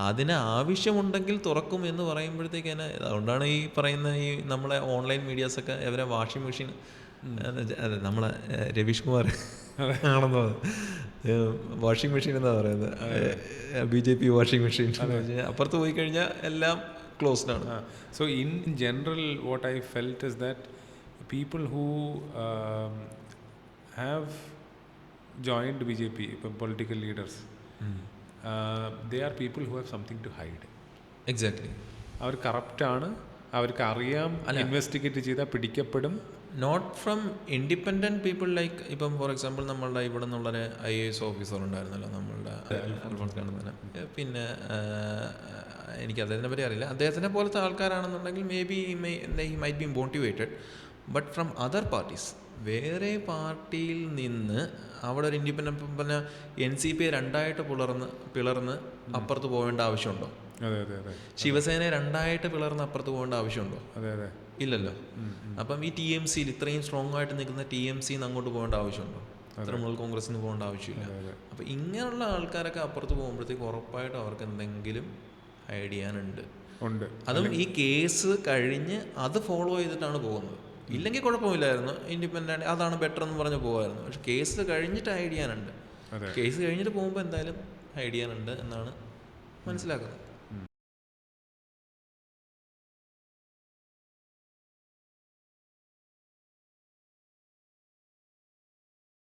അതിന് ആവശ്യമുണ്ടെങ്കിൽ തുറക്കും എന്ന് പറയുമ്പോഴത്തേക്ക് തന്നെ അതുകൊണ്ടാണ് ഈ പറയുന്ന ഈ നമ്മളെ ഓൺലൈൻ മീഡിയാസൊക്കെ അവരെ വാഷിംഗ് മെഷീൻ, അതെ നമ്മളെ രവീഷ് കുമാർ ആണെന്ന് വാഷിംഗ് മെഷീൻ എന്താ പറയുന്നത്, BJP വാഷിംഗ് മെഷീൻ. അപ്പുറത്ത് പോയി കഴിഞ്ഞാൽ എല്ലാം ക്ലോസ്ഡ് ആണ്. So in general what I felt is that people who have joined BJP, political leaders, they are people who have something to hide. Exactly. അവർ കറപ്റ്റാണ്, അവർക്ക് അറിയാം, ഇൻവെസ്റ്റിഗേറ്റ് ചെയ്താൽ പിടിക്കപ്പെടും. Not from independent people like ഇപ്പം ഫോർ എക്സാമ്പിൾ നമ്മളുടെ ഇവിടെ നിന്നുള്ളൊരു IAS ഓഫീസർ ഉണ്ടായിരുന്നല്ലോ നമ്മളുടെ തന്നെ, പിന്നെ എനിക്ക് അദ്ദേഹത്തിനെ പറ്റി അറിയില്ല, അദ്ദേഹത്തിനെ പോലത്തെ ആൾക്കാരാണെന്നുണ്ടെങ്കിൽ may be he might be motivated. But from other parties, വേറെ പാർട്ടിയിൽ നിന്ന് അവിടെ ഒരു ഇൻഡിപെൻഡൻറ്റ് പിന്നെ NCP രണ്ടായിട്ട് പിളർന്ന് അപ്പുറത്ത് പോകേണ്ട ആവശ്യമുണ്ടോ? ശിവസേന രണ്ടായിട്ട് പിളർന്ന് അപ്പുറത്ത് പോകേണ്ട ആവശ്യമുണ്ടോ? ഇല്ലല്ലോ. അപ്പം ഈ TMCയിൽ ഇത്രയും സ്ട്രോങ് ആയിട്ട് നിൽക്കുന്ന TMCയിൽ നിന്ന് അങ്ങോട്ട് പോകേണ്ട ആവശ്യമുണ്ടോ? തൃണമൂൽ കോൺഗ്രസിൽ നിന്ന് പോകേണ്ട ആവശ്യമില്ല. അപ്പം ഇങ്ങനെയുള്ള ആൾക്കാരൊക്കെ അപ്പുറത്ത് പോകുമ്പോഴത്തേക്ക് ഉറപ്പായിട്ടും അവർക്ക് എന്തെങ്കിലും ഹൈഡ് ചെയ്യാനുണ്ട്. അതും ഈ കേസ് കഴിഞ്ഞ് അത് ഫോളോ ചെയ്തിട്ടാണ് പോകുന്നത്. ഇല്ലെങ്കിൽ കുഴപ്പമില്ലായിരുന്നു, ഇൻഡിപെൻഡൻ്റ് അതാണ് ബെറ്റർ എന്ന് പറഞ്ഞ് പോകുമായിരുന്നു. പക്ഷെ കേസ് കഴിഞ്ഞിട്ട് ഹൈഡ് ചെയ്യാനുണ്ട്. കേസ് കഴിഞ്ഞിട്ട് പോകുമ്പോൾ എന്തായാലും ഹൈഡ് ചെയ്യാനുണ്ട് എന്നാണ് മനസ്സിലാക്കുന്നത്.